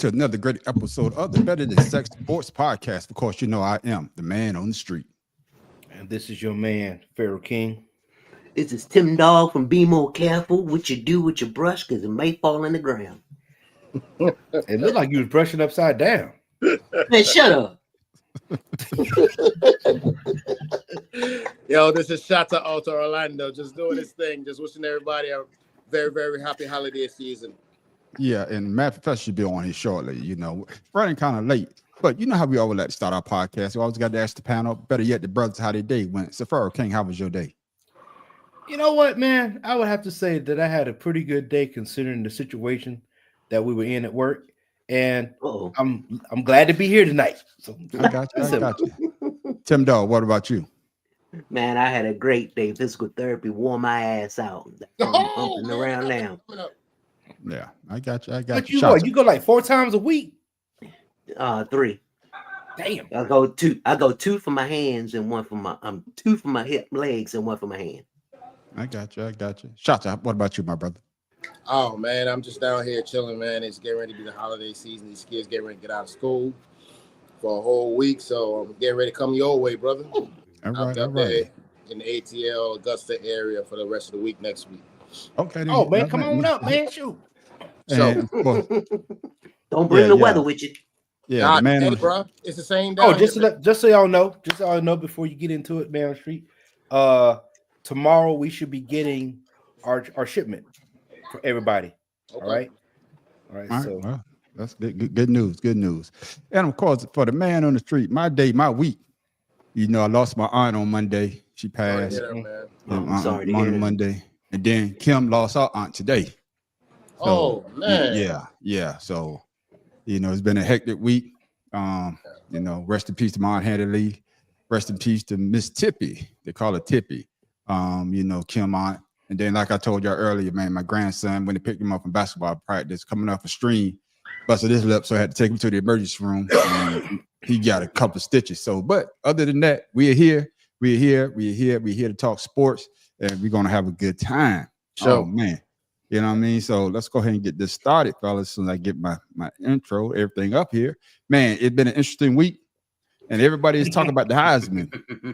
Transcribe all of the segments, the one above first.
to another great episode of the Better Than Sex Sports Podcast. Of course, you know I am the man on the street. And this is your man, Pharaoh King. This is Tim Dog from Be More Careful what you do with your brush because it may fall in the ground. It looked like you was brushing upside down. Man, shut up. Yo, this is Shata Alto Orlando, just doing this thing, just wishing everybody a very, very happy holiday season. Yeah, and Matt Professor should be on here shortly. You know, running kind of late, but you know how we always like to start our podcast. We always got to ask the panel, better yet, the brothers, how their day went. So, Pharaoh King, how was your day? You know what, man? I would have to say that I had a pretty good day considering the situation that we were in at work, and I'm glad to be here tonight. So I got you. Tim Dog, what about you? Man, I had a great day. Physical therapy wore my ass out. I'm bumping around now. Yeah, I got you. But you what? You go like 4 times a week? 3. Damn. I go 2 for my hands and 1 for my 2 for my hip legs and 1 for my hand. I got you. Shata, what about you, my brother? Oh man, I'm just down here chilling, man. It's getting ready to be the holiday season. These kids getting ready to get out of school for a whole week, so I'm getting ready to come your way, brother. All right. There in the ATL Augusta area for the rest of the week next week. Okay. Oh man, come on up, man. Shoot. So don't bring the weather with you. Yeah, man. Hey, bro, it's the same. Just so y'all know, before you get into it, man, on the street. Tomorrow we should be getting our shipment for everybody. Okay. All right. So well, that's good news. Good news. And of course, for the man on the street, my week. You know, I lost my aunt on Monday. She passed. Sorry on Monday, and then Kim lost her aunt today. So, man. Yeah. So, you know, it's been a hectic week. You know, rest in peace to my aunt Handley. Rest in peace to Miss Tippy. They call her Tippy. You know, Kim aunt. And then, like I told y'all earlier, man, my grandson, when they picked him up from basketball practice, coming off a stream, busted his lip, so I had to take him to the emergency room. And he got a couple of stitches. So, but other than that, we're here to talk sports, and we're gonna have a good time. Sure. Oh man, you know what I mean. So let's go ahead and get this started, fellas. As soon as I get my intro, everything up here, man. It's been an interesting week, and everybody is talking about the Heisman,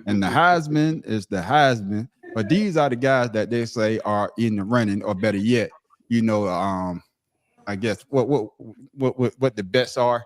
and the Heisman is the Heisman. But these are the guys that they say are in the running, or better yet, you know, I guess what the bets are.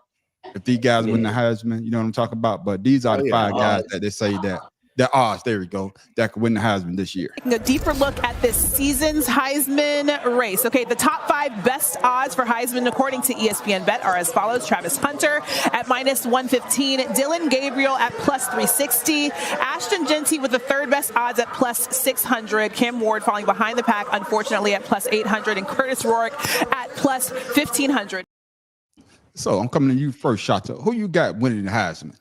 If these guys win the Heisman, you know what I'm talking about. But these are the 5 guys that they say that the odds, there we go, that could win the Heisman this year. Taking a deeper look at this season's Heisman race. Okay, the top 5 best odds for Heisman, according to ESPN Bet, are as follows. Travis Hunter at -115, Dylan Gabriel at +360, Ashton Genty with the 3rd best odds at +600, Cam Ward falling behind the pack, unfortunately, at +800, and Curtis Rourke at +1500. So I'm coming to you first, Shata. Who you got winning the Heisman?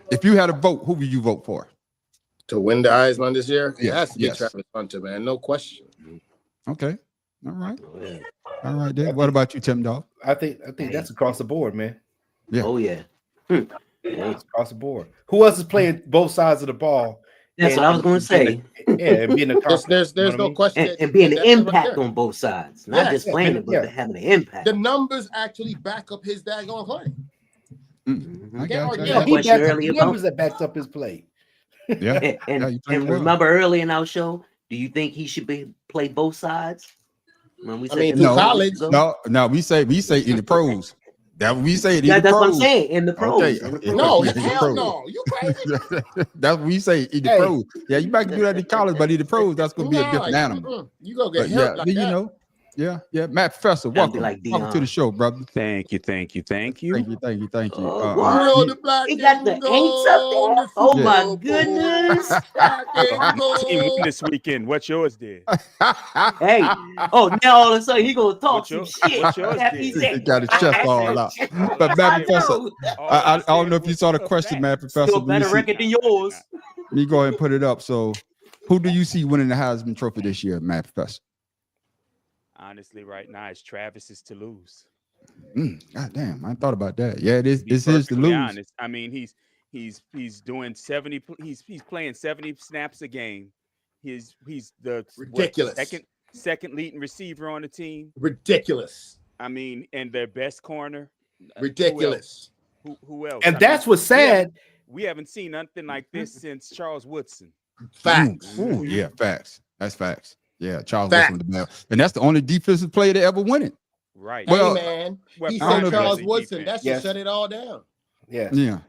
If you had a vote, who would you vote for? To win the Heisman this year? Yes, It has to be yes. Travis Hunter, man. No question. Okay. All right. All right, then. What about you, Tim Dog? I think that's across the board, man. Yeah. Oh yeah. It's across the board. Who else is playing both sides of the ball? That's what I was going to say. And being a there's no question. And being an impact on both sides, not just playing it, but having an impact. The numbers actually back up his daggone play. I got you. Yeah, he backs the numbers that backs up his play. Yeah. And remember early in our show, do you think he should play both sides? When we said college. No, we say in the pros. That we say in the that's pros. what I'm saying, in the pros. Okay. No, hell no. You crazy. That's what we say in the pros. Yeah, you might do that in college, but in the pros, that's gonna be a different animal. You go get hurt like you that. know. Yeah. Matt Professor, welcome to the show, brother. Thank you. Thank you. He got the ain'ts up there. Oh my goodness. Team win this weekend. What's yours did? Hey. Oh, now all of a sudden he gonna talk some shit. What's yours did? He got his chest all out. But Matt Professor, I don't know if you saw the question, Matt Professor. Still better record than yours. Let me go ahead and put it up. So who do you see winning the Heisman Trophy this year, Matt Professor? Honestly, right now it's Travis's to lose. God damn, I thought about that. Yeah, it is. It's his to lose. Honest. I mean, he's doing 70. He's playing 70 snaps a game. He's the ridiculous second leading receiver on the team. Ridiculous. I mean, and their best corner Ridiculous. Who else? And I that's mean, what's sad. We haven't seen nothing like this since Charles Woodson. Facts. Ooh, yeah, facts. That's facts. Yeah, Charles Facts. Woodson, the best. And that's the only defensive player to ever win it. Right. Well, Hey, man. Well, He I don't said know if Charles primarily Woodson. defense. That should Yes. shut it all down. Yes. Yeah,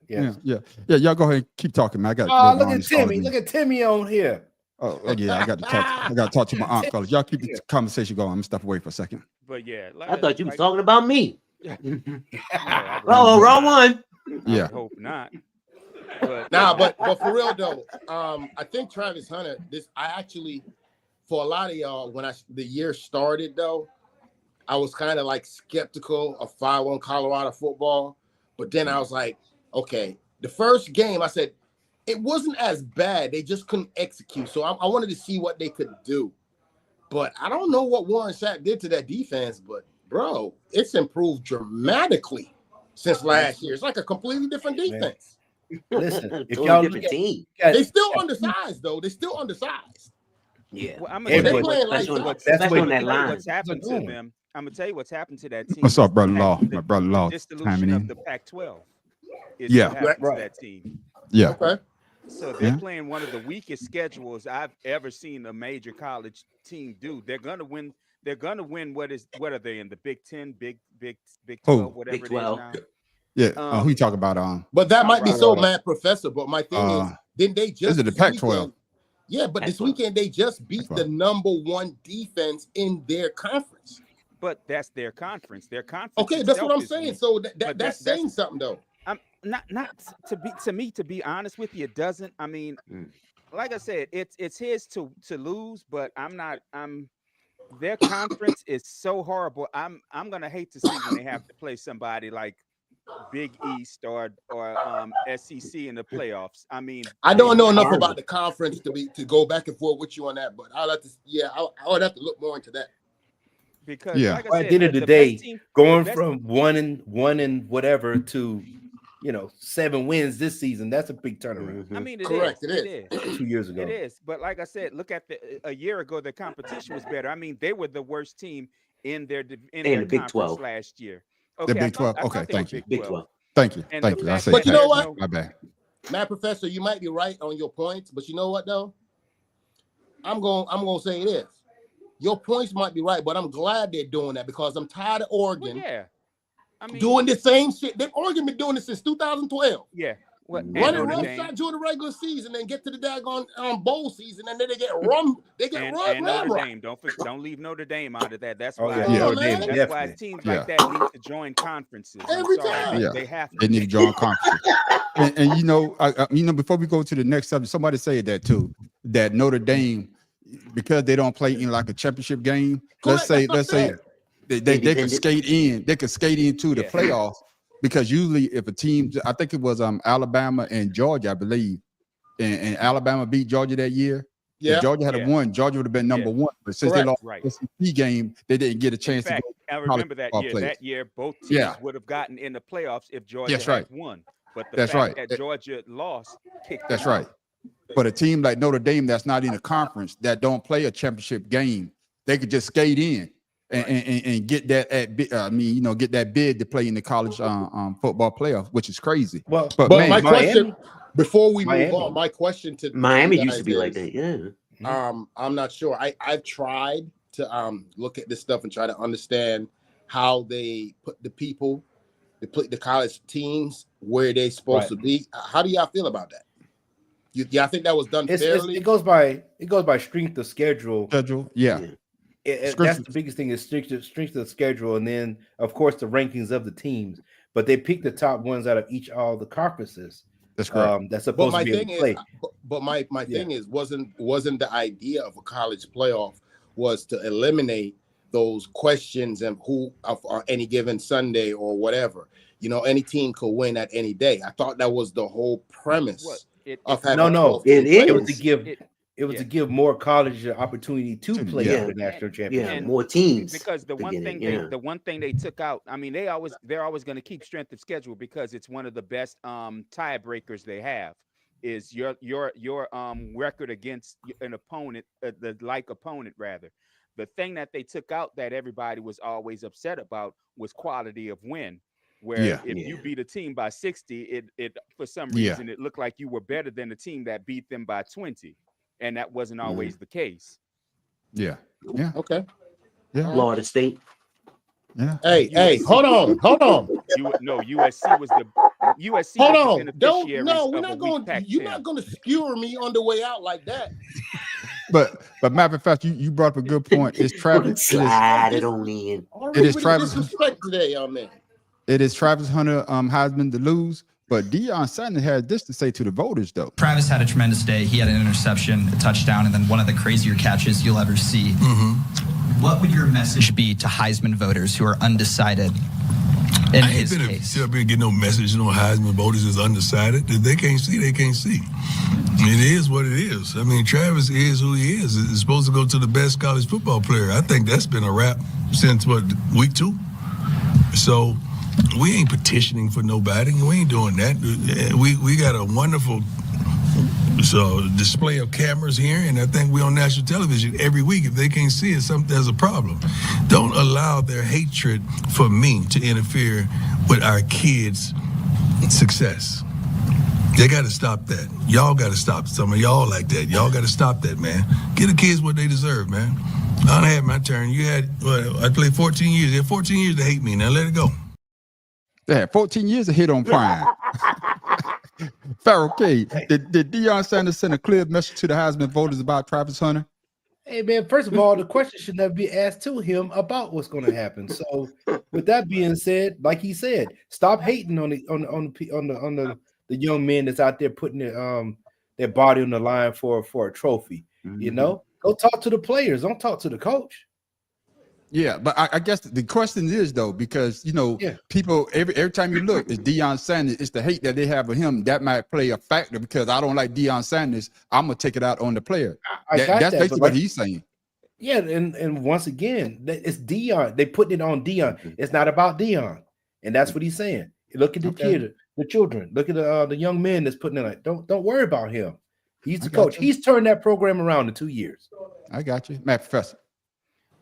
Yes. yeah. Y'all go ahead and keep talking, man. I got. Oh, to look at Timmy. Look at Timmy on here. Oh, yeah. I got to talk. I got to talk to my aunt, fellas. Y'all keep the conversation going. I'm gonna step away for a second. But yeah, I thought you was talking about me. Oh, wrong one. Yeah. I would hope not. But Nah, but for real though, I think Travis Hunter. I actually, for a lot of y'all, when the year started though, I was kind of like skeptical of 5-1 Colorado football. But then I was like, okay, the first game I said it wasn't as bad. They just couldn't execute. So I wanted to see what they could do. But I don't know what Warren Sapp did to that defense. But bro, it's improved dramatically since last year. It's like a completely different defense. Listen, if Totally y'all different look at, team. They still undersized though. They still undersized. Yeah. well, I'm Hey, gonna but- tell you Especially on, that's especially what- on that line. what's happened to doing. them. I'm gonna tell you what's happened to that team. What's up, brother Law? The- My brother Law. Dissolution Timing of in. the Pac-12. Is Yeah. what happened Right. to that team. Yeah. Okay. So they're Yeah. playing one of the weakest schedules I've ever seen a major college team do. They're gonna win. They're gonna win. What are they in the Big 10, Big 12, whatever Big it is 12. now? Yeah. Who you talk about? But that might be so, Colorado. mad, Professor. But my thing is, didn't they just is it the this Pac-12? weekend- Yeah, but this Pac-12. weekend they just beat the Pac-12. number 1 defense in their conference. But that's their conference. Their conference. Okay, that's what I'm itself is saying. weak. So But that's that's- saying something though. I'm not to me, to be honest with you, it doesn't. I mean, like I said, it's his to lose, but their conference is so horrible. I'm gonna hate to see when they have to play somebody like Big East or SEC in the playoffs. I mean, I don't know enough horrible. about the conference to go back and forth with you on that, but I'll have to. Yeah, I would have to look more into that. because Yeah. like I Well, said, at the end of the best day, team- going best- from one and whatever to 7 wins this season, that's a big turnaround. Mm-hmm. I mean, Correct, it it is. 2 years ago. It is, but like I said, look at a year ago, the competition was better. I mean, they were the worst team in their In their the Big conference 12. last year. The I Big 12? thought Okay, they were thank you. Big 12. Thank you. And Thank the you. I fact say But you know thank what? My bad. Matt, Professor, you might be right on your points, but you know what though? I'm gonna say this. Your points might be right, but I'm glad they're doing that because I'm tired of Well, Oregon yeah, I mean, doing the same shit. Oregon been doing this since 2012. yeah. What and Running Notre rum Dame, shot during the regular season and get to the daggone bowl season, and then they get run. They get and run. Notre right. Dame. Don't leave Notre Dame out of that. That's Oh, why. yeah. Yeah. Notre Dame, man. That's why definitely. teams Yeah. like that need to join conferences. I'm Every sorry, time. but Yeah. they have to. They need to join conferences. And before we go to the next subject, somebody said that too, that Notre Dame, because they don't play in like a championship game, let's Correct, say that's what I'm saying. they could Independent. skate in, they could skate into the Yeah. playoffs, because usually if a team, I think it was Alabama and Georgia, I believe, and Alabama beat Georgia that year. Yeah. If Georgia had Yeah. won, Georgia would have been number Yeah. one. But since Correct. they lost Right. the SEC game, they didn't get a In chance fact, to I remember that football year. players. That year, both teams Yeah. would have gotten in the playoffs if Georgia That's had right. won. But the That's fact right. that Georgia lost kicked That's them right. out. But a team like Notre Dame that's not in a conference, that don't play a championship game, they could just skate in and get that get that bid to play in the college football playoff, which is crazy. Well, But But man, my question, Miami- before we Miami. move on, my question to Miami you used to guys be like is, that. Yeah. I'm not sure. I've tried to look at this stuff and try to understand how they put the college teams where they're supposed to be. How do y'all feel about that? I think that was done fairly. It goes by strength of schedule. schedule, yeah. That's the biggest thing is strength of schedule, and then of course the rankings of the teams. But they pick the top ones out of all the conferences. That's correct. That's But supposed my to be able thing to is, play. but my thing is, wasn't the idea of a college playoff was to eliminate those questions and who of any given Sunday or whatever. Any team could win at any day. I thought that was the whole premise What? of having. No, 12 it team It is. was to give Yeah. to give more college the opportunity to play Yeah. for the national Yeah, championship. more teams. Because the to one get thing in, the one thing they took out, I mean, they're always going to keep strength of schedule because it's one of the best tiebreakers they have is your record against an opponent, the like opponent rather. The thing that they took out that everybody was always upset about was quality of win. where if you beat a team by 60, it for some reason it looked like you were better than the team that beat them by 20, and that wasn't always the case. Yeah. Okay. Yeah. Florida State. Yeah. Hey, hold on. USC was the USC. Hold was on. the Don't. beneficiaries No, we're of not a going. weak Pac-10. You're not going to skewer me on the way out like that. But matter of fact, you brought up a good point. It's Travis. Slide it on in. It is Travis. Disrespect today, young man. It is Travis Hunter Heisman to lose. But Deion Sanders had this to say to the voters, though. Travis had a tremendous day. He had an interception, a touchdown, and then one of the crazier catches you'll ever see. What would your message be to Heisman voters who are undecided in his case? Sit up here and get no message, no Heisman voters is undecided. If they can't see, they can't see. It is what it is. I mean, Travis is who he is. He's supposed to go to the best college football player. I think that's been a wrap since, week 2? So we ain't petitioning for nobody. We ain't doing that. We got a wonderful display of cameras here, and I think we're on national television every week. If they can't see it, there's a problem. Don't allow their hatred for me to interfere with our kids' success. They got to stop that. Y'all got to stop. Some of y'all like that. Y'all got to stop that, man. Give the kids what they deserve, man. I had my turn. You had, I played 14 years. They had 14 years to hate me. Now let it go. They had 14 years to hit on Prime. Farrell K, did Deion Sanders send a clear message to the Heisman voters about Travis Hunter? Hey man, first of all, the question should never be asked to him about what's going to happen. So, with that being said, like he said, stop hating on the young men that's out there putting their body on the line for a trophy. You know, go talk to the players. Don't talk to the coach. Yeah, but I guess the question is though, because people every time you look, it's Deion Sanders. It's the hate that they have of him that might play a factor. Because I don't like Deion Sanders, I'm gonna take it out on the player. That's basically what he's saying. Yeah, and once again, it's Deion. They put it on Deion. It's not about Deion, and that's what he's saying. Look at the kid, the children. Look at the young men that's putting in. Like, don't worry about him. He's the coach. He's turned that program around in 2 years. I got you, Matt Professor.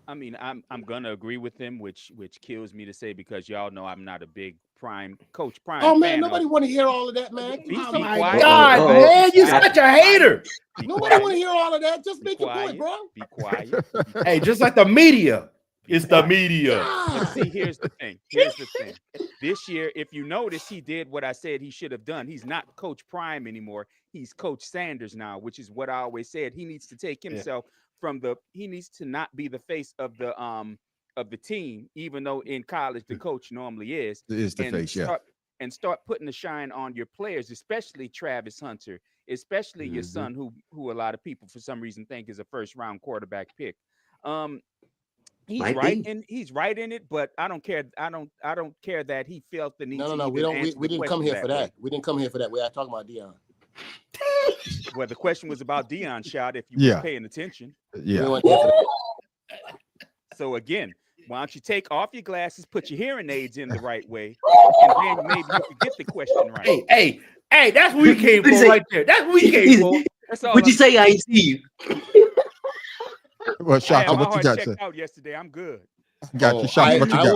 I mean, I'm gonna agree with him, which kills me to say because y'all know I'm not a big Coach Prime. Oh man, nobody want to hear all of that, man. Oh my God, man, you such a hater. Nobody want to hear all of that. Just make your point, bro. Be quiet. Hey, just like the media. It's the media. See, here's the thing. This year, if you notice, he did what I said he should have done. He's not Coach Prime anymore. He's Coach Sanders now, which is what I always said. He needs to take himself he needs to not be the face of the team, even though in college the coach normally is. Is the face, and start putting the shine on your players, especially Travis Hunter, especially your son, who a lot of people for some reason think is a first-round quarterback pick. He's right in it, but I don't care. I don't care that he felt the need. No, we didn't come here for that. We didn't come here for that. We are talking about Deion. Well, the question was about Deion, shot. If you were paying attention, So again, why don't you take off your glasses, put your hearing aids in the right way, and then maybe you can get the question right. Hey, that's what we came for right there. That's what we came for. That's all. What'd you say? I ain't see you. Well, Shaka, what you got? Out yesterday. I'm good. Got you, Shaka. What you got?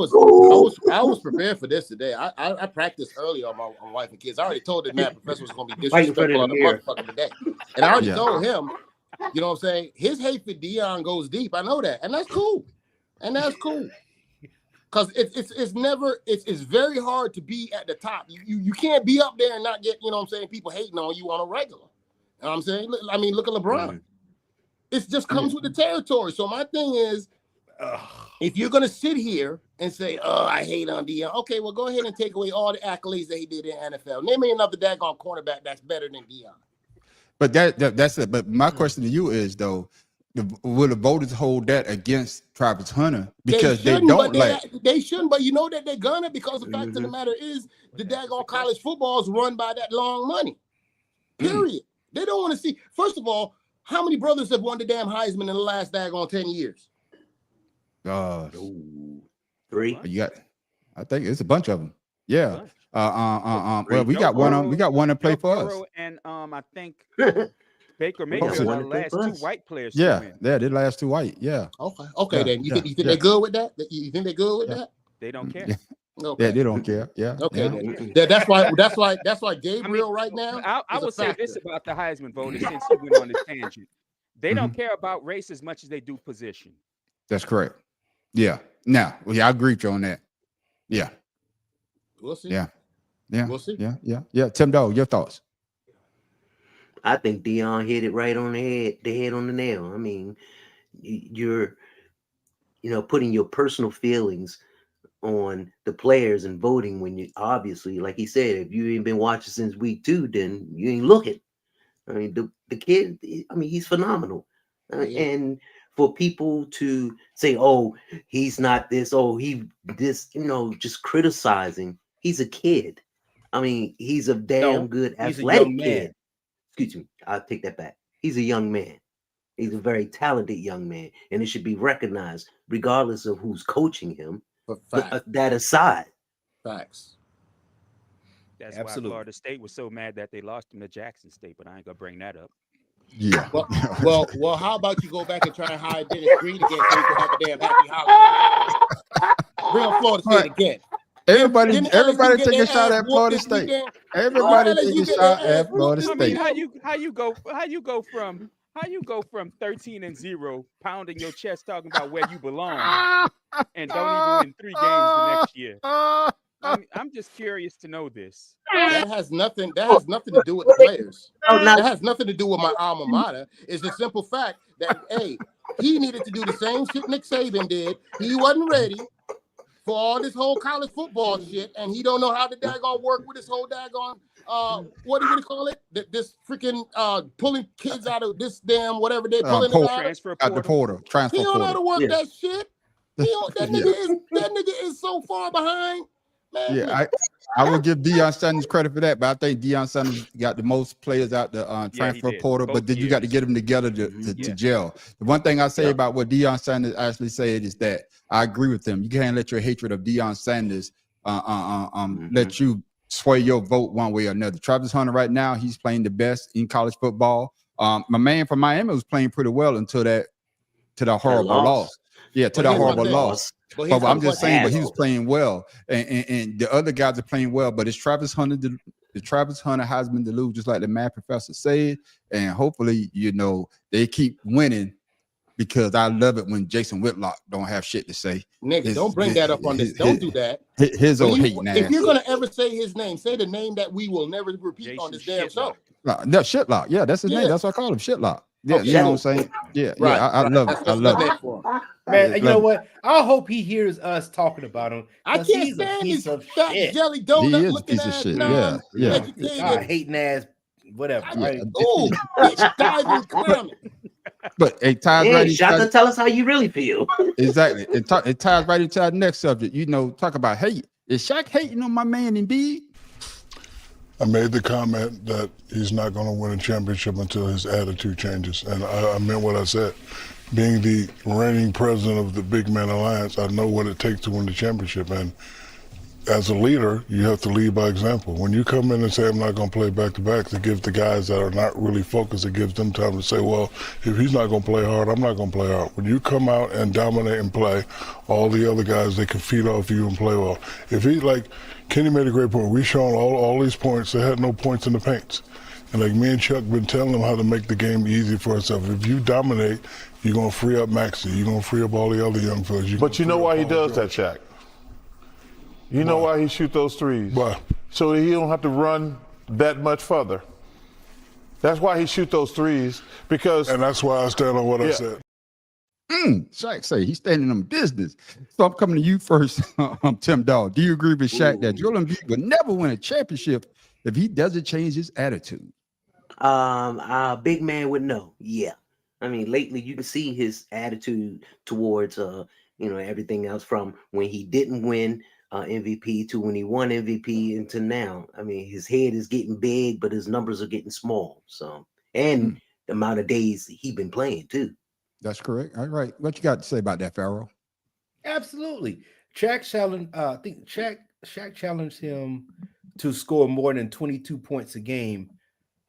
I was prepared for this today. I practiced early on my wife and kids. I already told the man professor was going to be disrespectful on the motherfucker today, and I already told him. You know what I'm saying? His hate for Deion goes deep. I know that, and that's cool. Because it's very hard to be at the top. You can't be up there and not get, you know what I'm saying, people hating on you on a regular. You know what I'm saying? I mean, look at LeBron. It just comes with the territory. So my thing is, if you're going to sit here and say, I hate on Deion, okay, well, go ahead and take away all the accolades that he did in NFL. Name me another daggone cornerback that's better than Deion. But that's it. But my question to you is, though, will the voters hold that against Travis Hunter? Because they don't like. They shouldn't, but you know that they're gonna, because the fact of the matter is the daggone college football is run by that long money. Period. They don't want to see. First of all, how many brothers have won the damn Heisman in the last daggone 10 years? 3. You got, I think it's a bunch of them. Yeah. Well, we got one to play for us. And I think Baker Mayfield are the last 2 white players. Yeah, they're the last 2 white. Yeah. Okay. Then you think they're good with that? You think they're good with that? They don't care. Okay. Yeah, they don't care. Yeah. Okay, yeah. then. That's why Gabriel right now. I is a will say this factor. about the Heisman voters since he went on this tangent. They don't Mhm. care about race as much as they do position. That's correct. Yeah. Now, I agree with you on that. Yeah. We'll see. Yeah. Yeah. We'll see. Yeah. Tim Dog, your thoughts? I think Dion hit it right on the head on the nail. I mean, you're, putting your personal feelings on the players and voting when you obviously, like he said, if you ain't been watching since week 2, then you ain't looking. I mean, the kid, I mean, he's phenomenal. And for people to say, oh, he's not this, oh, he this, just criticizing, he's a kid. I mean, he's a damn good athletic kid. Excuse me, I'll take that back. He's a young man. He's a very talented young man, and it should be recognized regardless of who's coaching him. But that aside. Facts. That's why Florida State was so mad that they lost him to Jackson State, but I ain't gonna bring that up. Yeah. Well, how about you go back and try and hire Dennis Green again so you can have a damn happy holiday? Bring up Florida State again. Everybody take a shot at Florida State. Everybody take a shot at Florida State. I mean, how you go from 13-0, pounding your chest, talking about where you belong, and don't even win 3 games the next year. I'm just curious to know this. That has nothing to do with the players. That has nothing to do with my alma mater. It's the simple fact that he needed to do the same shit Nick Saban did. He wasn't ready for all this whole college football shit, and he don't know how the daggone work with this whole daggone what do you call it? This freaking pulling kids out of this damn whatever they're pulling it out the portal. Transfer he don't know how to work portal. that shit. That nigga is so far behind. Man, yeah, I will give Deion Sanders credit for that, but I think Deion Sanders got the most players out the transfer portal. But then you got to get them together to gel. The one thing I say about what Deion Sanders actually said is that I agree with him. You can't let your hatred of Deion Sanders let you sway your vote one way or another. Travis Hunter right now, he's playing the best in college football. My man from Miami was playing pretty well until that horrible loss. Yeah, to that horrible loss. But I'm just saying, but he was playing well, and the other guys are playing well. But it's Travis Hunter, the Travis Hunter Heisman to lose, just like the math professor said. And hopefully, they keep winning, because I love it when Jason Whitlock don't have shit to say. Nigga, don't bring that up on this. Don't do that. His old hate now. If you're gonna ever say his name, say the name that we will never repeat Jason on this damn show. No, Shitlock. Yeah, that's his name. That's what I call him, Shitlock. Yeah, you know what I'm saying? Yeah, right, I love it. I love it. Man, you know what? I hope he hears us talking about him. I can't stand his fat jelly donut. He is a piece of shit. Yeah. Hating ass, whatever. Oh, bitch, diving clown. But it ties right into. Shaka, tell us how you really feel. Exactly. It ties right into our next subject. Talk about hate. Is Shaq hating on my man Embiid? I made the comment that he's not going to win a championship until his attitude changes, and I meant what I said. Being the reigning president of the Big Man Alliance, I know what it takes to win the championship, and as a leader, you have to lead by example. When you come in and say, I'm not going to play back-to-backs, it gives the guys that are not really focused, it gives them time to say, well, if he's not going to play hard, I'm not going to play hard. When you come out and dominate and play, all the other guys, they can feed off you and play well. If he, like, Kenny made a great point. We shown all these points. They had no points in the paints. And like me and Chuck been telling them how to make the game easy for ourselves. If you dominate, you're going to free up Maxey. You're going to free up all the other young fellas. But you know why he does that, Shaq? You know why he shoot those threes? Why? So that he don't have to run that much further. That's why he shoot those threes, because... And that's why I stand on what I said. Shaq say he's standing on business. So I'm coming to you first. I'm Tim Dog. Do you agree with Shaq that Joel Embiid will never win a championship if he doesn't change his attitude? Big man would know. Yeah. I mean, lately you can see his attitude towards everything else, from when he didn't win MVP to when he won MVP and to now. I mean, his head is getting big, but his numbers are getting small. So, and the amount of days he's been playing too. That's correct. All right. What you got to say about that, Pharaoh? Absolutely. Shaq challenged him to score more than 22 points a game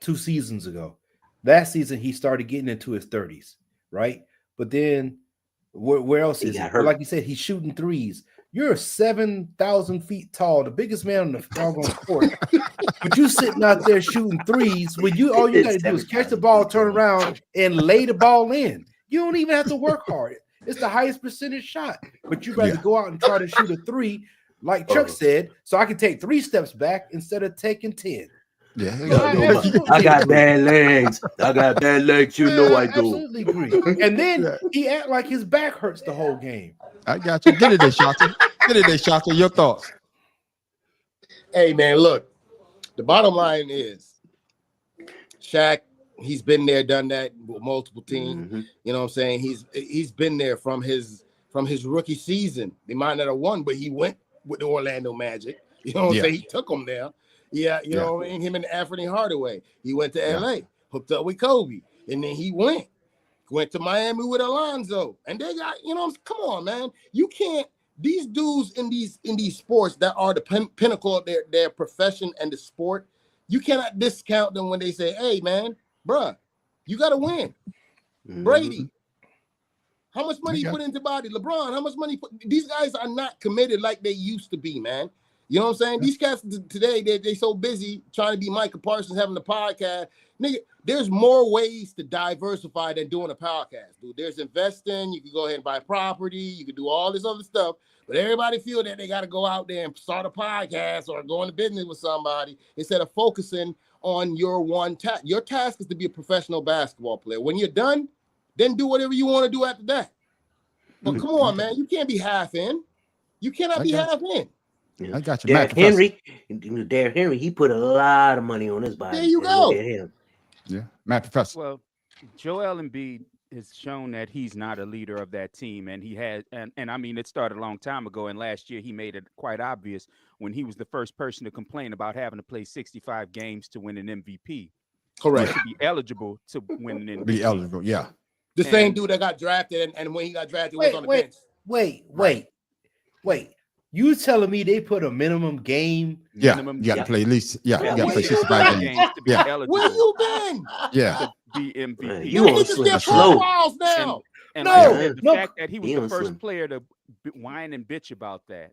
2 seasons ago. That season, he started getting into his 30s, right? But then where else is he? Like you said, he's shooting threes. You're 7,000 feet tall, the biggest man on the doggone court. But you sitting out there shooting threes when all you got to do is catch the ball, turn around, and lay the ball in. You don't even have to work hard. It's the highest percentage shot. But you rather go out and try to shoot a three, like Chuck said, so I can take 3 steps back instead of taking 10. Yeah, I got bad legs. You know I do. Absolutely agree. And then he act like his back hurts the whole game. I got you. Get it there, Shaka. Get it there, Shaka. Your thoughts? Hey, man, look. The bottom line is Shaq, he's been there, done that with multiple teams. Mm-hmm. You know what I'm saying? He's been there from his rookie season. They might not have won, but he went with the Orlando Magic. You know what I'm saying? He took them there. Yeah, you know what I mean? Him and Anthony Hardaway. He went to LA, hooked up with Kobe, and then he went to Miami with Alonzo. And they got, come on, man. You can't, these dudes in these sports that are the pinnacle of their profession and the sport, you cannot discount them when they say, hey, man, bruh, you got to win. Mm-hmm. Brady, how much money you put into body? LeBron, how much money? These guys are not committed like they used to be, man. You know what I'm saying? These cats today, they so busy trying to be Micah Parsons having a podcast. Nigga, there's more ways to diversify than doing a podcast, dude. There's investing. You can go ahead and buy property. You can do all this other stuff. But everybody feel that they got to go out there and start a podcast or go into business with somebody instead of focusing on your one task. Your task is to be a professional basketball player. When you're done, then do whatever you want to do after that. But come on, man. You can't be half in. You cannot be half in. I got you. Derrick Henry, he put a lot of money on his body. There you go. Look at him. Yeah, Matt Professor. Well, Joel Embiid has shown that he's not a leader of that team, and he has, and I mean, it started a long time ago, and last year he made it quite obvious when he was the first person to complain about having to play 65 games to win an MVP. Correct. To be eligible to win an MVP. Be eligible, yeah. The same dude that got drafted, and when he got drafted, was on the bench. Wait. You telling me they put a minimum game? Yeah, you got to play at least. Yeah, you got to play 65 games. To be eligible. Where you been? Yeah. To be MVP. You on slow now. And No. the fact that he was the first player to whine and bitch about that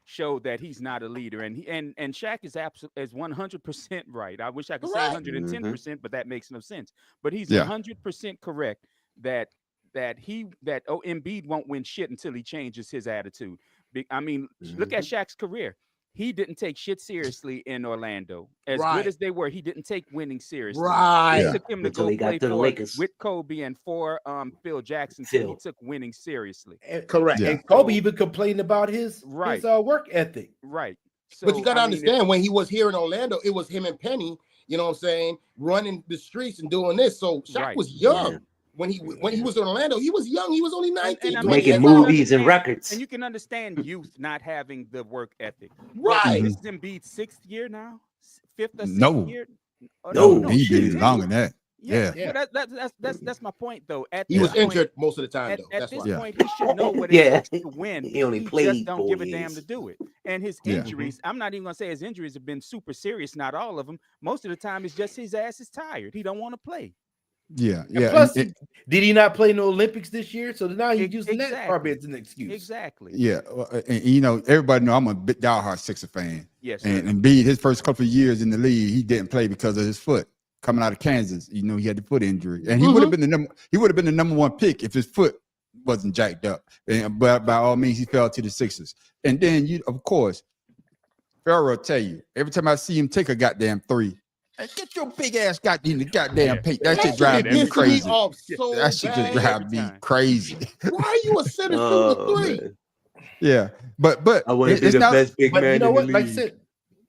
showed that he's not a leader. And Shaq is 100% right. I wish I could say 110%, but that makes no sense. But he's 100% correct that Embiid won't win shit until he changes his attitude. I mean, look at Shaq's career. He didn't take shit seriously in Orlando. As good as they were, he didn't take winning seriously. Right. It took him to Until go he got play to the Lakers. with Kobe and for Phil Jackson. So he took winning seriously. Correct. And Kobe even complained about his work ethic. Right. So, but you got to understand, when he was here in Orlando, it was him and Penny, you know what I'm saying, running the streets and doing this. So Shaq was young. Yeah. When he was in Orlando, he was young. He was only 19. And making movies and records. And you can understand youth not having the work ethic. Right. This is Embiid's 6th year now? 5th or 6th year? No, he been longer than that. Yeah. But that's my point, though. He was injured most of the time, though. At this point, he should know what it takes to win. He only played just don't give a damn to do it. And his injuries, I'm not even going to say his injuries have been super serious, not all of them. Most of the time, it's just his ass is tired. He don't want to play. Yeah. Plus, did he not play in the Olympics this year? So now he's using that probably as an excuse. Exactly. Yeah. And everybody know I'm a big diehard Sixer fan. Yes. And Embiid, his first couple of years in the league, he didn't play because of his foot coming out of Kansas. He had the foot injury, and he would have been the number 1 pick if his foot wasn't jacked up. But by all means, he fell to the Sixers. And then of course, Pharaoh tell you every time I see him take a goddamn three. Hey, get your big ass in the goddamn paint. That shit drive me crazy. That shit just drive me crazy. Why are you a center fielder 3? Man. Yeah, but I want to be the best big man. You know what? In the like I league. said,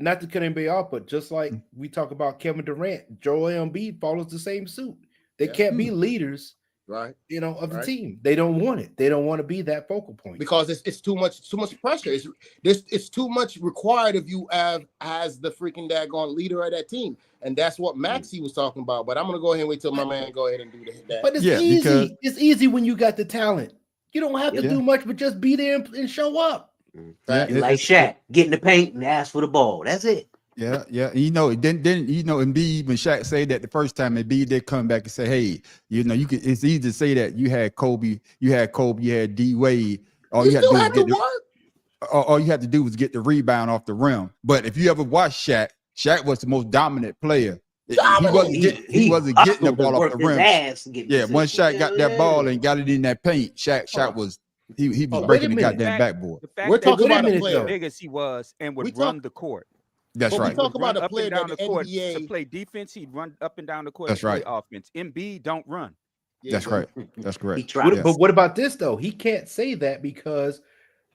not to cut anybody off, but just like we talk about Kevin Durant, Joel Embiid follows the same suit. They can't be leaders, right? Of the team. They don't want it. They don't want to be that focal point because it's too much pressure. It's too much required of you as the freaking daggone leader of that team, and that's what Maxie was talking about. But I'm gonna go ahead and wait till my man go ahead and do that. But it's easy. It's easy when you got the talent. You don't have to do much, but just be there and show up. Like Shaq, get in the paint and ask for the ball. That's it. Yeah. Then Embiid, when Shaq said that the first time, Embiid did come back and say, "Hey, you can." It's easy to say that you had Kobe, you had D Wade. All you had to do is get all you had to do was get the rebound off the rim. But if you ever watched Shaq was the most dominant player. He wasn't getting the ball off the rim. Yeah, once Shaq got that ball and got it in that paint, Shaq was he was breaking the goddamn backboard. We're talking about a player. As big as he was and would run the court. That's right. We talk about a player down that the court NBA to play defense. He'd run up and down the court. That's right. Play offense. Embiid don't run. That's right. That's correct. But what about this though? He can't say that because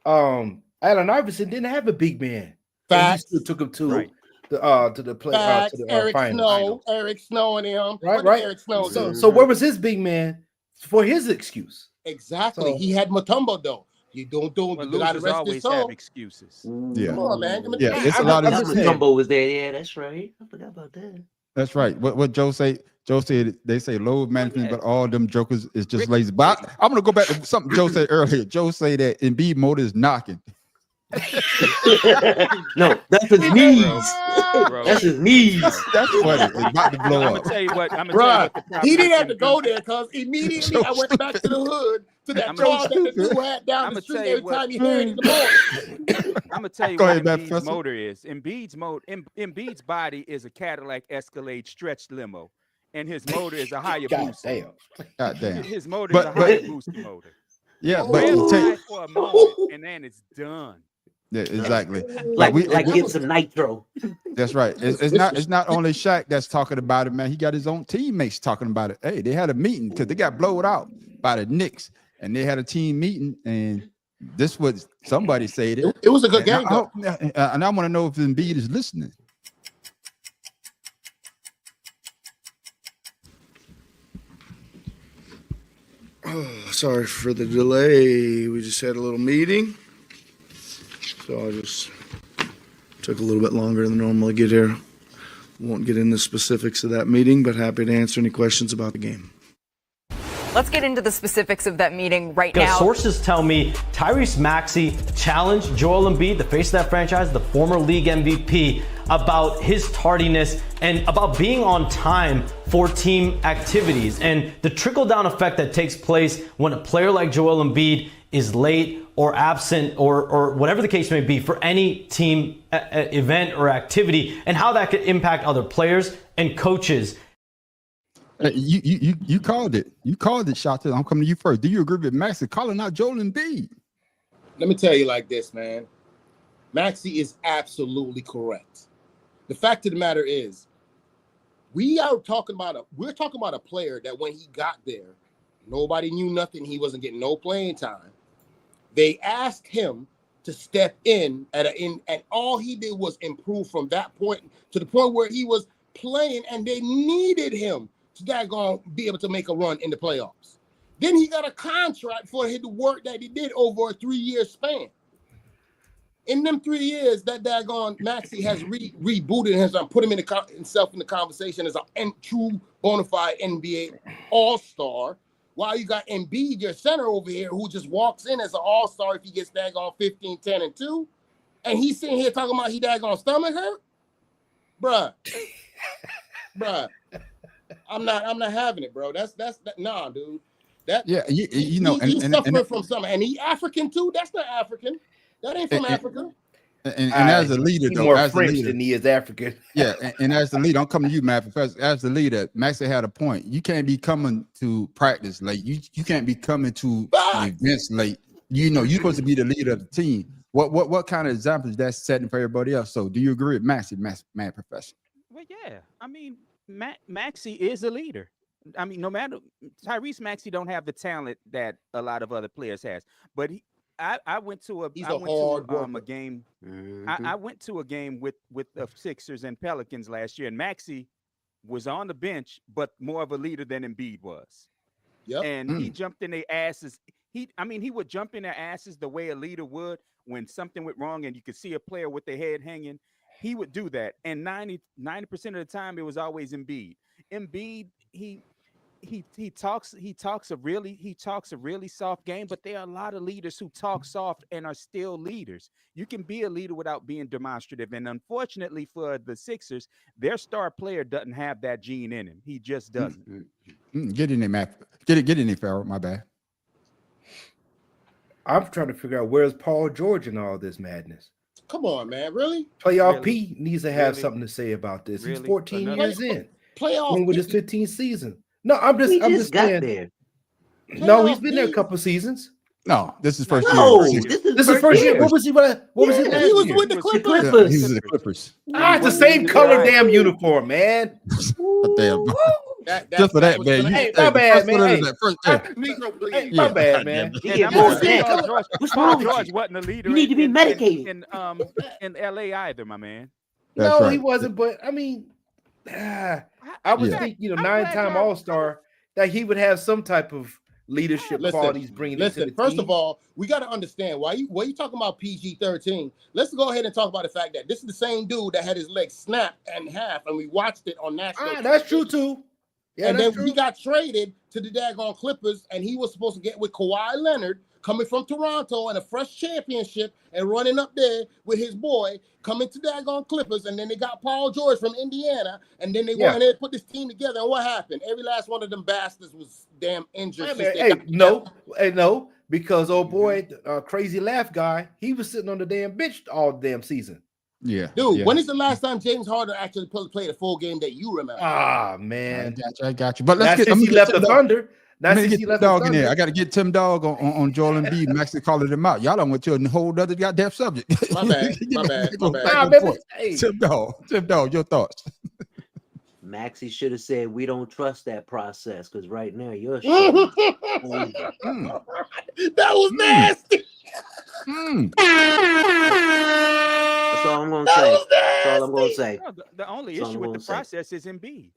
Allen Iverson didn't have a big man. Facts. He still took him to the play. Facts. To the Eric final. Snow and him. Right. Eric Snow. So where was his big man for his excuse? Exactly. He had Mutombo though. You don't losers always have excuses. Yeah. Come on, man. Yeah, it's a lot of Mutombo was there. Yeah, that's right. I forgot about that. That's right. What Joe say? Joe said they say load management, but all them jokers is just lazy. But I'm gonna go back to something Joe said earlier. Joe say that Embiid motor is knocking. No, that's his knees. That's his knees. That's funny. It's about to blow I'm up. gonna tell you what. He didn't have to go there because immediately I went back to the hood to that car that the dude had down the street every time he heard it in the morning. I'm gonna tell you Go what ahead, Embiid's motor is. Embiid's body is a Cadillac Escalade stretch limo, and his motor is a higher boost. God damn. His motor is a higher booster motor. Yeah, but you take for a moment, and then it's done. Yeah, exactly. Like get some nitro. That's right. It's not only Shaq that's talking about it, man. He got his own teammates talking about it. Hey, they had a meeting because they got blowed out by the Knicks, and they had a team meeting, and this was somebody said it. It was a good game, and I want to know if Embiid is listening. Sorry for the delay. We just had a little meeting. So I just took a little bit longer than normally get here. Won't get into specifics of that meeting, but happy to answer any questions about the game. Let's get into the specifics of that meeting right now. Sources tell me Tyrese Maxey challenged Joel Embiid, the face of that franchise, the former league MVP, about his tardiness and about being on time for team activities and the trickle-down effect that takes place when a player like Joel Embiid is late or absent or whatever the case may be for any team event or activity, and how that could impact other players and coaches. You called it. You called it, Shotty. I'm coming to you first. Do you agree with Maxey calling out Joel Embiid? Let me tell you like this, man. Maxey is absolutely correct. The fact of the matter is, we're talking about a player that when he got there, nobody knew nothing. He wasn't getting no playing time. They asked him to step in and all he did was improve from that point to the point where he was playing, and they needed him to be able to make a run in the playoffs. Then he got a contract for the work that he did over a 3-year span. In them 3 years, that daggone Maxey has rebooted himself, put him himself in the conversation as a true bona fide NBA all-star. While you got Embiid, your center over here, who just walks in as an all-star if he gets daggone 15, 10, and 2. And he's sitting here talking about he daggone stomach hurt? Bruh. I'm not having it, bro. That's nah, dude. He's suffering from something. And he African too? That's not African. That ain't from Africa. And as a leader, he's though, more as French a leader, than he is African. Yeah, and as the leader, I'm coming to you, Matt Professor. As the leader, Maxey had a point. You can't be coming to practice late. You can't be coming to events late. You know, you're supposed to be the leader of the team. What kind of examples that's setting for everybody else? So, do you agree with Maxey, Matt Professor? Well, yeah. I mean, Maxey is a leader. I mean, no matter Tyrese Maxey don't have the talent that a lot of other players has, but I went to a game. Mm-hmm. I went to a game with the Sixers and Pelicans last year, and Maxey was on the bench, but more of a leader than Embiid was. Yeah, and he jumped in their asses. He would jump in their asses the way a leader would when something went wrong, and you could see a player with their head hanging. He would do that, and 90% of the time it was always Embiid. Embiid, he talks a really soft game, but there are a lot of leaders who talk soft and are still leaders. You can be a leader without being demonstrative, and unfortunately for the Sixers, their star player doesn't have that gene in him. He just doesn't. Get in there, Matt. Get in there, Farrell. My bad. I'm trying to figure out where's Paul George in all this madness. Come on, man. Really? Playoff Really? P needs to have Really? something to say about this. He's Really? 14 Another- years in. Playoff Going with his P. 15th season. No, I'm He just just got saying. there. No, he's been there a P. couple seasons. No, this is first No, year. This is first year. What was he? What was he Yeah, last He was year? with the The Clippers. Yeah, Clippers. he was the Clippers. Ah, it's the Wasn't same even color right. damn uniform, man. Damn. That Just for that, was man. gonna You, Hey, happen. my the bad, first man. one Hey, is that first. Negro, please. Hey, Yeah. my bad, man. He And get I'm more not saying than Paul George, What's Paul wrong with George you? wasn't a leader. You need to be medicated. In LA either, my man. That's No, right. he wasn't. But I mean, I would Yeah. think I'm glad nine-time y'all- All-Star that he would have some type of leadership qualities bringing into Listen, the first team. of all, we got to understand why you talking about PG-13. Let's go ahead and talk about the fact that this is the same dude that had his leg snapped in half, and we watched it on national. That's true too. Yeah, and that's then true. he got traded to the daggone Clippers, and he was supposed to get with Kawhi Leonard coming from Toronto and a fresh championship and running up there with his boy coming to daggone Clippers. And then they got Paul George from Indiana, and then they went ahead and put this team together. And what happened? Every last one of them bastards was damn injured. No, because old boy, crazy laugh guy, he was sitting on the damn bench all damn season. Yeah. Dude, yeah. when is the last time James Harden actually played a full game that you remember? Ah, I man. got you. But let's Not get. since he left the Thunder. Not Let me since get he Tim left the Dog in there. Thunder. I got to get Tim Dog on Joel Embiid and actually calling him out. Y'all done went to a whole other goddamn subject. My bad. My bad. My bad. Nah, man, hey. Tim Dog, your thoughts? Maxie should have said, "We don't trust that process," because right now you're showing over. That was nasty. That's all I'm gonna say. That's all I'm gonna say. No, the only That's all issue I'm with gonna the say. process is Embiid.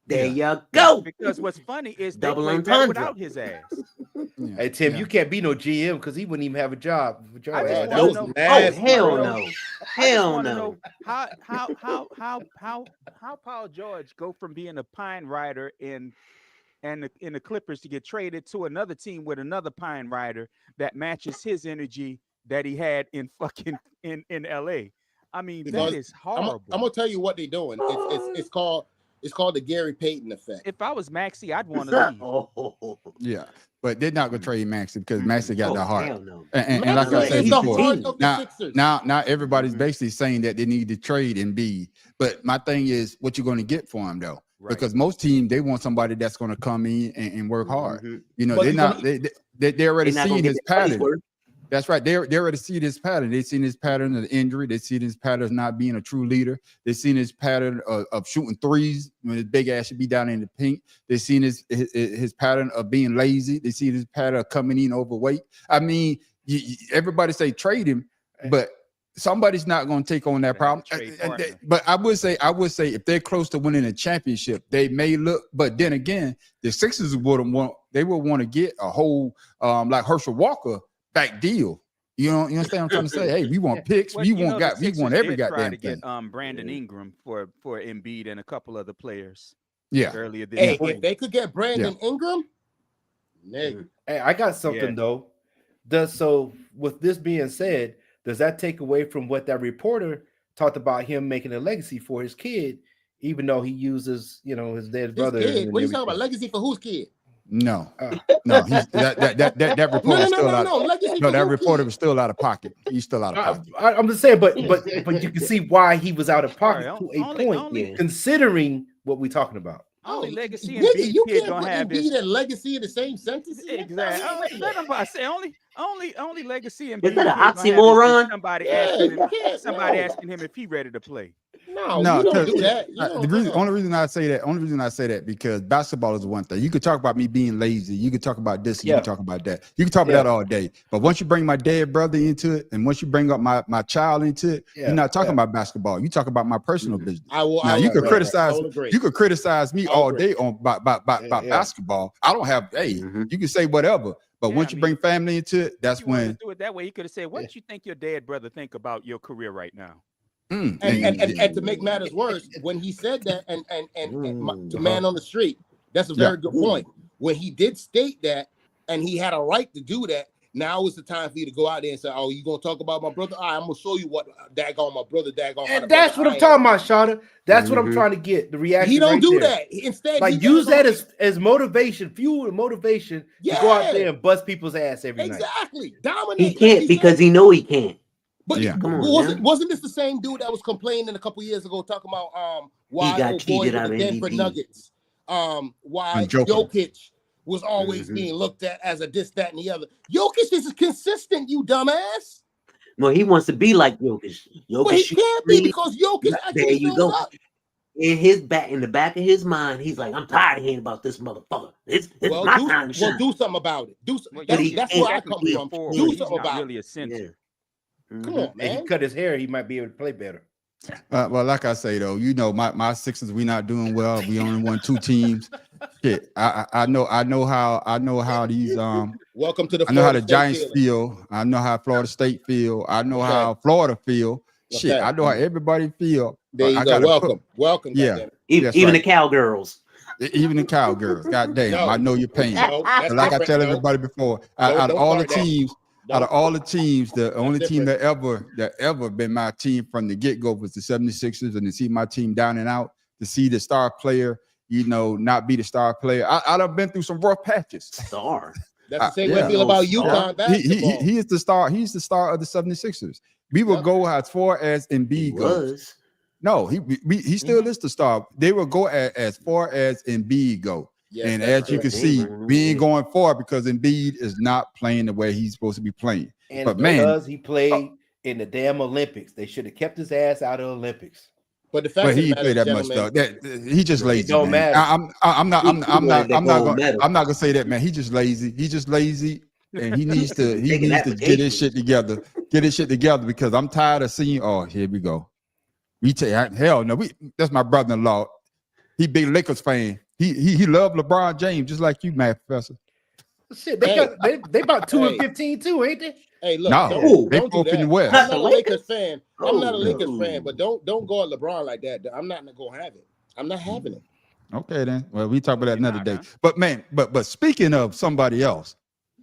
There you go. Because what's funny is they Double play better entendre. without his ass. Hey Tim, you can't be no GM because he wouldn't even have a job. With your I just ass. wanna That was know- nasty, hell bro. no. I just Hell wanna no. know how Paul George go from being a pine rider in the Clippers to get traded to another team with another pine rider that matches his energy that he had in fucking in LA. I mean, Because that is horrible. I'm gonna tell you what they're doing. It's called the Gary Payton effect. If I was Maxey, I'd want to leave. Oh, Yeah, but they're not gonna trade Maxey because Maxey got the heart. hell no. And like I Maxey said is the before, heart of the now, Sixers. now everybody's basically saying that they need to trade Embiid. But my thing is, what you're going to get for him though, Right. because most teams they want somebody that's going to come in and work hard. Mhm. You know, But they're you not. They already They're not gonna seeing get his their money's pattern. worth. That's right. They already see this pattern. They seen his pattern of injury. They see this pattern of not being a true leader. They seen his pattern of shooting threes when his big ass should be down in the paint. They seen his pattern of being lazy. They see his pattern of coming in overweight. I mean, everybody say trade him, but somebody's not going to take on that problem. Trade partner. But I would say if they're close to winning a championship, they may look. But then again, the Sixers would want to get a whole like Herschel Walker back deal. You understand what I'm trying to say? Hey, we want picks. Well, we you know, want the Sixers every did try goddamn to thing. get Brandon Ingram for Embiid and a couple other players. Yeah. Earlier this Hey, year. if they could get Brandon Ingram, nigga. Hey, I got something though. So with this being said, does that take away from what that reporter talked about him making a legacy for his kid, even though he uses, his dead His brother? kid. and What are you talking about? everything? Legacy for whose kid? No, he's, that reporter still out. Legacy No, for that whose reporter kid? was still out of pocket. He's still out of pocket. I'm just saying, but you can see why he was out of pocket Sorry, to a only- point, only- considering what we're talking about. Only legacy Nigga, Embiid you kid can't gonna put have Embiid is and legacy in the same sentence. exactly. Let him say only legacy Embiid Is that an kid gonna have is oxymoron? Somebody Yeah, asking him, you can't, somebody no. asking him if he ready to play. No, you don't 'cause, do that. You don't the do reason, that. only reason I say that because basketball is one thing. You could talk about me being lazy. You could talk about this. And You could talk about that. You can talk about that all day. But once you bring my dead brother into it, and once you bring up my child into it, you're not talking about basketball. You talk about my personal business. I will. Now I you will could agree. criticize. I will agree. You could criticize me I'll all agree. day on about basketball. I don't have. Hey, you can say whatever. But Yeah, once I you mean, bring family into it, that's If you wanted when. to do it that way, he could have said, "What do you think your dead brother think about your career right now?" And to make matters worse, when he said that, and to man on the street, that's a very good point. When he did state that, and he had a right to do that, Now is the time for you to go out there and say, "Oh, you gonna talk about my brother? All right, I'm gonna show you what daggone my brother, daggone." And that's what I'm talking about, Shawna. That's what I'm Mhm. trying to get. The reaction. He don't right do there. that. Instead, Like he use does that as motivation, fuel and motivation to go out there and bust people's ass every night. exactly dominate. He like can't he because said. he know he can't. But Yeah. Come on, wasn't this the same dude that was complaining a couple years ago talking about why got old boy cheated with out the of Denver MVP. Nuggets why And Jokic. Jokic was always being looked at as a this, that, and the other. Jokic is consistent, you dumbass. Well, he wants to be like Jokic. But Jokic he shoot can't be threes. because Jokic There actually you shows go. up. In the back of his mind, he's like, I'm tired of hearing about this motherfucker. It's my time to shine. do something about it. Well, That's where I Jokic come can be a from. forward, Do but he's something not about really it. a center. Yeah. Come on, If man. he cut his hair, he might be able to play better. Well, like I say though, you know, my Sixers, we not doing well. We only won 2 teams. Shit, I know how these Welcome to the I know how Florida the State Giants feeling. feel. I know how Florida State feel. I know Okay. how Florida feel. Shit, Okay. I know how everybody feel. There you I go. gotta Welcome. Yeah. Goddamn it. Even That's the right. cowgirls. Even the cowgirls. God damn, No. I know your pain. No, that's But like I different. tell No. everybody before, Don't out of all the start that. teams, out of all the teams, the only team different. that ever been my team from the get-go was the 76ers, and to see my team down and out, to see the star player, you know, not be the star player. I've been through some rough patches. Star. That's the same way Yeah. I feel about Star. UConn basketball. He is the star. He's the star of the 76ers. We will Yep. go as far as He Embiid goes. was. No, he still is the star. They will go as far as Embiid go. Yes, And that's as you right. can see, we ain't going far because Embiid is not playing the way he's supposed to be playing. And But man, because he played in the damn Olympics, they should have kept his ass out of the Olympics. But the fact but of the he didn't play matter, that much gentlemen, though. He just lazy. don't man. matter. I'm not gold medal. gonna say that, man. He just lazy. He just lazy, and he needs to Taking get his applications. shit together. Get his shit together because I'm tired of seeing. Oh, here we go. Hell no. That's my brother-in-law. He big Lakers fan. He loved LeBron James just like you, man, Professor. Shit, they about 2-15 too, ain't they? hey, look, No, don't they do both in the that. West. I'm not The a Lakers? Lakers fan. I'm not a Lakers Oh. fan, but don't go at LeBron like that. I'm not gonna have it. I'm not having it. Okay, then. Well, we talk about that another day. But man, but speaking of somebody else,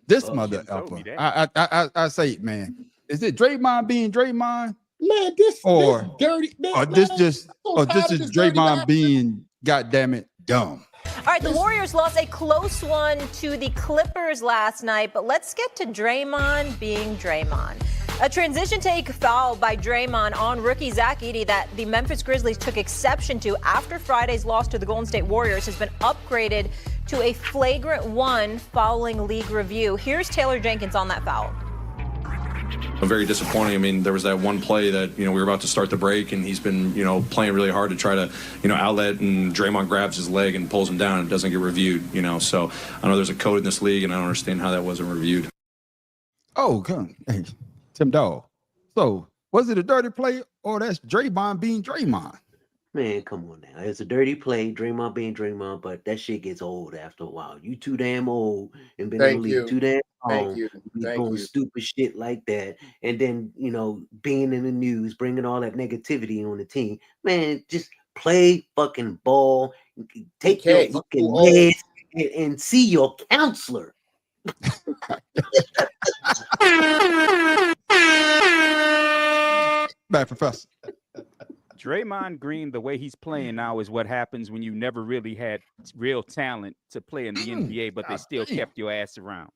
this mother told me effer, that. I say, man, is it Draymond being Draymond, Man, this or dirty man, or this man, just I'm so or tired this of is dirty Draymond rap. being goddamn it dumb? All right, the Warriors lost a close one to the Clippers last night, but let's get to Draymond being Draymond. A transition take foul by Draymond on rookie Zach Edey that the Memphis Grizzlies took exception to after Friday's loss to the Golden State Warriors has been upgraded to a flagrant 1 following league review. Here's Taylor Jenkins on that foul. Very disappointing. I mean, there was that one play that, we were about to start the break, and he's been, playing really hard to try to, outlet, and Draymond grabs his leg and pulls him down and it doesn't get reviewed, So I know there's a code in this league, and I don't understand how that wasn't reviewed. Oh, come, hey, Tim Dawg. So was it a dirty play or that's Draymond being Draymond? Man, come on now. It's a dirty play, Draymond being Draymond, but that shit gets old after a while. You too damn old and been in the league too damn long. you. Doing stupid shit like that. And then, being in the news, bringing all that negativity on the team. Man, just play fucking ball. Take your Okay, fucking you old. meds and see your counselor. Bad Professor. Draymond Green, the way he's playing now, is what happens when you never really had real talent to play in the NBA, but they still kept your ass around.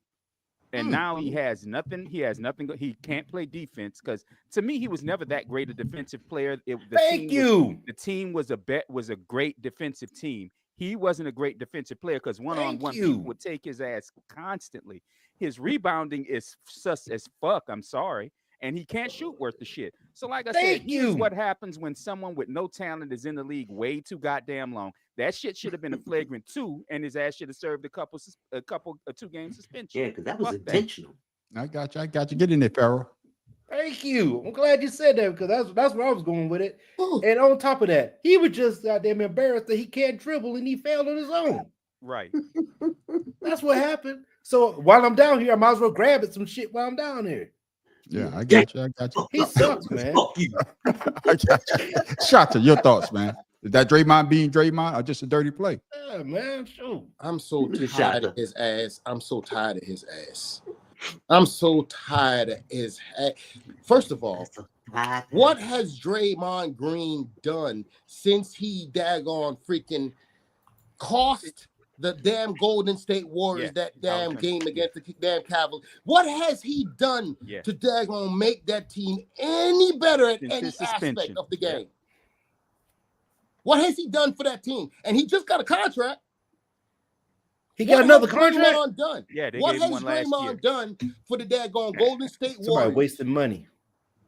And now he has nothing. He has nothing. He can't play defense because, to me, he was never that great a defensive player. The team was a great defensive team. He wasn't a great defensive player because one-on-one people would take his ass constantly. His rebounding is sus as fuck. I'm sorry. And he can't shoot worth the shit. So like I said, here's what happens when someone with no talent is in the league way too goddamn long. That shit should have been a flagrant 2, and his ass should have served a 2-game suspension. Yeah, because that was intentional. I got you. Get in there, Farrell. Thank you. I'm glad you said that because that's where I was going with it. And on top of that, he was just goddamn embarrassed that he can't dribble and he failed on his own. Right. That's what happened. So while I'm down here, I might as well grab it some shit while I'm down here. Yeah, I got you. He sucks, man. I got you. Shot your thoughts, man. Is that Draymond being Draymond or just a dirty play? Yeah, man. Shoot. I'm so tired of his ass. I'm so tired of his ass. I'm so tired of his. First of all, what has Draymond Green done since he daggone freaking cost the damn Golden State Warriors that damn game against the damn Cavaliers? What has he done to daggone make that team any better at any aspect of the game? What has he done for that team? And he just got a contract. He got another contract. Done? Yeah, they what gave has him one last year. Draymond done for the daggone Golden State Warriors? Somebody wasting money.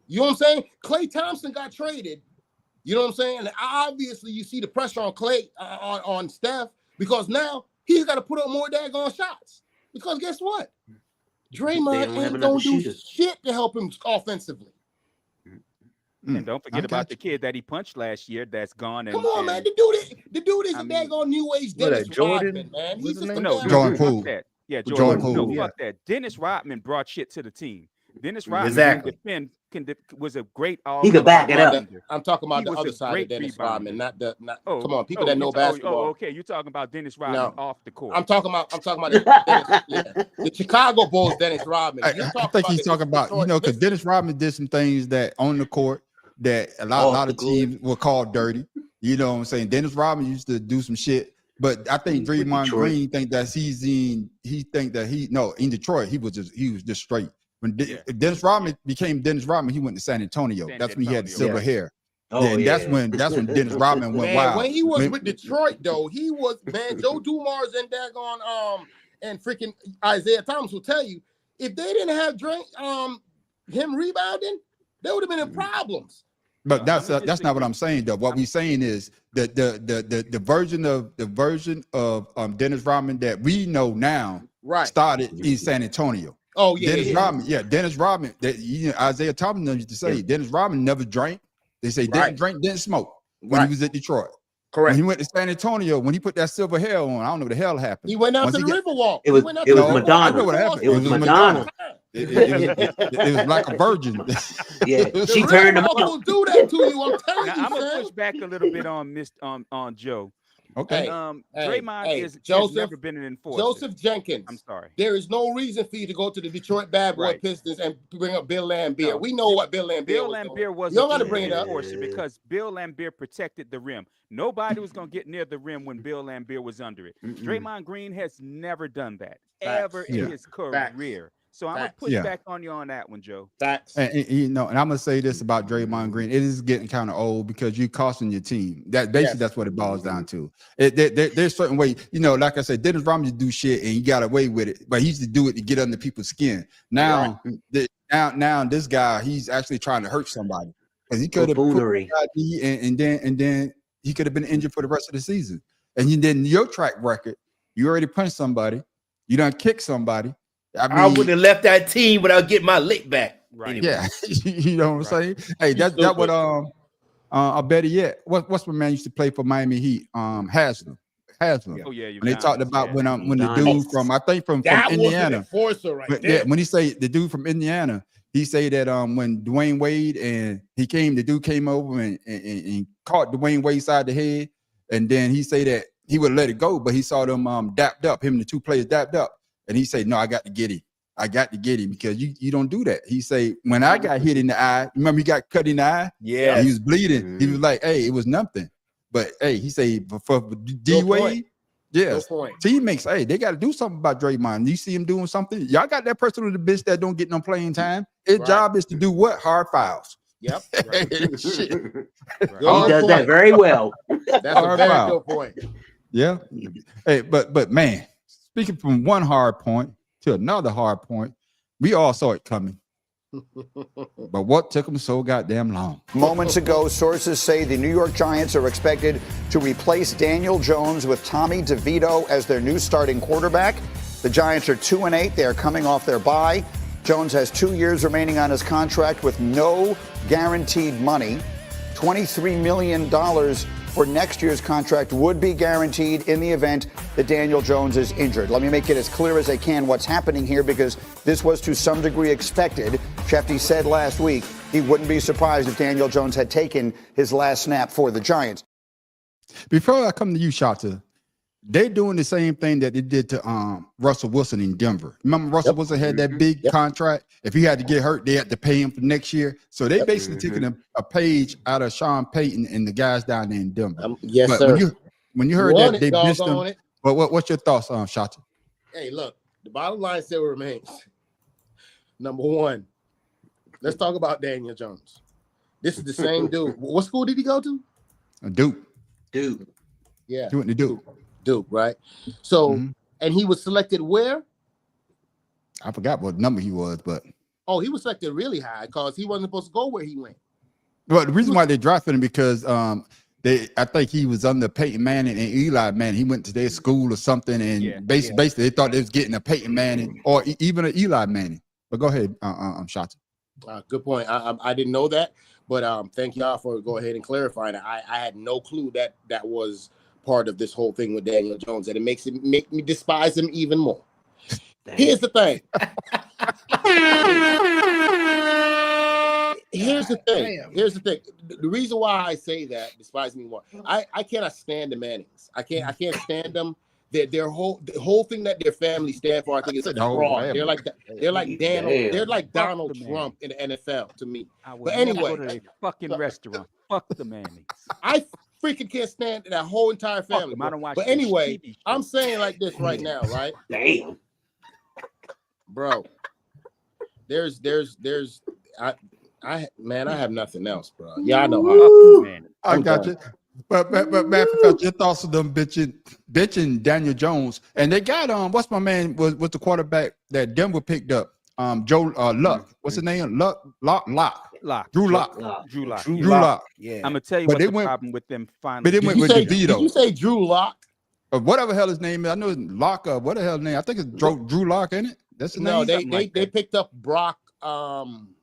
You know what I'm saying? Klay Thompson got traded. You know what I'm saying? And obviously, you see the pressure on Klay, on Steph, because now he's got to put up more daggone shots. Because guess what? Draymond ain't going to do shit to help him offensively. And don't forget about the kid that he punched last year that's gone. And, Come on, man. The dude is a daggone new age Dennis Rodman, man. He's just Jordan Poole. Yeah, Jordan Poole. No, fuck that. Dennis Rodman brought shit to the team. Dennis Rodman was a great all. He could back it up. I'm talking about the other side of Dennis Rodman, not come on, people that know basketball. Okay, you're talking about Dennis Rodman off the court. I'm talking about the Chicago Bulls, Dennis Rodman. I think he's talking about, because Dennis Rodman did some things that on the court that a lot of teams will call dirty. You know what I'm saying? Dennis Rodman used to do some shit, but I think Draymond Green think that in Detroit he was just straight. When Dennis Rodman became Dennis Rodman, he went to San Antonio. That's when he had silver hair. That's when Dennis Rodman went wild. When he was with Detroit, though, he was, man, Joe Dumars and daggone and freaking Isaiah Thomas will tell you, if they didn't have him rebounding, they would have been in problems. But that's not what I'm saying though. What we're saying is that the version of Dennis Rodman that we know now started in San Antonio. Oh yeah, Dennis Rodman. That Isaiah Thomas used to say Dennis Rodman never drank. They say didn't drink, didn't smoke when he was at Detroit. Correct. When he went to San Antonio, when he put that silver hair on, I don't know what the hell happened. He went out to the Riverwalk. It was Madonna. I know what happened. It was Madonna. It was like a virgin. Yeah, she turned him on. Do that to you. I'm telling you. I'm gonna push back a little bit on Joe. Okay. Draymond has never been an enforcer. Joseph Jenkins. I'm sorry. There is no reason for you to go to the Detroit Bad Boy Pistons and bring up Bill Laimbeer. No. We know what Bill Laimbeer was. You don't got to bring it up because Bill Laimbeer protected the rim. Nobody was going to get near the rim when Bill Laimbeer was under it. Draymond Green has never done that ever in his career. So I'm gonna push back on you on that one, Joe. And I'm gonna say this about Draymond Green. It is getting kind of old because you're costing your team. That's what it boils down to. There's certain way, like I said, Dennis Rodman used to do shit and he got away with it, but he used to do it to get under people's skin. Now, now this guy, he's actually trying to hurt somebody because he could have and then he could have been injured for the rest of the season. And then your track record, you already punched somebody, you done kicked somebody. I wouldn't have left that team without getting my lick back. Right. Anyway. Yeah. You know what I'm saying? Hey, that what I better yet. What's my man used to play for Miami Heat? Haslam. Oh yeah. When they talked about when the dude from Indiana. When he say the dude from Indiana, he say that when Dwayne Wade and the dude came over and caught Dwayne Wade side the head, and then he say that he would let it go, but he saw them dapped up, him and the two players dapped up. And he said, no, I got to get him. I got to get him because you don't do that. He say, when I got hit in the eye, remember he got cut in the eye? Yeah. He was bleeding. He was like, hey, it was nothing. But hey, he say for D-Wade, teammates, hey, they got to do something about Draymond. You see him doing something? Y'all got that person on the bench that don't get no playing time. His job is to do what? Hard fouls. Yep. He does that very well. That's a very good point. Yeah. Hey, but man, speaking from one hard point to another hard point, we all saw it coming. But what took them so goddamn long? Moments ago, sources say the New York Giants are expected to replace Daniel Jones with Tommy DeVito as their new starting quarterback. The Giants are 2-8. They are coming off their bye. Jones has 2 years remaining on his contract with no guaranteed money. $23 million for next year's contract would be guaranteed in the event that Daniel Jones is injured. Let me make it as clear as I can what's happening here, because this was to some degree expected. Shefty said last week he wouldn't be surprised if Daniel Jones had taken his last snap for the Giants. Before I come to you, Shata, They're doing the same thing that they did to Russell Wilson in Denver. Remember, Russell Wilson had that big contract. If he had to get hurt, they had to pay him for next year. So they basically taking a page out of Sean Payton and the guys down there in Denver. Yes, but sir. When you heard that they missed him, what's your thoughts on Shotty? Hey, look, the bottom line still remains. Number one, let's talk about Daniel Jones. This is the same dude. What school did he go to? Duke. Yeah. He went to Duke. Duke, right? So, and he was selected where? I forgot what number he was, but he was selected really high because he wasn't supposed to go where he went. Well, the reason why they drafted him because I think he was under Peyton Manning and Eli Manning. He went to their school or something, and basically they thought they was getting a Peyton Manning or even an Eli Manning. But go ahead, Shotty. Good point. I didn't know that, but thank y'all for go ahead and clarifying it. I had no clue that was part of this whole thing with Daniel Jones, and it make me despise him even more. Here's the thing. Here's the thing. The reason why I say that despise me more, I cannot stand the Mannings. I can't stand them. The whole thing that their family stand for, I think, is fraud. They're like Donald Trump in the NFL to me. But anyway, go to a fucking restaurant. Fuck the Mannings. I freaking can't stand that whole entire family. I don't watch but anyway, I'm saying like this right now, right? Damn, bro. I have nothing else, bro. Yeah, I know. I got you. But your thoughts on them bitching Daniel Jones, and they got what's my man was the quarterback that Denver picked up, Joe Luck. What's his name? Drew Lock. Yeah, I'm gonna tell you what the problem with them finally. But they went with DeVito. Did you say Drew Lock? Whatever hell his name is, I know it's Lock. What the hell his name? I think it's Drew Lock, ain't it? That's the name. No, they picked up Brock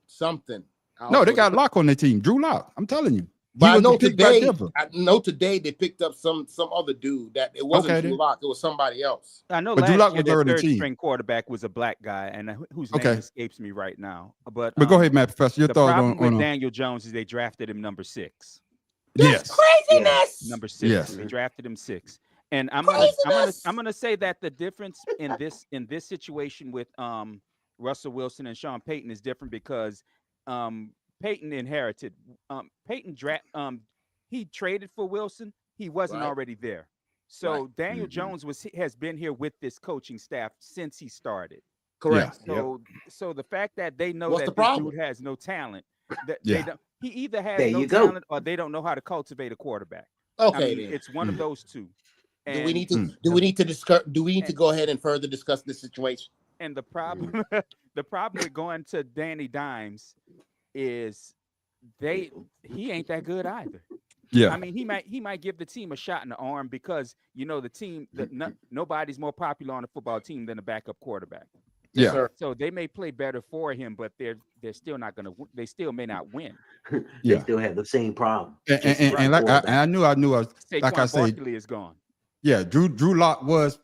something. No, they got Lock on their team. Drew Lock. I'm telling you. But I know today they picked up some other dude that it wasn't Drew Lock, it was somebody else. I know last year their third string quarterback was a black guy, and whose name escapes me right now. But go ahead, Matt Professor. Your thoughts on with Daniel Jones is they drafted him number 6. That's craziness. Number 6. Yes. They drafted him 6. And I'm gonna say that the difference in this situation with Russell Wilson and Sean Payton is different because Peyton inherited. He traded for Wilson. He wasn't already there. So Daniel Jones has been here with this coaching staff since he started. Correct. So the fact that they know that this dude has no talent, he either has no talent or they don't know how to cultivate a quarterback. Okay, it's one of those two. And do we need to go ahead and further discuss this situation? And the problem with going to Danny Dimes is he ain't that good either. Yeah, I mean he might give the team a shot in the arm because the team nobody's more popular on the football team than a backup quarterback. Yeah, so they may play better for him, but they're still not gonna. They still may not win. They still have the same problem. And like I knew like I said, Barkley is gone. Yeah, Drew Lock was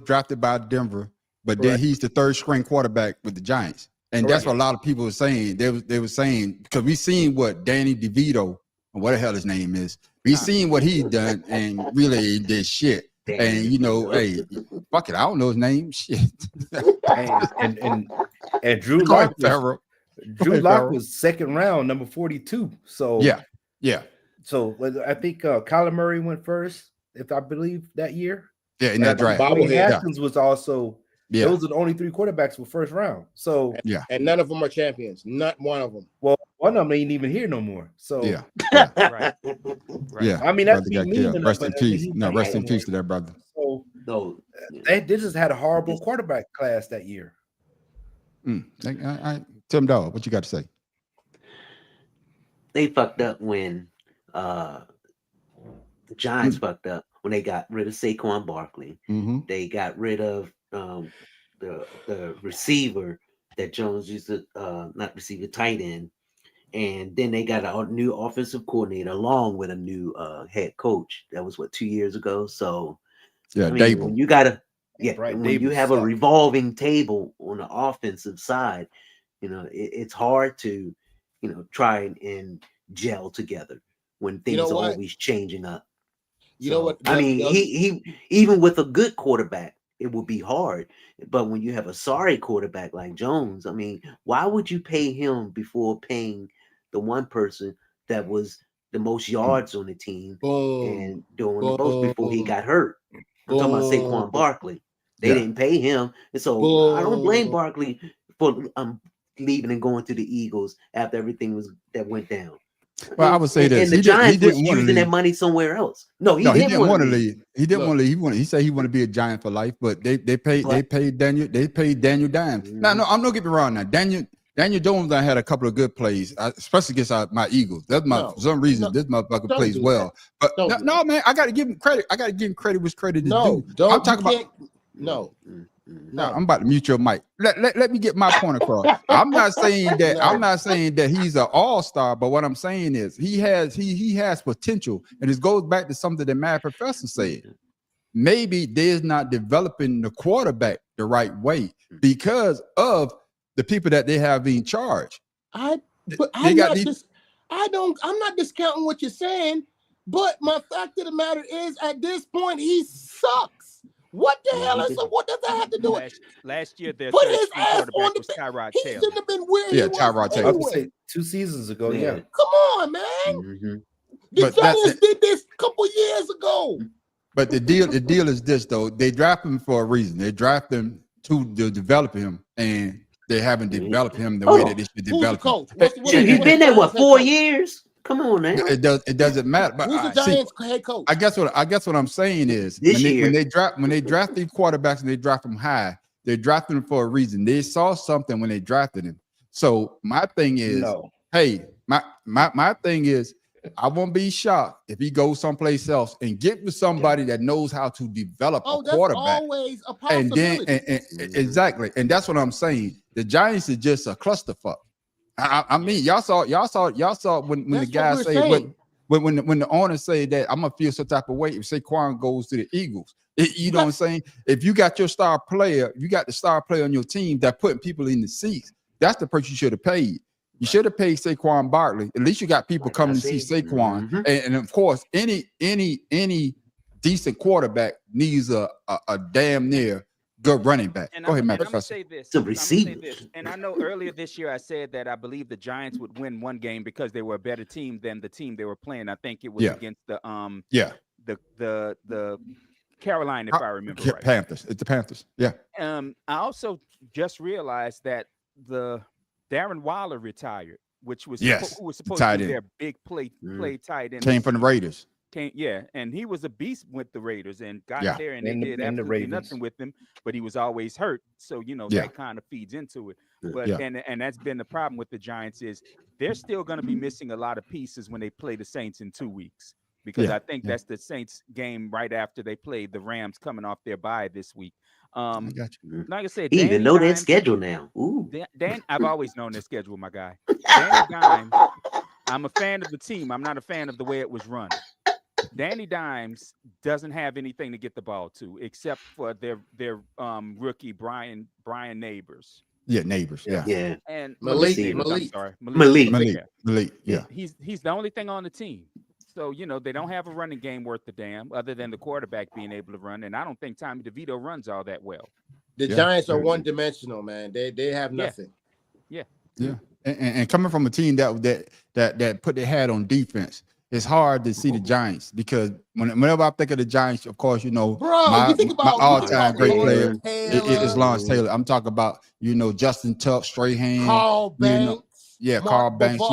drafted by Denver, but then he's the third string quarterback with the Giants. And that's what a lot of people were saying. They were saying because we seen what Danny DeVito, or what the hell his name is. We seen what he's done, and really he did shit. And hey, fuck it, I don't know his name. Shit. and Drew Lock. Drew Lock was second round, number 42. So yeah. So I think Kyler Murray went first, if I believe that year. Yeah, in that draft. Bobby Haskins was also. Yeah. Those are the only 3 quarterbacks for first round. So and none of them are champions. Not one of them. Well, one of them ain't even here no more. So right. Yeah. I mean that's me. Rest in peace. No, rest in peace to that brother. So they just had a horrible quarterback class that year. Tim Dawg, what you got to say? They fucked up when the Giants fucked up when they got rid of Saquon Barkley. They got rid of the receiver that Jones used to not receiver, tight end, and then they got a new offensive coordinator along with a new head coach. That was 2 years ago. So when you got when you have a revolving table on the offensive side, it's hard to try and gel together when things are always changing up. You know what? I mean, he even with a good quarterback, it would be hard. But when you have a sorry quarterback like Jones, I mean, why would you pay him before paying the one person that was the most yards on the team and doing the most before he got hurt? I'm talking about Saquon Barkley. They didn't pay him, and so I don't blame Barkley for leaving and going to the Eagles after everything that went down. Well, I would say this: and the Giants was using that money somewhere else. No, he didn't want to leave. He didn't want to leave. He said he wanted to be a Giant for life, but they paid Daniel Dimes. Now, no, I'm not getting me wrong. Now, Daniel Jones had a couple of good plays, especially against my Eagles. That's for some reason this motherfucker plays well. But no, man, I got to give him credit. I got to give him credit which credit is due. I'm talking about. No. I'm about to mute your mic. Let me get my point across. I'm not saying that he's an all-star, but what I'm saying is he has potential, and it goes back to something that Mad Professor said. Maybe they're not developing the quarterback the right way because of the people that they have in charge. I'm not discounting what you're saying, but my fact of the matter is, at this point, he sucks. What the hell is it? What does that have to do with last year? Their put his ass on the Tyrod He Taylor. shouldn't have been where Yeah, he was. Tyrod Taylor. I would say 2 seasons ago. Yeah. Come on, man. The Giants did this a couple years ago. But the deal is this though: they draft him for a reason. They draft him to develop him, and they haven't developed him the way that they should develop him. He's been there 4 years. Come on now. It doesn't matter. But who's the Giants head coach? I guess what I'm saying is when they draft these quarterbacks and they draft them high, they're drafting them for a reason. They saw something when they drafted him. So my thing is, my thing is, I won't be shocked if he goes someplace else and get with somebody that knows how to develop a quarterback. That's always a possibility. And exactly, and that's what I'm saying. The Giants is just a clusterfuck. I mean, y'all saw when the guy say when the owner say that I'm gonna feel some type of way if Saquon goes to the Eagles. You know what I'm saying? If you got your star player, you got the star player on your team that putting people in the seats. That's the person you should have paid. You should have paid Saquon Barkley. At least you got people coming to see Saquon. And of course, any decent quarterback needs a damn near good running back. And Go ahead, Matt. I'm gonna say this. And I know earlier this year I said that I believe the Giants would win one game because they were a better team than the team they were playing. I think it was against the Carolina, if I remember right. Panthers. It's the Panthers. Yeah. I also just realized that the Darren Waller retired, which was who was supposed to be their big play tight end. Came from the Raiders. And he was a beast with the Raiders and got there and they did absolutely nothing with him, but he was always hurt. So, that kind of feeds into it. But and that's been the problem with the Giants is they're still going to be missing a lot of pieces when they play the Saints in 2 weeks, because I think that's the Saints game right after they played the Rams coming off their bye this week. I got you. Like I said, he even know their schedule now. Ooh. I've always known their schedule, my guy. Danny Dimes, I'm a fan of the team. I'm not a fan of the way it was run. Danny Dimes doesn't have anything to get the ball to except for their rookie Brian Neighbors. Yeah, Neighbors. Yeah. And Malik. Yeah. He's the only thing on the team. So, they don't have a running game worth the damn other than the quarterback being able to run. And I don't think Tommy DeVito runs all that well. The Giants are one-dimensional, man. They have nothing. Yeah. And coming from a team that put their hat on defense, it's hard to see the Giants because whenever I think of the Giants, of course, my all-time great player is Lawrence Taylor. I'm talking about, Justin Tuck, Strahan, Carl Banks, Carl Banks,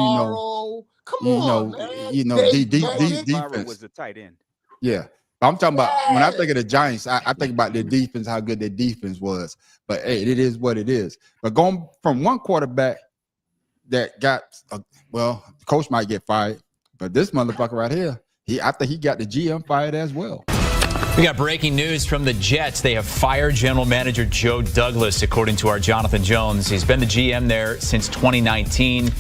Come on, man. Defense was a tight end. Yeah. I'm talking about when I think of the Giants, I think about their defense, how good their defense was. But hey, it is what it is. But going from one quarterback that got the coach might get fired. But this motherfucker right here, I think he got the GM fired as well. We got breaking news from the Jets. They have fired general manager Joe Douglas, according to our Jonathan Jones. He's been the GM there since 2019.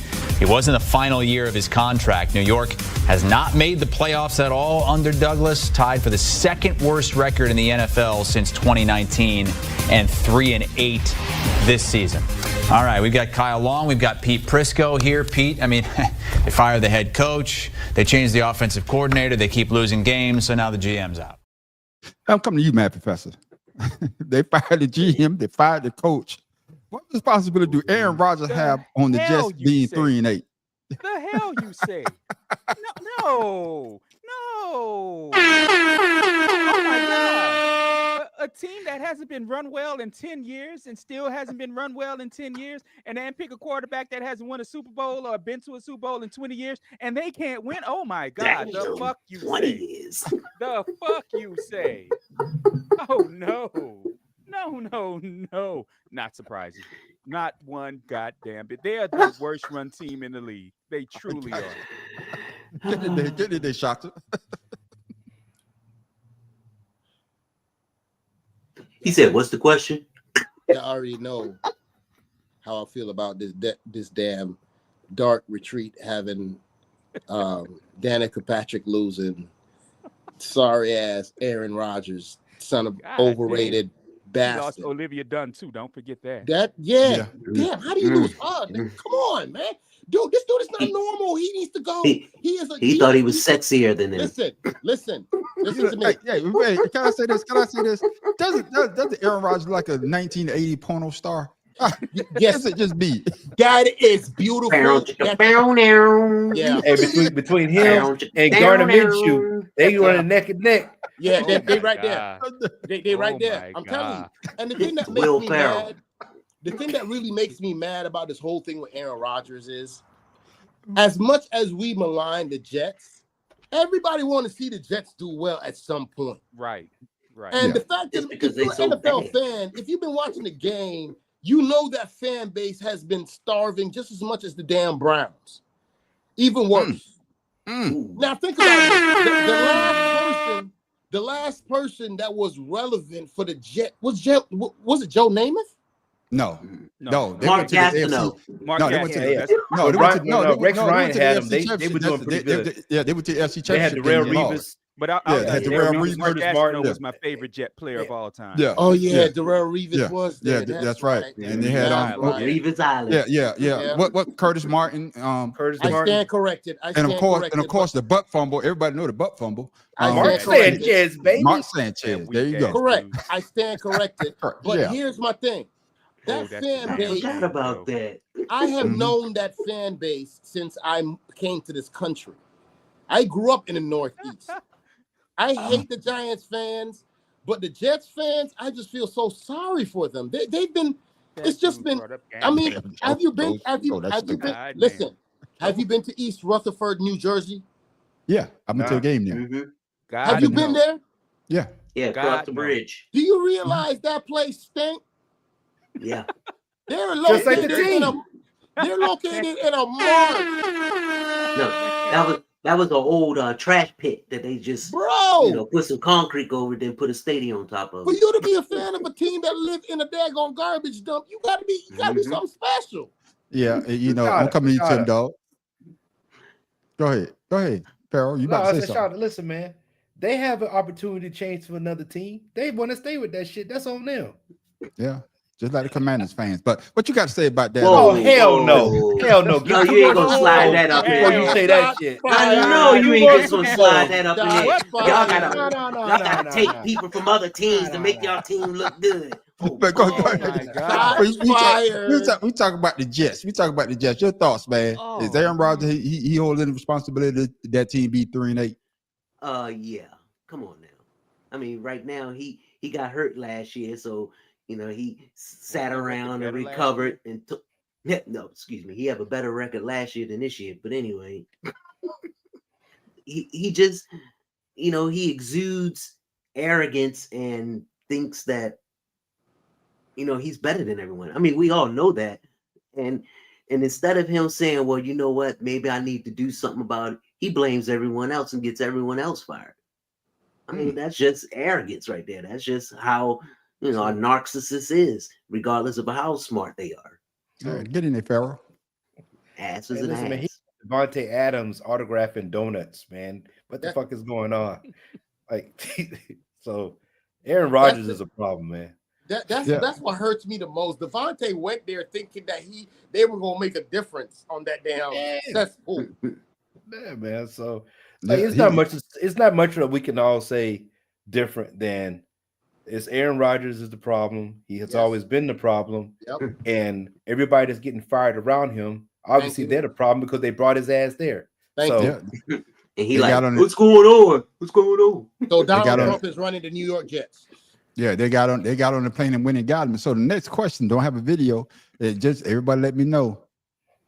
It was in the final year of his contract. New York has not made the playoffs at all under Douglas, tied for the second worst record in the NFL since 2019 and 3-8 this season. All right, we've got Kyle Long, we've got Pete Prisco here. Pete, I mean, they fired the head coach, they changed the offensive coordinator, they keep losing games, so now the GM's out. I'm coming to you, Mad Professor. They fired the GM, they fired the coach. What responsibility do Aaron Rodgers have on the Jets being 3-8? The hell you say? No. Oh my God. A team that hasn't been run well in 10 years and still hasn't been run well in 10 years, and then pick a quarterback that hasn't won a Super Bowl or been to a Super Bowl in 20 years, and they can't win. Oh my God. The fuck you 20 say? years. The fuck you say? Oh no. No. Not surprising. Not one goddamn bit. They are the worst run team in the league. They truly are. Get it, they shot it. He said, "What's the question?" I already know how I feel about this damn dark retreat having Danica Patrick losing sorry ass Aaron Rodgers, son of overrated bastard. He lost Olivia Dunn too. Don't forget that. Damn, how do you lose? Come on, man. Dude, this dude is not normal. He needs to go. He thought he was sexier than him. Listen to me. Hey, wait, can I say this? Doesn't Aaron Rodgers like a 1980 porno star? Yes, it just be. That is beautiful. Yeah. Hey, between him and Gardner Minshew, they running neck and neck. Yeah, they right there. They right there. I'm telling you. And the thing that makes me mad, the thing that really makes me mad about this whole thing with Aaron Rodgers is, as much as we malign the Jets, everybody want to see the Jets do well at some point. Right. And the fact that if you're an NFL fan, if you've been watching the game, you know that fan base has been starving just as much as the damn Browns. Even worse. Now think about it. The last person that was relevant for the Jets was it Joe Namath? No. They Mark went to the Gastineau. AFC. Rex Ryan had them. They were doing pretty good. They went to the AFC Championship. They had Darrelle Revis. But Mark Gastineau was my favorite Jet player of all time. Yeah. Oh yeah, Darrelle Revis was there. That's right. And they had Revis Island. Yeah. What Curtis Martin? I stand corrected. And of course, the butt fumble. Everybody know the butt fumble. Mark Sanchez, baby. Mark Sanchez. There you go. Correct. I stand corrected. But here's my thing. That fan base. I forgot about that. I have known that fan base since I came to this country. I grew up in the Northeast. I hate the Giants fans, but the Jets fans, I just feel so sorry for them. They've been. It's just been. I mean, have you been? Listen, have you been to East Rutherford, New Jersey? Yeah, I've been to a game there. Have you been there? Yeah. Yeah, across the bridge. Do you realize that place stink? Yeah. They're Just like the located team. They're located in a marsh. No, that was an old trash pit that they just put some concrete over it, then put a stadium on top of it. For you to be a fan of a team that live in a daggone garbage dump, you gotta be something special. Yeah, I'm coming to you, Tim Dog. Go ahead, Farrell. You about to say something? Listen, man. They have an opportunity to change to another team. They want to stay with that shit. That's on them. Yeah. Just like the Commanders fans. But what you got to say about that? Oh, hell no. Hell no. No, you ain't going to slide that up before you say that shit. I know you ain't just going to slide that up in there. Y'all got to take people from other teams to make y'all team look good. We talk about the Jets. Your thoughts, man? Is Aaron Rodgers he holding the responsibility that team be 3-8? Yeah. Come on now. I mean, right now he got hurt last year, so he sat around and recovered and took. He have a better record last year than this year. But anyway, he just, he exudes arrogance and thinks that, he's better than everyone. I mean, we all know that. And instead of him saying, well, you know what, maybe I need to do something about it, he blames everyone else and gets everyone else fired. I mean, that's just arrogance right there. That's just how, a narcissist is, regardless of how smart they are. All right, get in there, Farrell. Asses and ass. Man, Devontae Adams autographing donuts, man. What the fuck is going on? So Aaron Rodgers is a problem, man. That's what hurts me the most. Devontae went there thinking that they were gonna make a difference on that damn cesspool. Yeah, man. So it's not much. It's not much that we can all say different than it's Aaron Rodgers is the problem. He has always been the problem. Yep. And everybody that's getting fired around him, obviously they're the problem because they brought his ass there. Thank you. And he like, what's going on? What's going on? So Donald Trump is running the New York Jets. Yeah, they got on the plane and went and got him. So the next question, don't have a video. Just everybody let me know.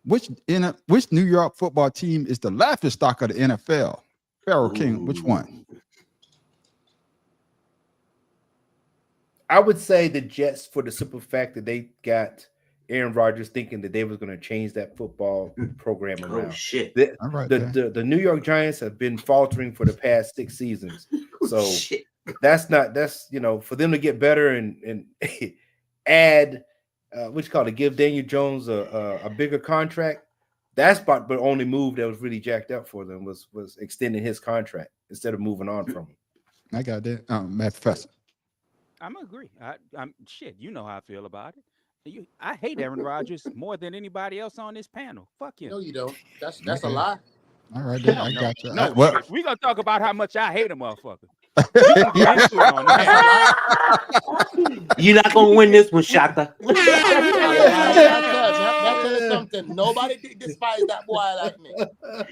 Which New York football team is the laughing stock of the NFL? Pharaoh King, which one? I would say the Jets for the simple fact that they got Aaron Rodgers thinking that they was going to change that football program around. Oh shit! The New York Giants have been faltering for the past 6 seasons. So that's for them to get better and add what you call it, give Daniel Jones a bigger contract. That's about the only move that was really jacked up for them was extending his contract instead of moving on from him. I got that, Matt Professor. I'm agree. I'm shit. You know how I feel about it. I hate Aaron Rodgers more than anybody else on this panel. Fuck him. No, you don't. That's a lie. All right, then, I got you. No, we're gonna talk about how much I hate a motherfucker. You're not gonna win this one, Shaka. That is something. Nobody despise that boy like me.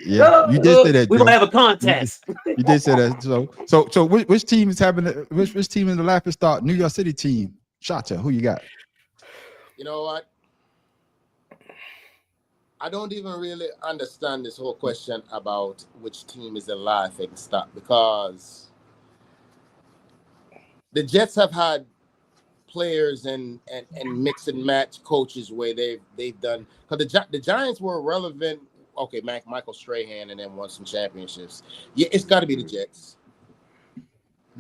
Yeah, you did say that. We're gonna have a contest. You did say that. So which team is having which team in the laughing stock? New York City team. Shata, who you got? You know what? I don't even really understand this whole question about which team is the laughing stock because the Jets have had players and mix and match coaches where they've done because the Giants were relevant. Okay, Michael Strahan and then won some championships. Yeah, it's got to be the Jets.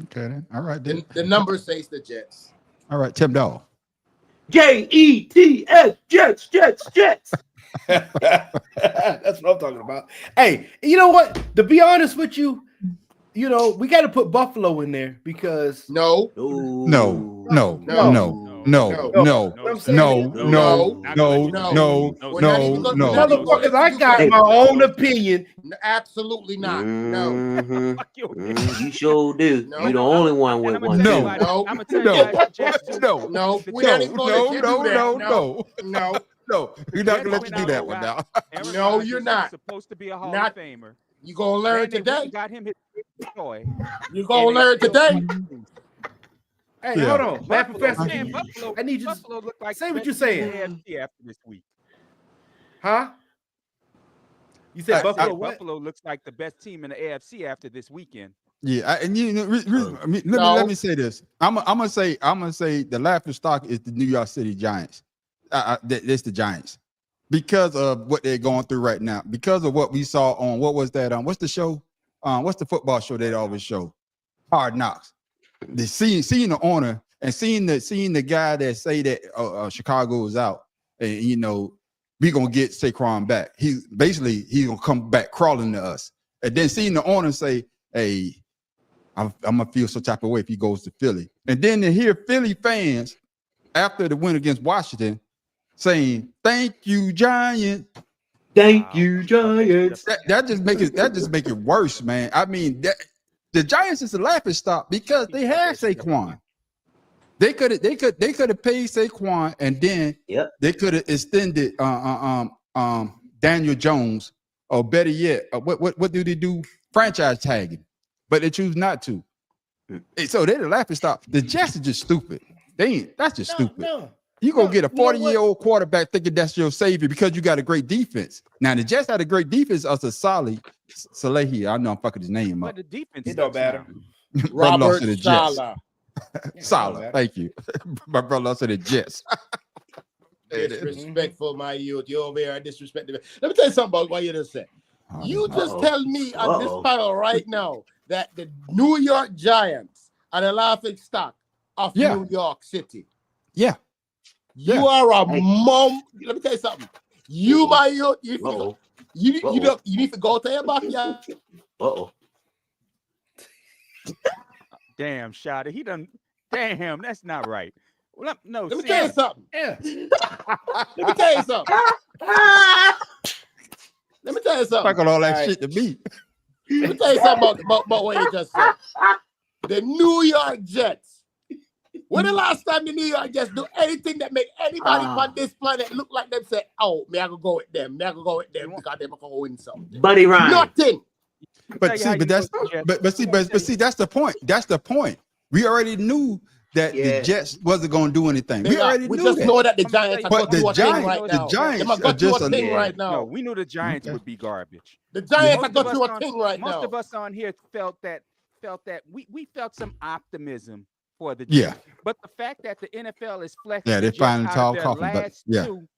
Okay, then. All right, then. The number says the Jets. All right, Tim Dawg. Jets, Jets. That's what I'm talking about. Hey, you know what? To be honest with you, we got to put Buffalo in there because no. Motherfuckers, I got my own opinion. Absolutely not. No. You sure do. No. You're the only one with one. No. No, you're not gonna let you do that one now. No, you're not. Supposed to be a Hall of Famer. You gonna learn today. Got him his toy. You gonna learn today. Hey, hold on, Matt Professor. Buffalo, I need you Buffalo look like say what you're saying. After this week, huh? You said Buffalo looks like the best team in the AFC after this weekend. Yeah, and let me say this. I'm gonna say the laughing stock is the New York City Giants. It's the Giants because of what they're going through right now. Because of what we saw on what was that? What's the show? What's the football show they always show? Hard Knocks. The seeing the owner and seeing the guy that say that Chicago is out, and we gonna get Saquon back. He's gonna come back crawling to us, and then seeing the owner say, "Hey, I'm gonna feel some type of way if he goes to Philly," and then to hear Philly fans after the win against Washington saying, "Thank you, Giants." Thank you, Giants. That just make it worse, man. I mean, the Giants is a laughing stock because they have Saquon. They could have paid Saquon and then they could have extended Daniel Jones, or better yet, what do they do? Franchise tagging, but they choose not to. So they're the laughing stock. The Jets are just stupid. That's just stupid. No. You gonna get a 40-year-old quarterback thinking that's your savior because you got a great defense. Now the Jets had a great defense as a Salehi. I know I'm fucking his name up. But the defense it don't matter. Robert Saleh. Saleh, thank you. My brother lost to the Jets. Disrespectful, my youth. You over here disrespecting me. Let me tell you something about what you just said. You just tell me on this panel right now that the New York Giants are the laughing stock of New York City. Yeah. You are a mom. Let me tell you something. You, my youth, you need to go to your backyard. Damn, Shotty. He done. Damn, that's not right. No, Let me tell you something. Yeah. Let me tell you something. Let me tell you something. Like all that All shit to me. Let me tell you something about what you just said. The New York Jets. When the last time the New York Jets do anything that make anybody on this planet look like them say, oh, me I go go with them. Me I go go with them because they're going to win something. Buddy Ryan. Nothing. But see, that's the point. That's the point. We already knew that the Jets wasn't going to do anything. We already knew just that. know that the Giants are But going the through a thing right Giants, now. the Giants They're are going through just a thing right No, now. we knew the Giants would be garbage. The Giants are Most of going through us a thing right now. Most of us on here felt that we felt some optimism for the Yeah. Jets. But the fact that the NFL is flexed Yeah, they the Jets finally out of talk their coffee, but last yeah. two.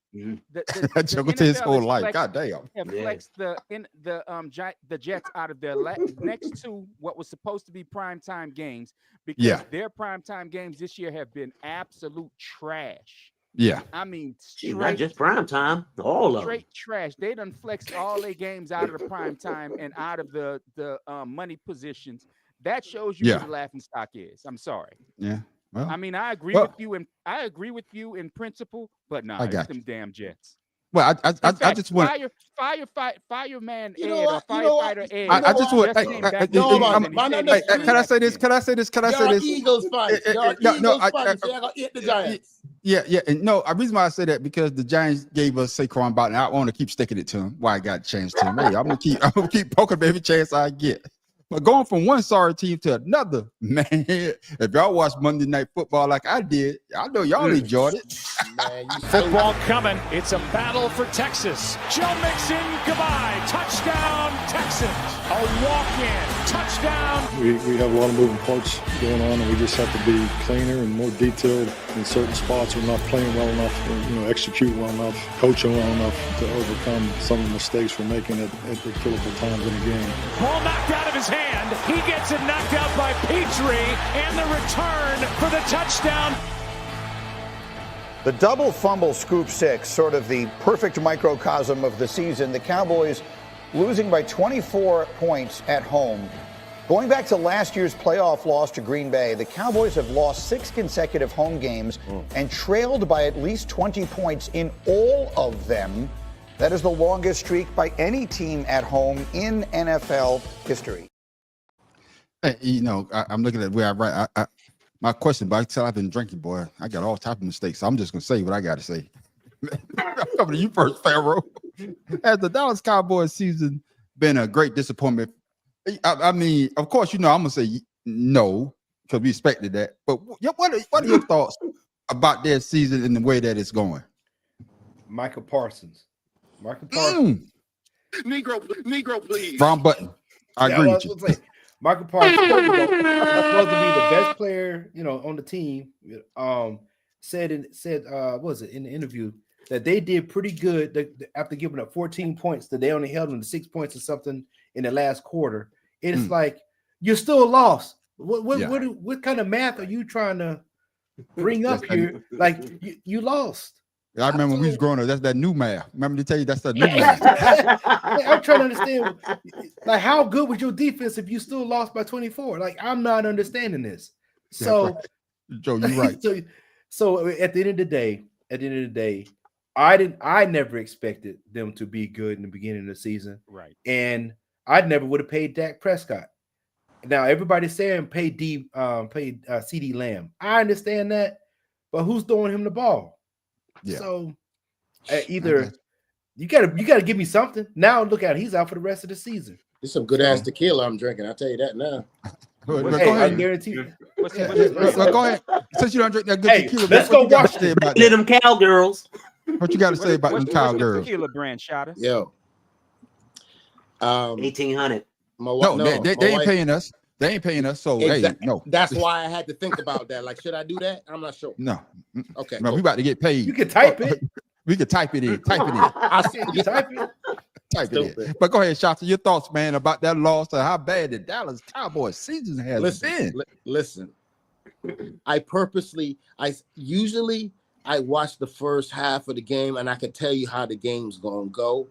That joke to his NFL whole is life. flexed- God damn. have flexed the Jets out of their next two, what was supposed to be primetime games, because their primetime games this year have been absolute trash. Yeah. I mean, Not just prime time, all of them. straight trash. They done flexed all their games out of the prime time and out of the money positions. That shows you what the laughing stock is. I'm sorry. Yeah. Well, I mean, I agree with you in principle, but nah, I it's got them damn Jets. Well, I fact, just want fireman You Ed know or what? You know what? firefighter Ed. I just want. just came back No, from man, the game, man, and he said hey, he Can I back say this? in. Can I say this? Can I say You're this? Eagles fans. You're No, Eagles I- fans. You're going to eat the Giants. Yeah, and no, the reason why I say that because the Giants gave us Saquon Barkley. I want to keep sticking it to him. Why I got a chance to him. Hey, I'm gonna keep poking him every chance I get. But going from one sorry team to another, man, if y'all watch Monday Night Football like I did, I know y'all enjoyed it. Man, Football coming. It's a battle for Texas. Joe Mixon, goodbye. Touchdown, Texans. A walk-in. Touchdown. We have a lot of moving parts going on, and we just have to be cleaner and more detailed in certain spots. We're not playing well enough, or, execute well enough, coaching well enough to overcome some of the mistakes we're making at the critical times in the game. Ball knocked out of his hand. He gets it knocked out by Petrie, and the return for the touchdown. The double fumble scoop six, sort of the perfect microcosm of the season. The Cowboys losing by 24 points at home. Going back to last year's playoff loss to Green Bay, the Cowboys have lost 6 consecutive home games and trailed by at least 20 points in all of them. That is the longest streak by any team at home in NFL history. Hey, I'm looking at where I write. My question, but I tell I've been drinking, boy. I got all type of mistakes. So I'm just gonna say what I got to say. I'm coming to you first, Pharaoh. Has the Dallas Cowboys season been a great disappointment? I mean, of course, I'm gonna say no because we expected that. But what are your thoughts about their season and the way that it's going? Michael Parsons. Negro, please. Wrong button. I agree with you. Michael Parsons supposed to be the best player, on the team. Said in the interview that they did pretty good after giving up 14 points, that they only held them to 6 points or something in the last quarter. It's like you're still lost. What kind of math are you trying to bring up here? Like you lost. I remember when we was growing up, that's that new math. Remember to tell you that's that new math. I'm trying to understand, like, how good was your defense if you still lost by 24? Like, I'm not understanding this. So, right. Joe, you're right. So at the end of the day, I never expected them to be good in the beginning of the season. Right. And I never would have paid Dak Prescott. Now everybody's saying pay CD Lamb. I understand that, but who's throwing him the ball? Yeah. So either you gotta give me something. Now look at it, he's out for the rest of the season. It's some good ass tequila I'm drinking. I'll tell you that now. Go ahead. I guarantee you. Go ahead. Since you don't drink that good tequila, let's go watch them cowgirls. What you got to say about them cowgirls? Tequila brand, Shotta. Yo. 1800. No, they ain't paying us. They ain't paying us. So hey, no. That's why I had to think about that. Like, should I do that? I'm not sure. No. Okay. No, we about to get paid. You can type it. We can type it in. I see you type it. Type it in. But go ahead, Shasta. Your thoughts, man, about that loss and how bad the Dallas Cowboys season has been. Listen. I usually watch the first half of the game and I can tell you how the game's gonna go.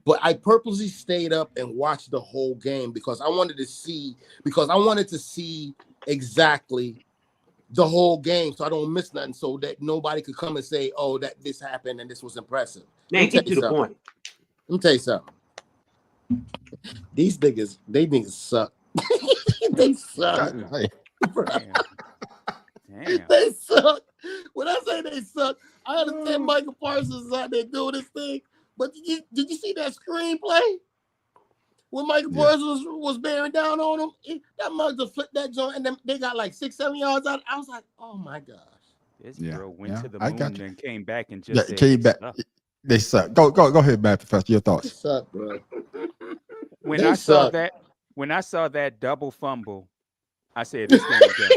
But I purposely stayed up and watched the whole game because I wanted to see exactly the whole game, so I don't miss nothing, so that nobody could come and say, "Oh, that this happened and this was impressive." Man, get to the point. Let me tell you something. These niggas, they niggas suck. They suck. Damn. They suck. When I say they suck, I understand Michael Parsons is out there doing his thing, but did you see that screenplay? When Michael Parsons was bearing down on him, that mug just flipped that joint, and then they got like 6-7 yards out. I was like, oh my gosh. This girl went to the I moon got you. and came back and just said, came back. "Suck." They suck. Go ahead, man, Professor. Your They thoughts. suck, bro. When They I saw suck. that, when I saw that double fumble, I said, "This game is done."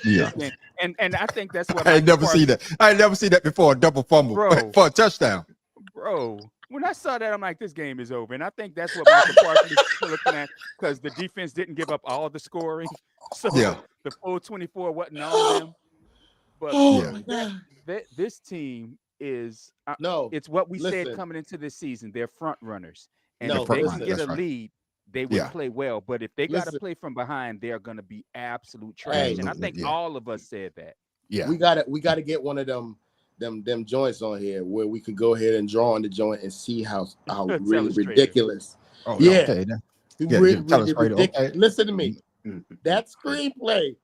Yeah. This game- and I think that's what I ain't Michael never seen that. I ain't never seen that before. A double fumble Bro. for a touchdown. Bro, when I saw that, I'm like, this game is over. And I think that's what Michael Parsons is looking at, because the defense didn't give up all the scoring. So the full 24 wasn't on them. But this team is it's what we said coming into this season. They're front runners. And if they can get a lead, they would play well. But if they got to play from behind, they're going to be absolute trash. And I think all of us said that. Yeah. We gotta get one of them joints on here where we could go ahead and draw on the joint and see how really ridiculous. Oh, yeah. okay. Really Okay. ridiculous. Listen to me. That screenplay,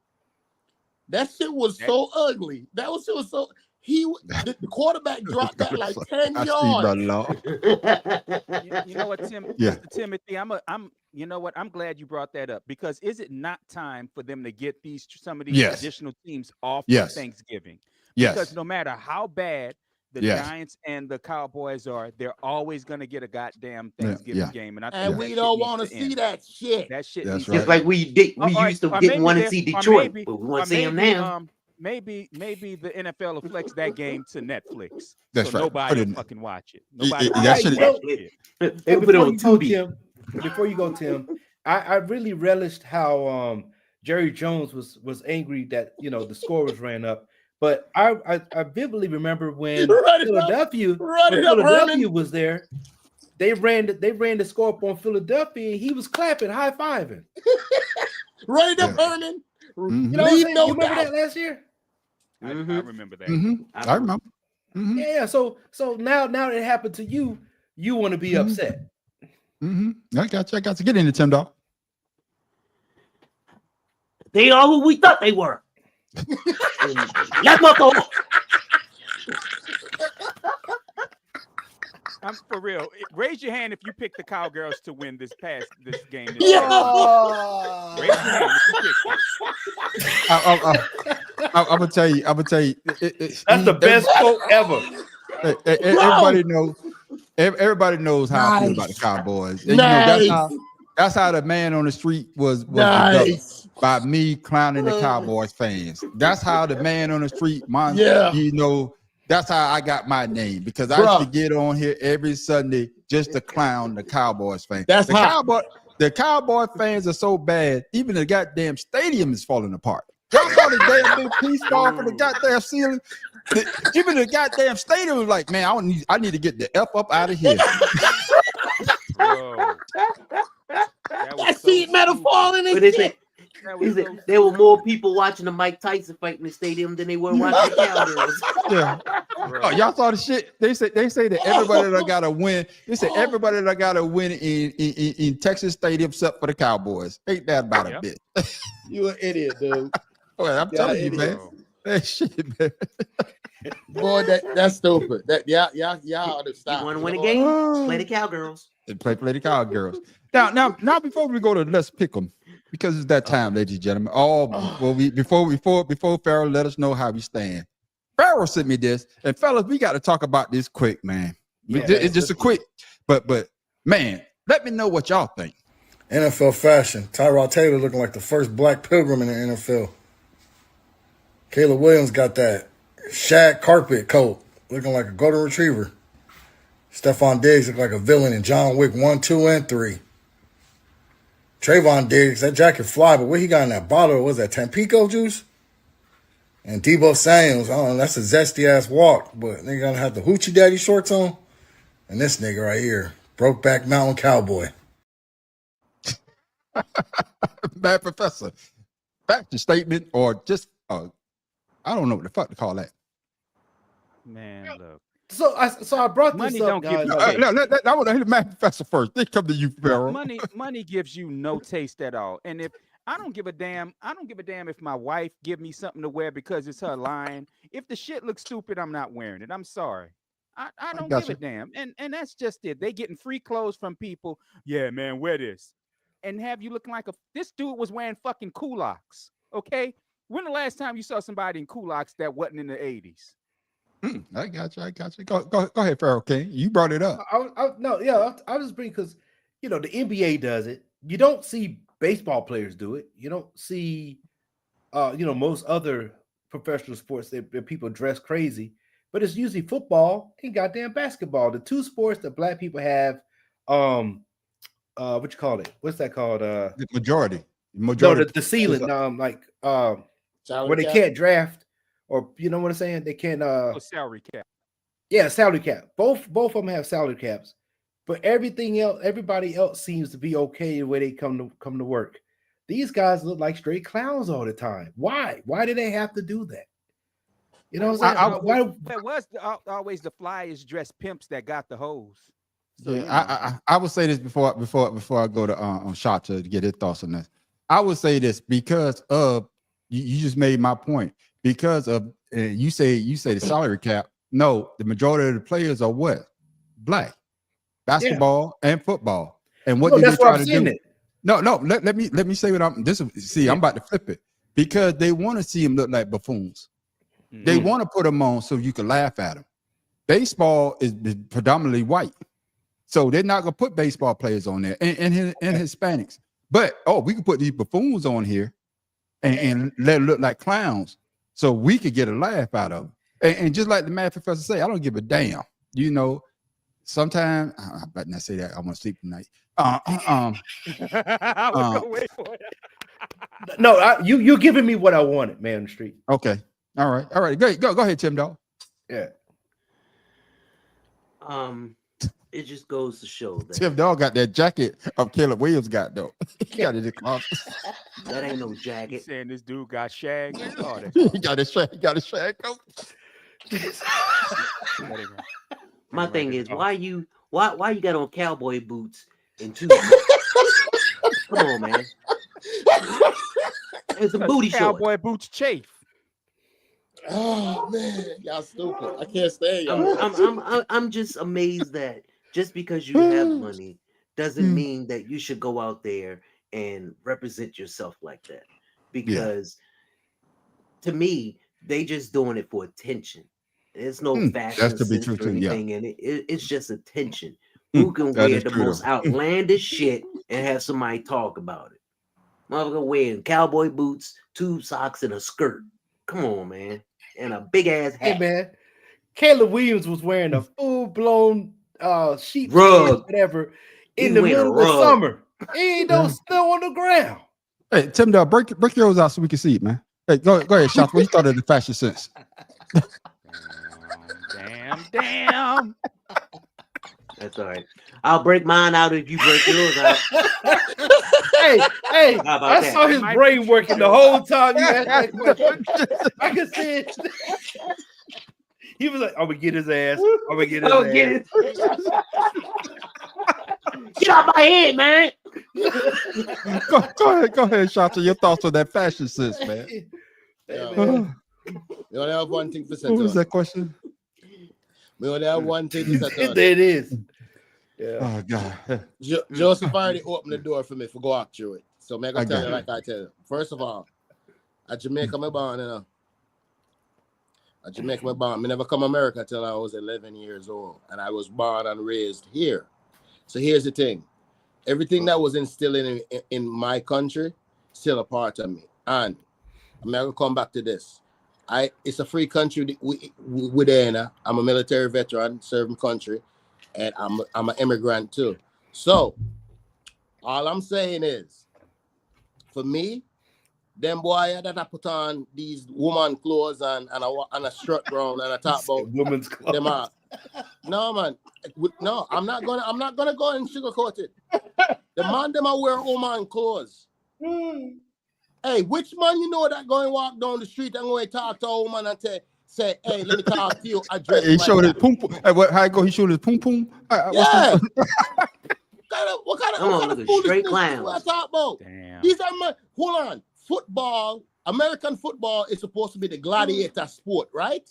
that shit was so ugly. That was so the quarterback dropped that like 10 yards. You know what, Tim? Yeah. Mr. Timothy, you know what? I'm glad you brought that up, because is it not time for them to get some of these additional teams off for Thanksgiving? Because no matter how bad the Giants and the Cowboys are, they're always going to get a goddamn Thanksgiving game. And we don't want to see that shit. That shit. That's Just like we used to didn't want to see Detroit, but we want to see them now. Maybe the NFL will flex that game to Netflix. That's so right. nobody will fucking watch it. Nobody Before you go, Tim, I really relished how Jerry Jones was angry that the scores ran up. But I vividly remember when Philadelphia was there, they ran the score up on Philadelphia, and he was clapping, high fiving. Run it up, Herman. You know what I'm saying? You remember that last year? I remember that. I remember. Yeah. So now it happened to you. You want to be upset. I got you. Get in the Tim Dog. They are who we thought they were. Let's go. I'm for real. Raise your hand if you picked the Cowgirls to win this game. Raise your hand if you picked it. I'm gonna tell you. That's the best quote ever. Everybody knows how I feel about the Cowboys. And, that's how the man on the street was developed, by me clowning the Cowboys fans. That's how the man on the street, that's how I got my name, because I used to get on here every Sunday just to clown the Cowboys fans. The Cowboy fans are so bad, even the goddamn stadium is falling apart. Y'all saw the damn big piece fall from the goddamn ceiling. Even the goddamn stadium was like, man, I need to get the F up out of here. Bro. That sheet metal falling and shit. There were more people watching the Mike Tyson fight in the stadium than they were watching the Cowgirls. Yeah. Oh, y'all saw the shit. They say that everybody that got to win. They say everybody that got to win in Texas Stadium except for the Cowboys. Ain't that about a bit? You an idiot, dude. Well, I'm telling you, man. That shit, man. Boy, that's stupid. Y'all ought to stop. You want to win a game? Play the Cowgirls. Play the Cowgirls. Now, before we go to Let's Pick 'em, because it's that time, ladies and gentlemen. Before Farrell let us know how we stand. Farrell sent me this, and fellas, we got to talk about this quick, man. It's just a quick, but man, let me know what y'all think. NFL fashion. Tyrod Taylor looking like the first black pilgrim in the NFL. Caleb Williams got that shag carpet coat, looking like a golden retriever. Stephon Diggs looked like a villain in John Wick 1, 2, and 3. Trayvon Diggs, that jacket fly, but what he got in that bottle, was that Tampico juice? And Debo Samuels, I don't know, that's a zesty-ass walk, but they gonna have the Hoochie Daddy shorts on. And this nigga right here, Brokeback Mountain Cowboy. Bad Professor, fashion statement or just I don't know what the fuck to call that. Man, look. So I brought Money this up, don't give guys. you Okay. taste. I want to hear the math professor first. They come to you, Pharaoh. Money gives you no taste at all. And if I don't give a damn if my wife give me something to wear because it's her line. If the shit looks stupid, I'm not wearing it. I'm sorry. I don't give a damn. And that's just it. They getting free clothes from people. Yeah, man, wear this. And have you looking like this dude was wearing fucking kulaks. Okay? When the last time you saw somebody in kulaks that wasn't in the 80s? I got you. Go ahead, Pharaoh King. You brought it up. I just bring because the NBA does it. You don't see baseball players do it. You don't see most other professional sports that people dress crazy, but it's usually football and goddamn basketball. The two sports that black people have, what you call it? What's that called? The majority. No, the ceiling. Where they can't draft. Or you know what I'm saying? They can't salary cap. Yeah, salary cap. Both of them have salary caps. But everybody else seems to be okay the way they come to work. These guys look like straight clowns all the time. Why? Why do they have to do that? You know what I'm saying? That was always the flyest dressed pimps that got the hose. So, yeah, I would say this before I go to Shot to get his thoughts on this. I would say this because of you just made my point. Because of you say the salary cap. No, the majority of the players are what? Black. Basketball and football. And what do they try to do? No, let me say what I'm I'm about to flip it. Because they want to see them look like buffoons. Mm-hmm. They want to put them on so you can laugh at them. Baseball is predominantly white. So they're not gonna put baseball players on there and Hispanics. But we can put these buffoons on here and let it look like clowns. So we could get a laugh out of it. And just like the math professor say, I don't give a damn. Sometimes I better not say that. I want to sleep tonight. I was gonna wait for it. No, you're giving me what I wanted, man. On the street. Okay. All right. Go ahead, Tim Dog. Yeah. It just goes to show that Tim Dog got that jacket of Caleb Williams got though. He got it in closet. That ain't no jacket. He's saying this dude got shag. He got his shag. He got his shag. My thing is, why you got on cowboy boots and two? Come on, man. And some booty shorts. Cowboy boots chafe. Oh man, y'all stupid. I can't stand y'all. I'm just amazed that just because you have money doesn't mean that you should go out there and represent yourself like that. Because to me, they just doing it for attention. There's no fashion sense or anything in it. It's just attention. Who can wear the most outlandish shit and have somebody talk about it? Motherfucker wearing cowboy boots, tube socks, and a skirt. Come on, man. And a big ass hat. Hey, man. Caleb Williams was wearing a full-blown sheep rug, whatever, in the middle of the summer. Ain't no snow on the ground. Hey, Tim Dog, break yours out so we can see it, man. Hey, go ahead, Shots. What you thought of the fashion sense? Damn. That's all right. I'll break mine out if you break yours out. Hey, I saw his brain working the whole time you asked that question. I can see it. He was like, I'm gonna get his ass. I'm gonna get his ass. Get out my head, man. Go ahead, Shanta. Your thoughts on that fashion sense, man. We only have one thing to say. What was that question? We only have one thing to say. There it is. Yeah. Oh God. Joseph already opened the door for me to go out through it. So I'm gonna tell you like I tell you. First of all, at Jamaica, my born, At Jamaica, my born. I never come to America until I was 11 years old, and I was born and raised here. So here's the thing: everything that was instilled in my country still a part of me. And I'm gonna come back to this. It's a free country within. I'm a military veteran, serving country, and I'm an immigrant too. So all I'm saying is, for me, them boy that I put on these woman clothes and a shirt brown and a top boat, woman's clothes. Them are, no man, no, I'm not gonna go and sugarcoat it. The man them are wear woman clothes. Hey, which man you know that going walk down the street and going to talk to a woman and say, hey, let me talk to you. Address He like showed his that. poom poom. Hey, how it go? He showed his poom poom. Yeah. What kind of straight foolishness clowns. is what I talk about? Damn. These are hold on. Football, American football is supposed to be the gladiator sport, right?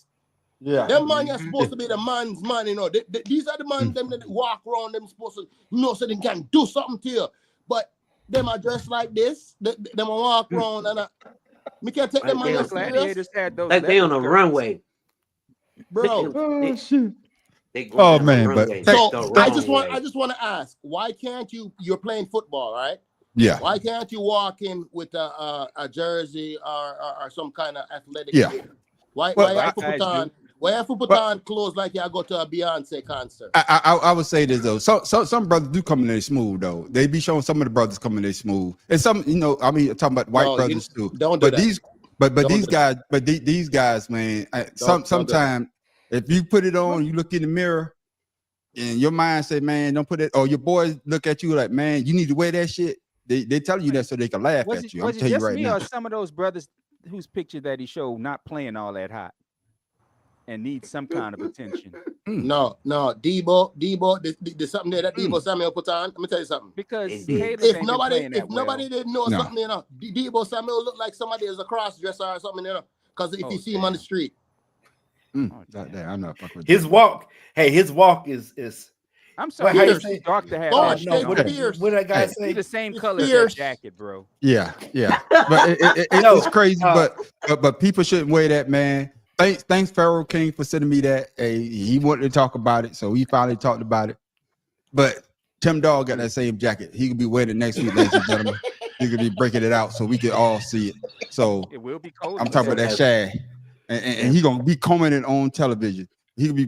Yeah. Them man are supposed to be the man's man, you know. These are the man them that walk around, them supposed to, so they can do something to you. But them are dressed like this, them walk around and me can't take them man serious. Gladiators had those Like they on a leopard runway. Bro. Oh shit. Oh man, but So I just want to ask, why can't you're playing football, right? Yeah. Why can't you walk in with a jersey or some kind of athletic gear? Why have to put on clothes like you go to a Beyonce concert? I would say this though. Some brothers do come in there smooth though. They be showing some of the brothers coming in there smooth. And some, I mean, talking about white brothers too. Don't do that. These guys, man. Sometimes if you put it on, you look in the mirror, and your mind say, "Man, don't put it." Or your boys look at you like, "Man, you need to wear that shit." They tell you that so they can laugh at you. I'm Was it telling you just right me now. or some of those brothers whose picture that he showed not playing all that hot and need some kind of attention? No, Debo, there's something there that Debo Samuel put on. Let me tell you something. Because if nobody didn't know something, Debo Samuel looked like somebody is a cross dresser or something, because if you see him on the street. I'm not fucking with his walk. Hey, his walk is. I'm sorry, how you it's say? dark to have. What that guy say? He's the same color as that jacket, bro. Yeah. But it's crazy. But people shouldn't wear that, man. Thanks, Pharaoh King, for sending me that. Hey, he wanted to talk about it, so we finally talked about it. But Tim Dog got that same jacket. He could be wearing it next week, ladies and gentlemen. He could be breaking it out so we can all see it. So it will be cold. I'm talking about that shag. And he gonna be commenting on television. He could be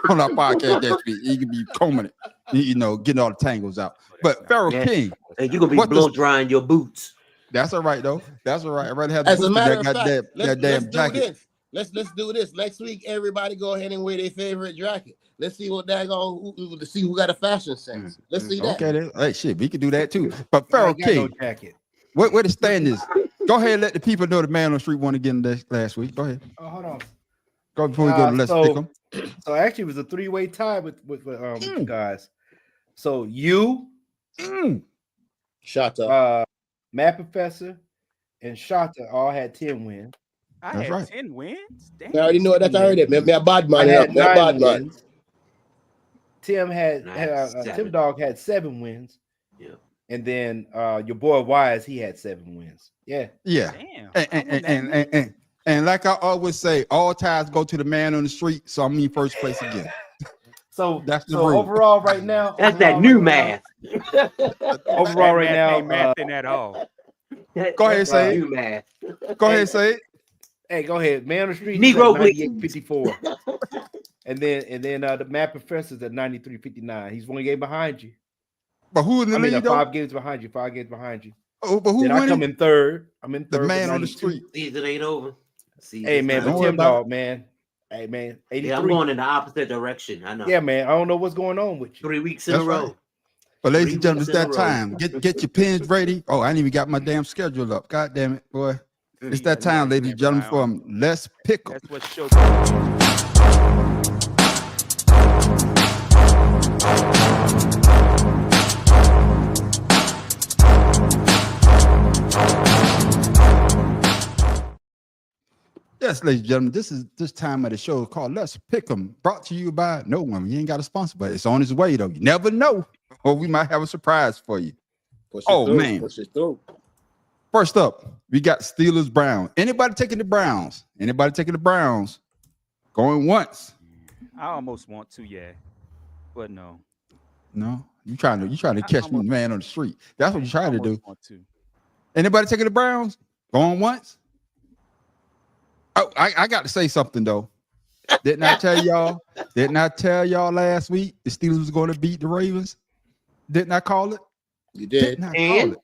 on our podcast next week. He could be combing it, getting all the tangles out. But Pharaoh King, you're gonna be blow drying your boots. That's all right though. That's all right. I'd rather have As a matter of fact, that damn jacket. Let's do this. Next week, everybody go ahead and wear their favorite jacket. Let's see what to see who got a fashion sense. Let's see that. Okay, then. Hey, shit, we can do that too. But Pharaoh King, where the stand is? Go ahead and let the people know the man on the street won again last week. Go ahead. Oh, hold on. Go before we go to Let's Pick 'em. So actually, it was a 3-way tie with you guys. So you, Shata, Matt Professor, and Shata all had 10 wins. I had 10 wins. Damn. I already know that. I heard it. Me a bad man. I had Me a 9 bad man. wins. Tim Tim Dog had 7 wins. Yeah. And then your boy Wise, he had 7 wins. Yeah. Damn. And like I always say, all ties go to the man on the street. So I'm in first place again. So that's the rule. Overall, right now, that's that new math. Overall, right now, ain't mathing at all. Go ahead, say it. Math. Go ahead, say it. Hey, go ahead. Man on the street, Negro 98.54. and then the Matt Professor's at 93.59. He's 1 game behind you. But who in the lead? 5 games behind you. 5 games behind you. Oh, but who then winning? I come in third. I'm in third. The man on the street. Season ain't over. Hey man, but Tim Dog, man. Hey man, 83. Yeah, I'm going in the opposite direction. I know. Yeah, man. I don't know what's going on with you. 3 weeks in a row. Right. But ladies and gentlemen, it's that time. Get your pens ready. Oh, I ain't even got my damn schedule up. God damn it, boy. It's that time, ladies and gentlemen, for Let's Pick 'em. That's what show. Yes, ladies and gentlemen, this is this time of the show called Let's Pick 'em, brought to you by no one. You ain't got a sponsor, but it's on its way though. You never know, or we might have a surprise for you. Push it through. First up, we got Steelers Browns. Anybody taking the Browns? Anybody taking the Browns? Going once. I almost want to, yeah, but no. No, you trying to catch me, man, on the street. That's what you're trying to do. Want to. Anybody taking the Browns? Going once? Oh, I got to say something though. Didn't I tell y'all? Didn't I tell y'all last week the Steelers was going to beat the Ravens? Didn't I call it? You did. Didn't I call it?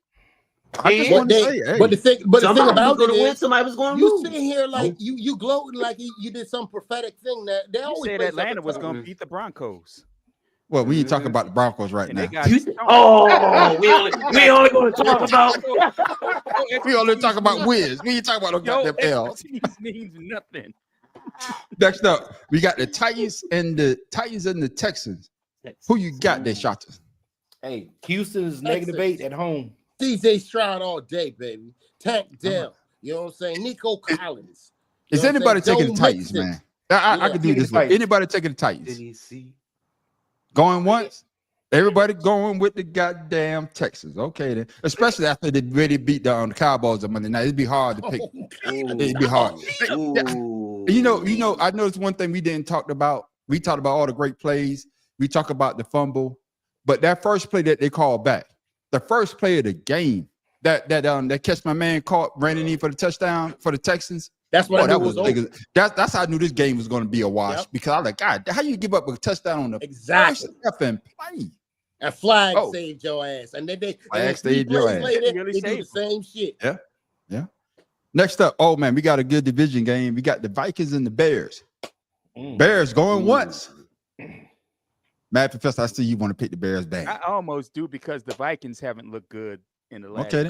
I just But want to say, hey. the thing about it is, somebody was going to you lose. sitting here like you gloating like you did some prophetic thing that they You always said play Atlanta something was for going them. to beat the Broncos. Well, we ain't talking about the Broncos right And now. they got Oh, we only going to talk about. We only talk about wins. We ain't talking about no Yo, goddamn L's. expertise means nothing. Next up, we got the Titans and the Texans. Who you got there, Shota? Hey, Houston is -8 at home. CJ Stroud all day, baby. Tank Dell. You know what I'm saying? Nico Collins. Is anybody taking the Titans, man? I can do Taking this the one. Titans. Anybody taking the Titans? Going once? Everybody going with the goddamn Texans. Okay, then. Especially after they really beat down the Cowboys on Monday night. It'd be hard to pick. It'd be hard. You know, I noticed one thing we didn't talk about. We talked about all the great plays. We talk about the fumble, but that first play that they called back, the first play of the game, that catch my man caught, ran in for the touchdown for the Texans. That's what that was over. That's how I knew this game was going to be a wash because I was like, God, how you give up a touchdown on the exactly first effing play? A flag saved your ass, and then they saved your ass. Later, they do the same shit. Yeah. Next up, oh man, we got a good division game. We got the Vikings and the Bears. Bears going once. Mad Professor, I see you want to pick the Bears back. I almost do because the Vikings haven't looked good in the last. Okay,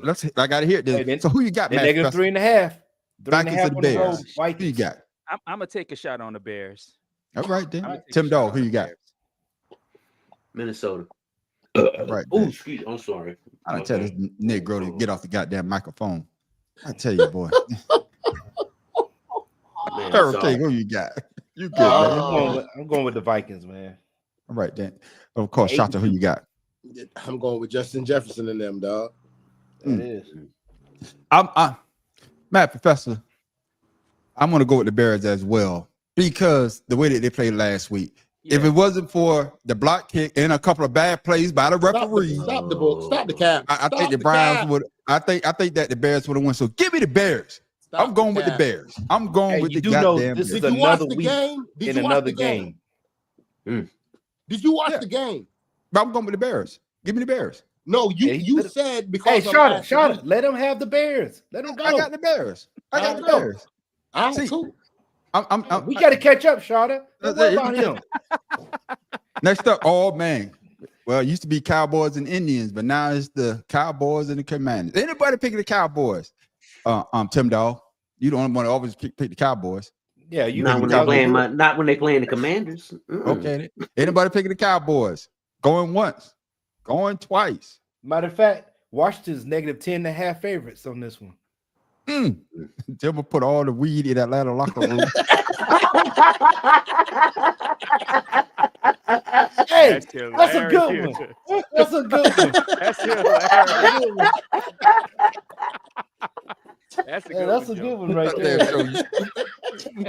let's. I got to hear this. Hey, so who you got, They're Mad -3.5. Professor? 3.5 Vikings and on the the road. Bears. Who you got? I'm gonna take a shot on the Bears. All right, then. Tim Dog, who you got? Minnesota. Right. Oh, excuse me. I'm sorry. I don't tell this Negro to get off the goddamn microphone. I tell you, boy. Pharaoh King, who you got? You good, man? I'm going with the Vikings, man. All right, then. Of course, Shota, who you got? I'm going with Justin Jefferson and them, dog. It is. I'm Matt Professor. I'm gonna go with the Bears as well because the way that they played last week. If it wasn't for the block kick and a couple of bad plays by the referee, stop the cap. I think the Browns would. I think that the Bears would have won. So give me the Bears. I'm going with the Bears. I'm going with the goddamn Bears. Did you watch the game? Did you watch the game? Did you watch the game? But I'm going with the Bears. Give me the Bears. No, you said because. Hey, Shot it. Let them have the Bears. Let them go. I got the Bears. I got the Bears. See, cool. We got to catch up, Shada. What about him? Next up, oh man. Well, it used to be Cowboys and Indians, but now it's the Cowboys and the Commanders. Anybody picking the Cowboys? Tim Dog, you don't want to always pick the Cowboys. Yeah, you not when they're playing not when they playing the Commanders. Okay. Anybody picking the Cowboys? Going once, going twice. Matter of fact, Washington's -10.5 favorites on this one. Tim will put all the weed in Atlanta locker room. Hey, that's a good one. That's a good one. That's hilarious. That's a good one right there.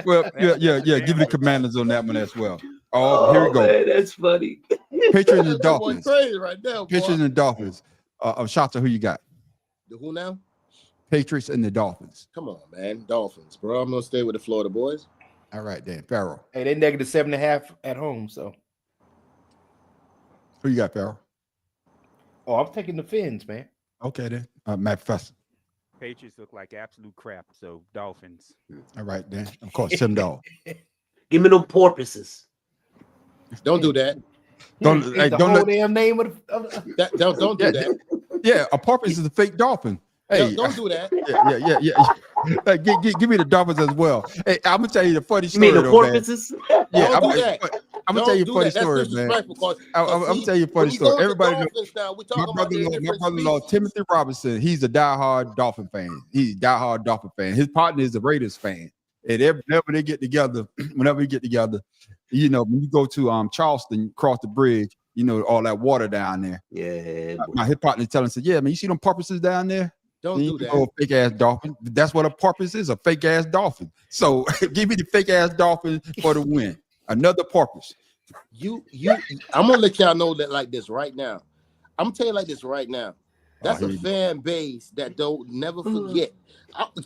Well, yeah. Give me the Commanders on that one as well. Oh, here we go. Man, that's funny. Patriots and Dolphins. Crazy right now, boy. Patriots and Dolphins. Shota, who you got? The who now? Patriots and the Dolphins. Come on, man. Dolphins, bro. I'm gonna stay with the Florida boys. All right, then. Pharaoh. Hey, they -7.5 at home, so. Who you got, Pharaoh? Oh, I'm taking the Fins, man. Okay, then. Matt Professor. Patriots look like absolute crap, so Dolphins. All right, then. Of course, Tim Dog. Give me them porpoises. Don't do that. Don't damn name of don't do that. Yeah, a porpoise is a fake dolphin. Hey, don't do that. Yeah. Give me the Dolphins as well. Hey, I'm gonna tell you the funny story. You mean the porpoises? Yeah, I'm gonna tell you a funny story, man. I'm gonna tell you a funny story. Everybody knows my brother-in-law, Timothy Robinson. He's a diehard Dolphin fan. He's a diehard Dolphin fan. His partner is a Raiders fan. And whenever they get together, you know, when you go to Charleston, cross the bridge, you know, all that water down there. Yeah. His partner telling him, said, "Yeah, man, you see them porpoises down there? Don't do that. Oh, fake ass dolphin. That's what a porpoise is, a fake ass dolphin. So give me the fake ass dolphin for the win. Another porpoise. I'm gonna let y'all know that like this right now. I'm gonna tell you like this right now. That's a fan base that don't never forget.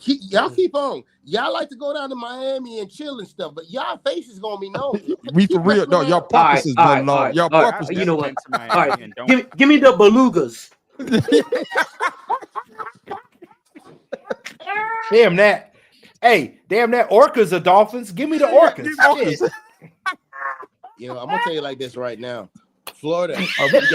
Y'all keep on. Y'all like to go down to Miami and chill and stuff, but y'all faces gonna be known. We for real. No, y'all porpoises, y'all porpoises. You know what? All right, give me the belugas. Damn that. Hey, damn that orcas are dolphins. Give me the orcas. You know, I'm gonna tell you like this right now. Florida, I'm gonna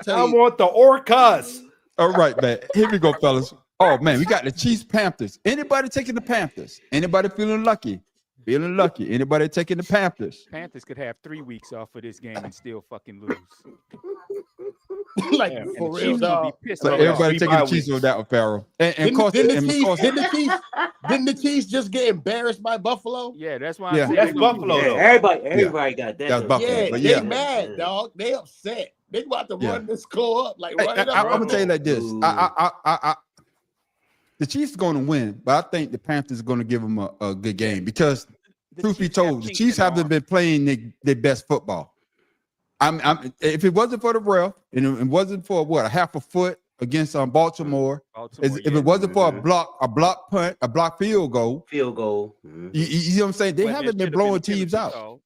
tell I you. want the Orcas. All right, man. Here we go, fellas. Oh man, we got the Chiefs Panthers. Anybody taking the Panthers? Anybody feeling lucky? Feeling lucky? Anybody taking the Panthers? Panthers could have 3 weeks off for this game and still fucking lose. Like And for the real, Chiefs gonna be dog. pissed So off. everybody taking the Chiefs on that one, Pharaoh. And of course, Didn't the Chiefs just get embarrassed by Buffalo? Yeah, that's why. Yeah. I'm saying That's they gonna Buffalo, be though. Everybody got that. That's though. Buffalo. Yeah, But they yeah. mad, dog. They upset. They about to Yeah. run this score up, like Hey, run it up. I'm gonna tell you like this. Ooh. The Chiefs are going to win, but I think the Panthers are going to give them a good game because, truth be told, the Chiefs haven't been playing their best football. If it wasn't for the ref and it wasn't for a half a foot against Baltimore, if it wasn't for a block punt, a block field goal, Mm-hmm. you know what I'm saying? They haven't been blowing teams out.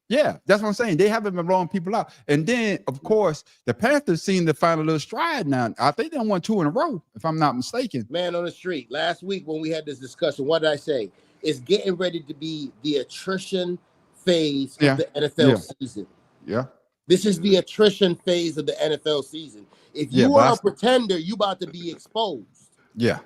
Yeah, that's what I'm saying. They haven't been blowing people out. And then, of course, the Panthers seem to find a little stride now. I think they won 2 in a row, if I'm not mistaken. Man on the street. Last week when we had this discussion, what did I say? It's getting ready to be the attrition phase of the NFL season. Yeah. This is the attrition phase of the NFL season. If you are a pretender, you about to be exposed. Yeah,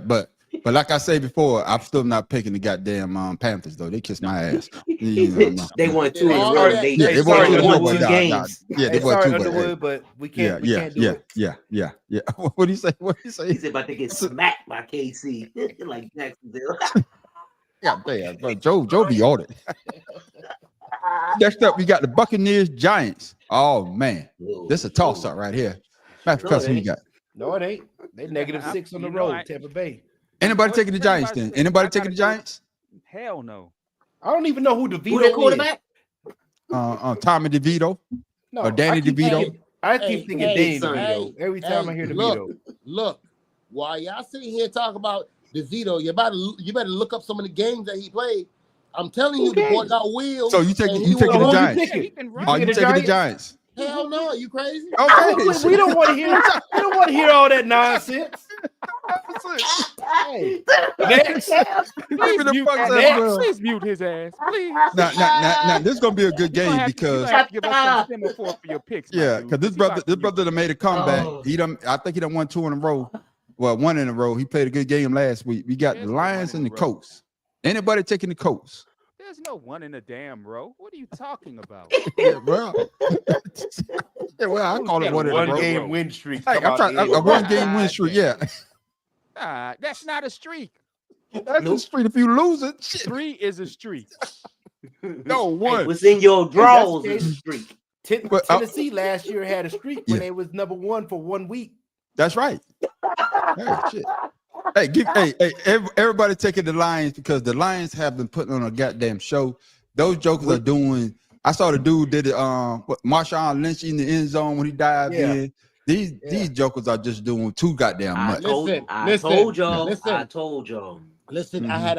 but like I said before, I'm still not picking the goddamn Panthers though. They kissed my ass. They won 2 in a row. They won 2 games. Yeah, they won 2. Underwood, but we can't. Yeah. What do you say? What do you say? He's about to get smacked by KC like Jacksonville. Yeah, damn, bro. Joe be on it. Next up, we got the Buccaneers Giants. Oh man, this is a toss up right here. Matt, who you got? No, it ain't. They -6 on the road. Tampa Bay. Anybody taking the Giants then? Anybody taking the Giants? Hell no. I don't even know who DeVito Who their quarterback? Tommy DeVito or Danny DeVito. I keep thinking Danny DeVito Hey, every time I hear DeVito. Look, while y'all sitting here talking about DeVito, you better look up some of the games that he played. I'm telling you, the boy got wheels. So you taking the Giants? Are you taking the Giants? Hell no, you crazy? Okay, we don't want to hear. We don't want to hear all that nonsense. Hey, next. Please mute his ass. Please. Now, this is gonna be a good game because give us some semaphore for your picks. because this brother that made a comeback. I think he done won 2 in a row. Well, 1 in a row. He played a good game last week. We got the Lions and the Colts. Anybody taking the Colts? There's no 1 in a damn row. What are you talking about? Well, I call it 1 in a row. 1 game win streak. Hey, I'm trying a 1 game win streak. Yeah, That's not a streak. that's a streak. If you lose it, shit. 3 is a streak. No 1. What's in your drawers is a streak. Tennessee last year had a streak when they was #1 for 1 week. That's right. Hey, shit. Hey, everybody taking the Lions because the Lions have been putting on a goddamn show. Those jokers are doing. I saw the dude did it. Marshawn Lynch in the end zone when he dived in. These jokers are just doing too goddamn much. I told y'all. Listen, I had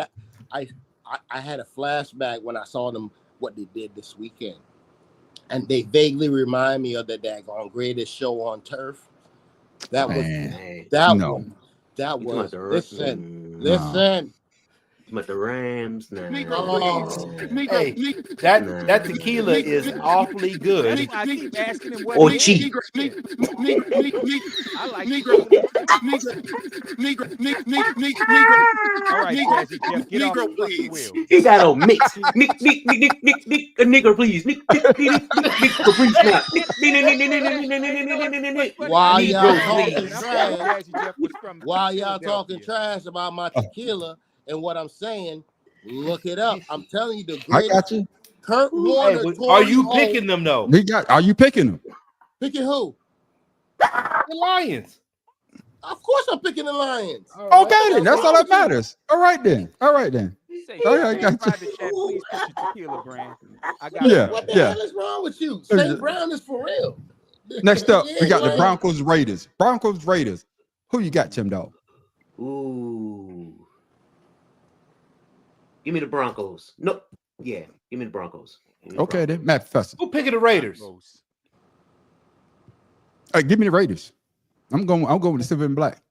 a flashback when I saw them what they did this weekend, and they vaguely remind me of the daggone greatest show on turf. That was listen. But the Rams, Hey, that tequila is awfully good. I keep asking him what or cheap. I like All right, Jazzy Jeff, get off the fucking wheel. He got a mix. Nick, a nigger, please. Nick, please, While y'all talking trash about my tequila and what I'm saying, look it up. I'm telling you, the greatest. I got you. Kurt Warner. Are you picking them though? Are you picking them? Picking who? The Lions. Of course, I'm picking the Lions. Okay, then that's all that matters. All right then. All right, got you. Please put your tequila brand. What the hell is wrong with you? St. Brown is for real. Next up, we got the Broncos Raiders. Who you got, Tim Dog? Ooh. Give me the Broncos. No. Yeah, give me the Broncos. Okay, then Matt Professor. Who picking the Raiders? Give me the Raiders. I'm going with the silver and black.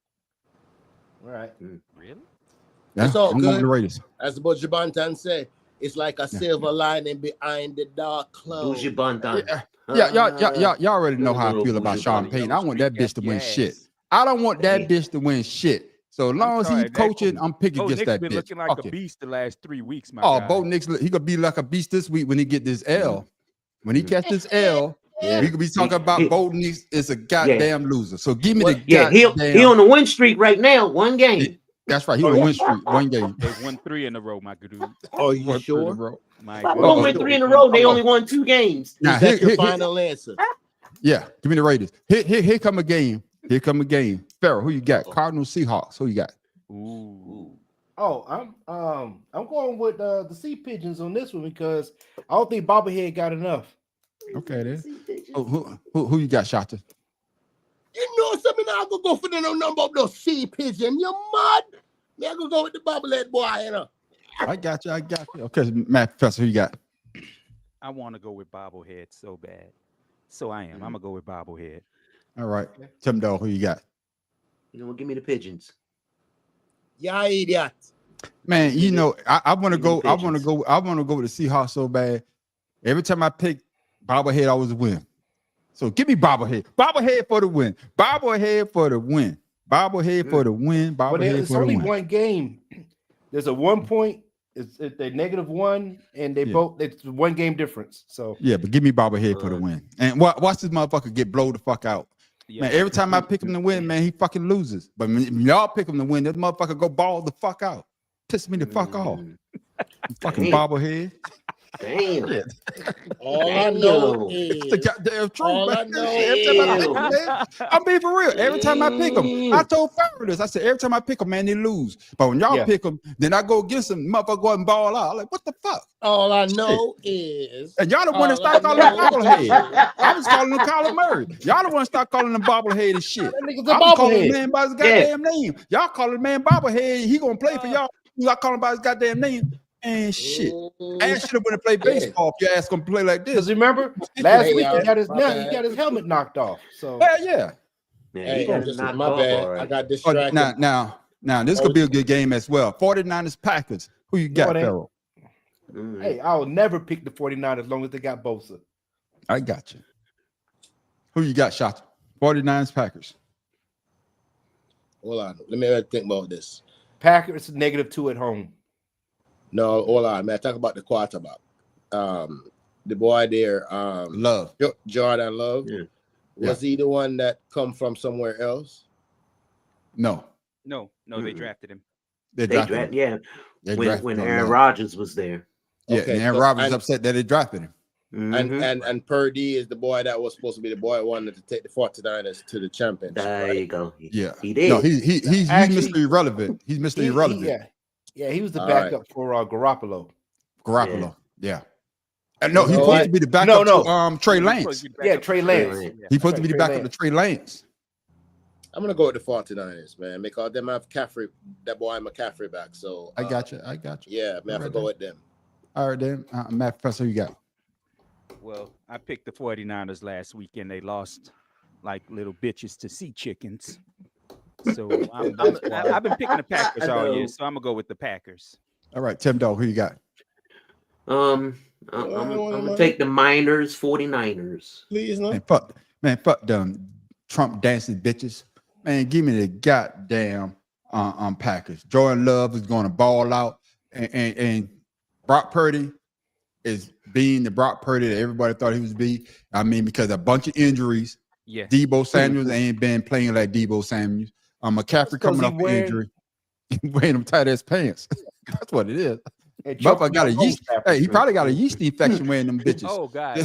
All right. Really? Yeah, It's all I'm good. going with the Raiders. As the boy Jabantan said, It's like a silver lining behind the dark cloud. Bougie Bantan. Y'all already know how I feel about Sean Payton. I want that bitch to win shit. I don't want that bitch to win shit. So as long as he's coaching, I'm picking against that been bitch. looking like a beast the last 3 weeks, my Oh, guy. Bo Nix, he gonna be like a beast this week when he get this L. When he catch this L, we could be talking about Bo Nix is a goddamn loser. So give me the goddamn. He on the win streak right now. 1 game. That's right. He on the win streak. 1 game. They won 3 in a row, my dude. Oh, you sure? Bro. My They won 3 in a row. They only won 2 games. Now, Is that your final answer? Yeah, give me the Raiders. Here come a game. Here come a game. Farrell, who you got? Cardinals, Seahawks. Who you got? Ooh. Oh, I'm going with the Sea Pigeons on this one because I don't think Bobblehead got enough. Okay, then. Oh, who you got, Shota? You know something? I'm gonna go for the number of those Sea Pigeon. You mad? Me, I'm gonna go with the bobblehead boy. You know. I got you. Okay, Matt Professor, who you got? I want to go with Bobblehead so bad. So I am. I'm gonna go with Bobblehead. All right. Tim Dog, who you got? You know what? Give me the Pigeons. Yeah, idiot. Man, you know, I want to go. I want to go with the Seahawks so bad. Every time I pick Bobblehead, I always win. So give me Bobblehead. Bobblehead for the win. Bobblehead for the win. Bobblehead for the win. Bobblehead It's for the only win. one game. There's a 1 point. It's they're -1, and they both. It's 1 game difference. So Yeah, but give me Bobblehead for the win. And watch this motherfucker get blown the fuck out. Man, every time I pick him to win, man, he fucking loses. But when y'all pick him to win, this motherfucker go ball the fuck out. Piss me the fuck off. Fucking bobblehead. Damn. Yeah. All I know is the goddamn truth, all man. I know Every time I pick him, is man, I'm being for real. Every time I pick him, I told Farrell this. I said, every time I pick him, man, they lose. But when y'all pick him, then I go against him, motherfucker go and ball out. I'm like, what the fuck? all I know is And y'all the one that start calling him bobblehead. I was calling him Kyler Murray. Y'all the one that start calling him bobblehead and shit. that nigga's a I was calling the bobblehead. man by his goddamn name. Y'all calling the man bobblehead. He gonna play for y'all. I call him by his goddamn name. And shit. Ass should have went to play baseball if your ass gonna play like this. because remember last week he got his helmet knocked off. So Hell yeah. Hey, got just knocked my off, bad. all right. I got Oh, distracted. now this could be a good game as well. 49ers Packers. Who you got, No, it ain't. Farrell? hey, I'll never pick the 49 as long as they got Bosa. I got you. Who you got, Shota? 49ers Packers. Hold on. Let me think about this. Packers -2 at home. No, hold on, man. Talk about the quarterback. The boy there, Love. Jordan Love. Yeah. Was he the one that come from somewhere else? No. No, they drafted him. They They drafted drafted, him. yeah. They When drafted him. Aaron Rodgers was there. Yeah, Okay, and Aaron so- Rodgers and- upset that they drafted him. And Purdy is the boy that was supposed to be the boy wanted to take the 49ers to the championship. There right? you go. Yeah. He did. No, he's Actually, Mr. Irrelevant. He's Mr. Irrelevant. He was the All backup for Garoppolo. Garoppolo. Yeah. And no, he's You know supposed what? to be the backup to Trey Lance. Trey Lance. He's supposed to be the Trey backup Lance. to Trey Lance. I'm gonna go with the 49ers, man, because them have McCaffrey, that boy McCaffrey back. So I got you. Yeah, man, I have to go with them. All right, then. Matt Professor, who you got? Well, I picked the 49ers last week and they lost like little bitches to sea chickens. So I've been picking the Packers all year, so I'm gonna go with the Packers. All right, Tim Dog, who you got? I'm gonna take the Miners 49ers. Please, no. Fuck them Trump dancing bitches. Man, give me the goddamn Packers. Jordan Love is going to ball out, and Brock Purdy is being the Brock Purdy that everybody thought he was be. I mean, because a bunch of injuries. Yeah. Debo Samuels ain't been playing like Debo Samuels. McCaffrey coming off an injury, wearing them tight ass pants. That's what it is. Motherfucker got a yeast. Hey, he probably got a yeast infection wearing them bitches. Oh God.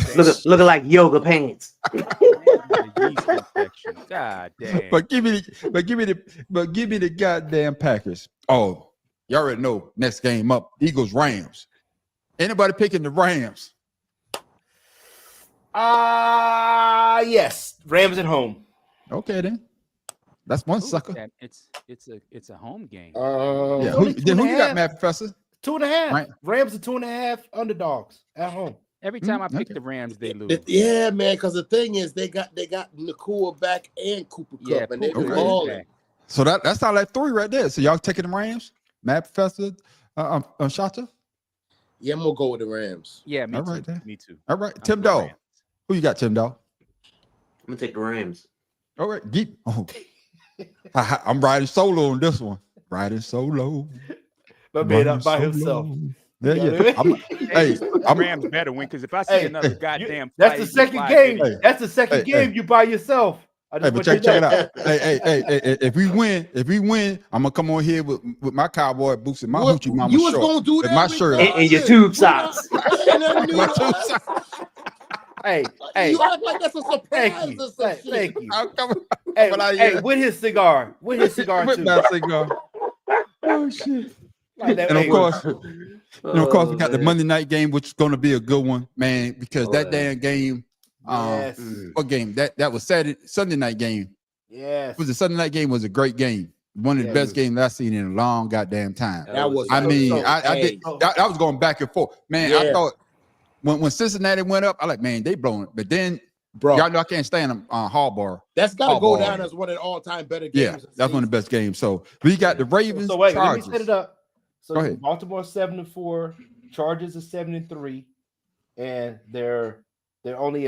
Looking like yoga pants. Yeast infection. God damn. But give me the goddamn Packers. Oh, you already know. Next game up, Eagles Rams. Anybody picking the Rams? Yes, Rams at home. Okay, then. That's one sucker. It's a home game. Yeah. Who you got, Matt Professor? 2.5. Right. Rams are 2.5 underdogs at home. Every time I pick the Rams, they lose. Yeah, man. Because the thing is, they got Nakua back and Cooper Kupp, and they Cooper been Kupp. balling. So that sounds like 3 right there. So y'all taking the Rams? Matt Professor, Shota? Yeah, I'm gonna go with the Rams. Yeah, me All too. right, then. Me too. All right, I'm Tim going Dog. Who you got, Tim Dog? I'm gonna take the Rams. All right, deep. Oh. I'm riding solo on this one. Riding solo. My man up by himself. Yeah, You know yeah. what I mean? Hey, Rams better win because if I see another goddamn that's flag, the second flag game. video- That's the second game you by yourself. I Hey, just but want check you it to know. out. Hey, if we win, I'm gonna come on here with my cowboy boots and my hoochie mama You was short. gonna do with that my with shirt. And your tube socks. My tube socks. Hey, You act like that's a surprise or some shit. Thank you. I'm coming. Hey, with his cigar. With his cigar With too. my cigar. Oh shit. Like that, And of hey, course, we got the man. Monday night game, which is going to be a good one, man, because that yeah. damn game, Yes. what game? That was Sunday night game. Yes. It was the Sunday night game was a great game. One of the best games I've seen in a long goddamn time. That was. I mean, so, I was going back and forth. Man, I Yeah. thought when Cincinnati went up, I like, man, they blowing it. But then, bro, y'all know I can't stand Harbaugh. that's got to go Harbaugh. down as one of the all-time better games. Yeah, of the that's one of the best games. So we got the Ravens. So wait, Chargers. let me set it up. So Go ahead. Baltimore 7-4, Chargers are 7-3, and they're only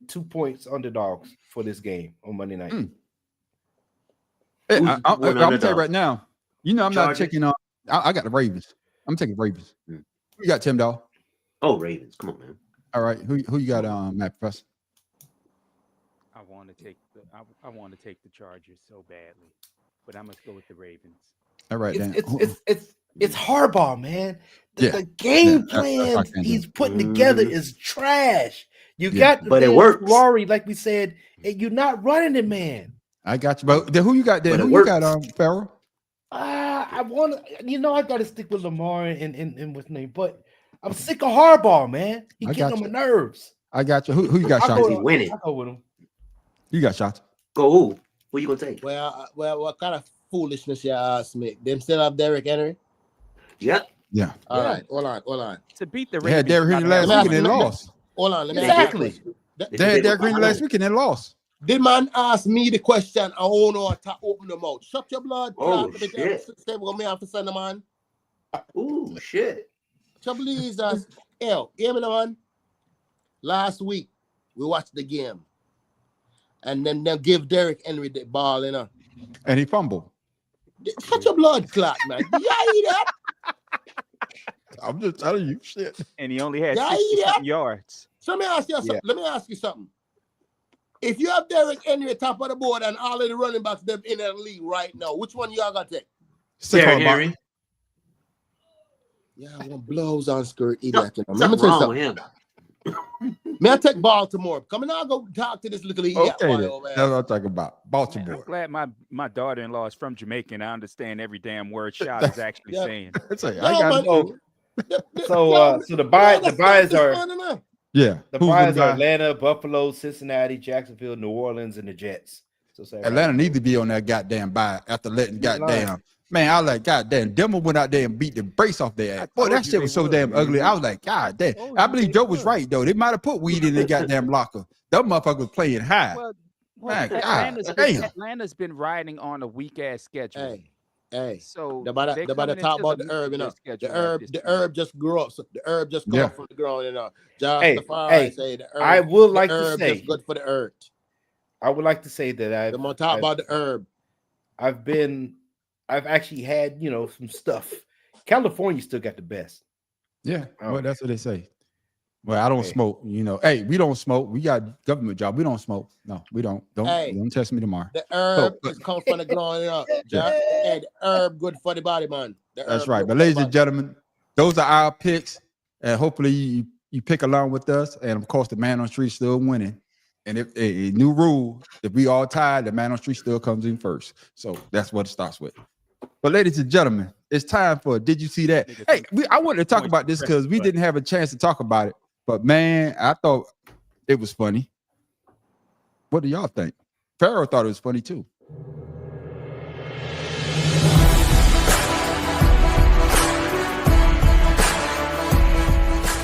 2 points underdogs for this game on Monday night. Hey, Who's I'm one gonna tell you underdog? right now. You know, I'm Chargers? not checking on. I got the Ravens. I'm taking Ravens. Who you got, Tim Dog? Oh, Ravens. Come on, man. All right. Who you got, Matt Professor? I want to take the Chargers so badly, but I must go with the Ravens. All right, then. It's Harbaugh, man. Yeah. The game Yeah, that's plan what I can do. he's putting together is trash. You Yeah. got the But it damn works. Ferrari, like we said, and you're not running it, man. I got you. But then who you got there? But it Who you got, works. Farrell? I want to, I got to stick with Lamar and what's his name, but I'm sick of Harbaugh, man. He I getting got on my you. nerves. I got you. Who you got, I Shotty? He winning. I go with him. You got shots. Go who? Who you gonna take? Well, what kind of foolishness you ask me? Them still have Derrick Henry? Yep. Yeah. All right, hold on. To beat the They had Ravens, Derrick you Henry gotta last have- week and they lost. Hold on, let me Exactly. ask you a question. They had Derrick Henry last week and they lost. Did man ask me the question? I won't know to open the mouth. Shut your blood. Oh, clot, let me shit. Stay with me after send man. Ooh, shit. Trouble is, hear me now, man. Last week we watched the game, and then they give Derrick Henry the ball, you know. And he fumbled. Shut your blood clot, man. You hear that? I'm just telling you, shit. and he only had Yeah, 60-something yards. So let me ask you something. Let me ask you something. If you have Derrick Henry top of the board and all of the running backs them in the league right now, which one y'all gonna take? Derrick Henry. Yeah, I want blows on skirt idiot. No, Let me something tell you wrong with something. him. May I take Baltimore? Come on, I'll go talk to this little idiot. Okay, boy then. over That's there. what I'm talking about. I'm Baltimore. glad my daughter-in-law is from Jamaica and I understand every damn word Shot is actually Yeah. saying. That's it. Yeah, I got man. it. So the buys are Yeah. the Who's buys gonna are buy? Atlanta, Buffalo, Cincinnati, Jacksonville, New Orleans, and the Jets. So say Atlanta need to be on that goddamn bye after letting You're lying. goddamn. Man, I was like, goddamn, Denver went out there and beat the brace off their ass. Boy, told that you shit they was so would, damn man. ugly. I was like, God damn. I believe Joe was right, though. They might have put weed in the goddamn locker. That motherfucker was playing high. Well, Man, God Atlanta's damn. been riding on a weak-ass schedule. Hey, So the better they're talk coming into about the the herb, you know. weak schedule The at herb, this the point. herb just grew up. So the herb just come Yeah. up from the ground, you know. Just Hey, the fire hey, say the herb. I would the like to herb say- just good for the earth. I would like to say that I'm gonna talk about the herb. I've actually had some stuff. California still got the best. Yeah, Oh. well, that's what they say. Well, I don't Hey. smoke, Hey, we don't smoke. We got government job. We don't smoke. No, we don't. Hey. Don't test me tomorrow. The herb So, is come from the ground, you know. Just, hey, the herb good for the body, man. The That's herb right. good But for ladies the and body. gentlemen, those are our picks. And hopefully you pick along with us. And of course, the man on the street still winning. And if a new rule, if we all tied, the man on the street still comes in first. So that's what it starts with. But ladies and gentlemen, it's time for Did You See That? Hey, I wanted to talk about this because we didn't have a chance to talk about it. But man, I thought it was funny. What do y'all think? Pharaoh thought it was funny too.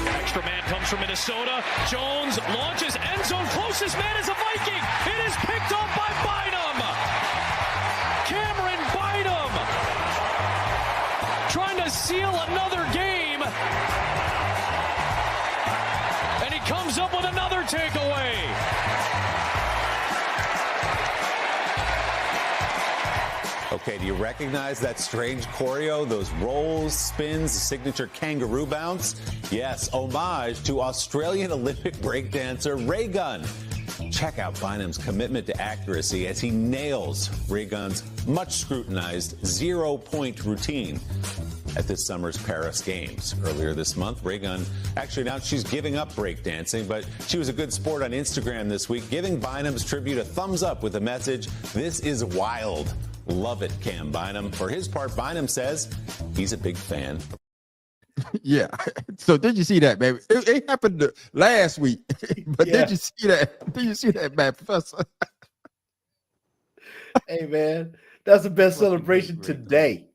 Extra man comes from Minnesota. Jones launches end zone. Closest man is a Viking. It is picked up by Bynum. Cameron Bynum trying to seal another game. takeaway. Okay, do you recognize that strange choreo? Those rolls, spins, signature kangaroo bounce? Yes, homage to Australian Olympic breakdancer Ray Gunn. Check out Bynum's commitment to accuracy as he nails Ray Gunn's much scrutinized 0-point routine at this summer's Paris Games. Earlier this month, Ray Gunn actually announced she's giving up breakdancing, but she was a good sport on Instagram this week, giving Bynum's tribute a thumbs up with the message, "This is wild. Love it, Cam Bynum." For his part, Bynum says he's a big fan. Yeah. So did you see that, baby? It happened last week, but did you see that? Did you see that, man, Professor? Hey, man, that's the best celebration today.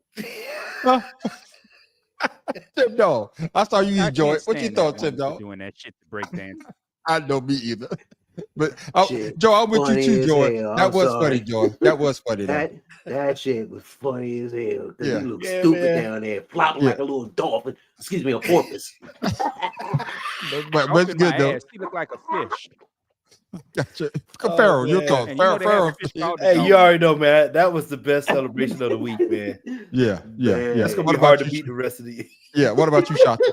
Tim Dog, I saw you enjoy it. What you thought, Tim Dog? Doing that shit to break dance. I know me either. But Joe, I'm with you too, Joy. That was funny, Joy. That was funny. That shit was funny as hell. Cause Yeah. you look Yeah, stupid man. down there, flopping like a little dolphin. Excuse me, a porpoise. But it's good though. He looked like a fish. Gotcha. Pharaoh, your thoughts. And you know they have a fish called the Hey, dog. you already know, man. That was the best celebration of the week, man. Yeah. That's gonna What be hard about to you? beat the rest of the. Yeah. What about you, Shaka?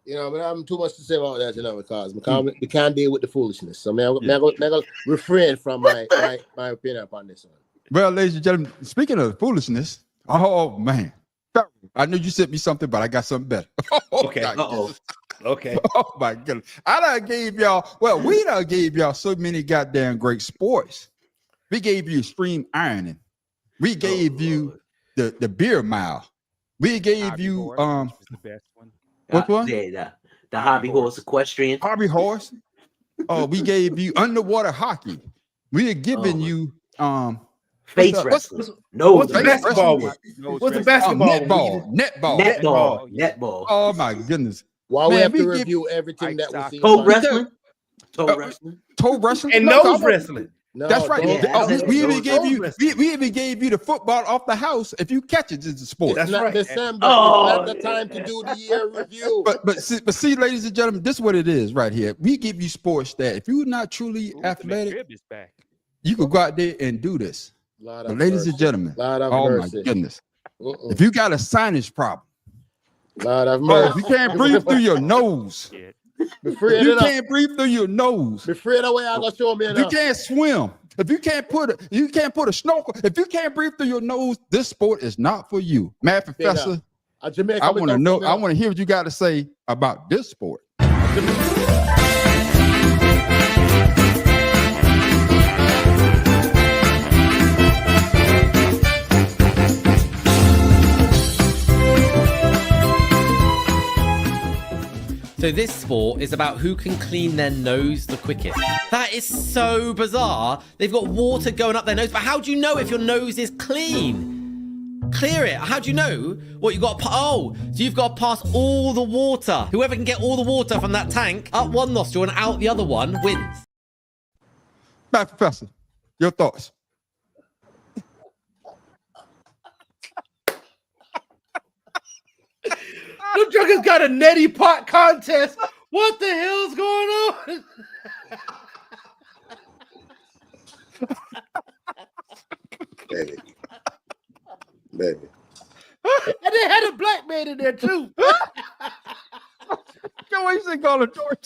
You know, but I'm too much to say about that, you know, because we can't deal with the foolishness. So, man, I'm going to refrain from my opinion upon this one. Well, ladies and gentlemen, speaking of foolishness, oh man, I knew you sent me something, but I got something better. Okay. God, Okay. Oh my goodness. I done gave y'all, we done gave y'all so many goddamn great sports. We gave you extreme ironing. We gave you the beer mile. We gave you was the best one. Which one? Yeah, the hobby horse equestrian. Hobby horse. Oh, we gave you underwater hockey. We are giving you face wrestling. No, what's the basketball one? What's the basketball one? Netball. Oh my goodness. Why Man, we have to we give- review everything that we see? Toe wrestling. Toe wrestling. Toe wrestling And No, nose no, wrestling. No, That's right. don't- We even Nose gave you wrestling. we even gave you the football off the house. If you catch it, it's a sport. That's right. December. Oh, It's not the time to do the year review. But see, ladies and gentlemen, this is what it is right here. We give you sports that if you're not truly athletic, Crib is back. you could go out there and do this. Lord But have ladies mercy. and gentlemen, Lord have oh mercy. my goodness. Mm-mm. If you got a sinus problem, Lord have or mercy. if you can't breathe through your nose, Be free if you enough. can't breathe through your nose, Be free away. I'm gonna show me if you enough. can't swim, if you can't put a snorkel, if you can't breathe through your nose, this sport is not for you. Mad Professor, Jamaica, I want to know, I want to hear what you got to say about this sport. So this sport is about who can clean their nose the quickest. That is so bizarre. They've got water going up their nose, but how do you know if your nose is clean? Clear it. How do you know what you got? So you've got to pass all the water. Whoever can get all the water from that tank up one nostril and out the other one wins. Mad Professor, your thoughts. The Juggins got a neti pot contest. What the hell's going on? Baby. Baby. And they had a black man in there too. Joe, he's ain't calling George.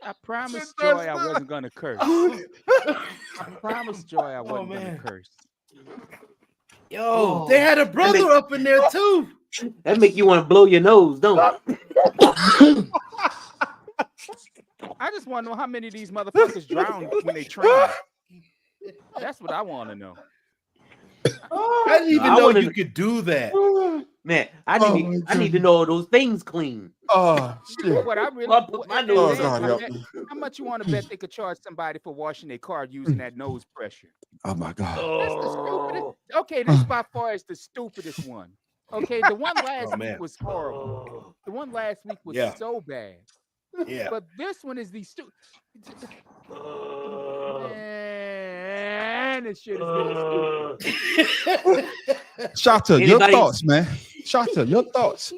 I promised Joy I wasn't gonna curse. I promised Joy I wasn't gonna curse. Yo, they had a brother up in there too. That make you want to blow your nose, don't it? I just want to know how many of these motherfuckers drown when they train. That's what I want to know. I didn't even know you could do that. Man, I need to know those things clean. Oh shit! What I really, my nose. how much you want to bet they could charge somebody for washing their car using that nose pressure? Oh my God! That's the stupidest. Okay, this by far is the stupidest one. Okay, the one last week was horrible. The one last week was so bad. Yeah. But this one is the stupid. Man, this shit is really stupid. Shata, your thoughts, man. Shata, your thoughts.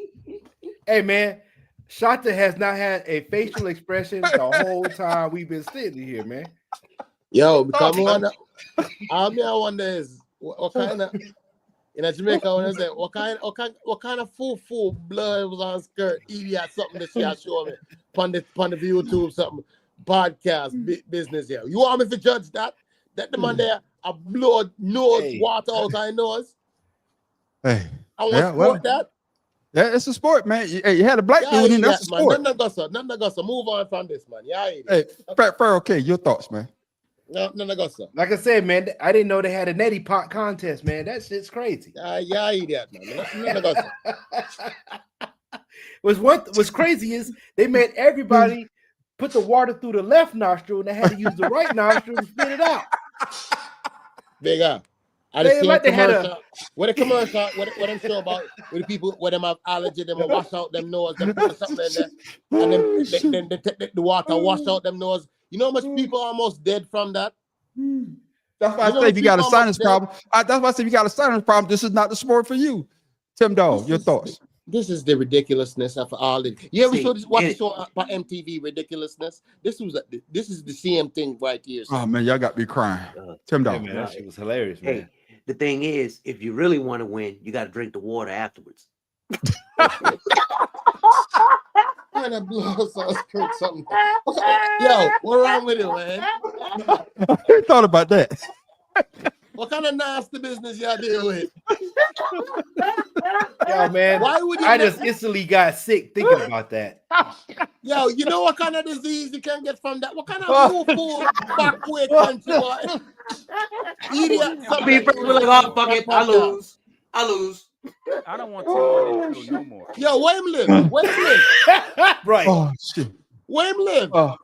Hey, man, Shanta has not had a facial expression the whole time we've been sitting here, man. Yo, come on. I wonder is what kind of in Jamaica when I say what kind of full blood was on skirt? Edie had something that she had show me on the YouTube something podcast business here. You want me to judge that? That the man there a blood nose water out I nose. Hey, I want to support that. Yeah, it's a sport, man. You had a black dude in that's a sport. Nothing gossa. Move on from this, man. Yeah, hey, okay, your thoughts, man. Nothing gossa. Like I said, man, I didn't know they had a neti pot contest, man. That shit's crazy. Yeah, idiot, man. Nothing gossa. What's crazy is they made everybody put the water through the left nostril and they had to use the right nostril to spit it out. Big up. I just seen commercial. What a commercial. What them show about with the people where them have allergy, them wash out them nose, them put something in there, and then they take the water, wash out them nose. You know how much people are almost dead from that? That's why I say if you got a sinus problem. That's why I say if you got a sinus problem, this is not the sport for you. Tim Dog, your thoughts. This is the ridiculousness of all it. Yeah, we saw this. Watch the show by MTV. Ridiculousness. This is the same thing right here. Oh man, y'all got me crying. Tim Dog, man, that shit was hilarious, man. Hey, the thing is, if you really want to win, you got to drink the water afterwards. Kind of blows us something. Yo, what's wrong with it, man? I thought about that. What kind of nasty business y'all deal with? Yo, man, why would you I just instantly got sick thinking about that. Yo, you know what kind of disease you can get from that? What kind of fool backward country boy? Idiot. Some people will like, oh, fuck it, I lose. I don't want to on this show no more. Yo, where him live? Where him live? Right. Oh shit. Where him live? Oh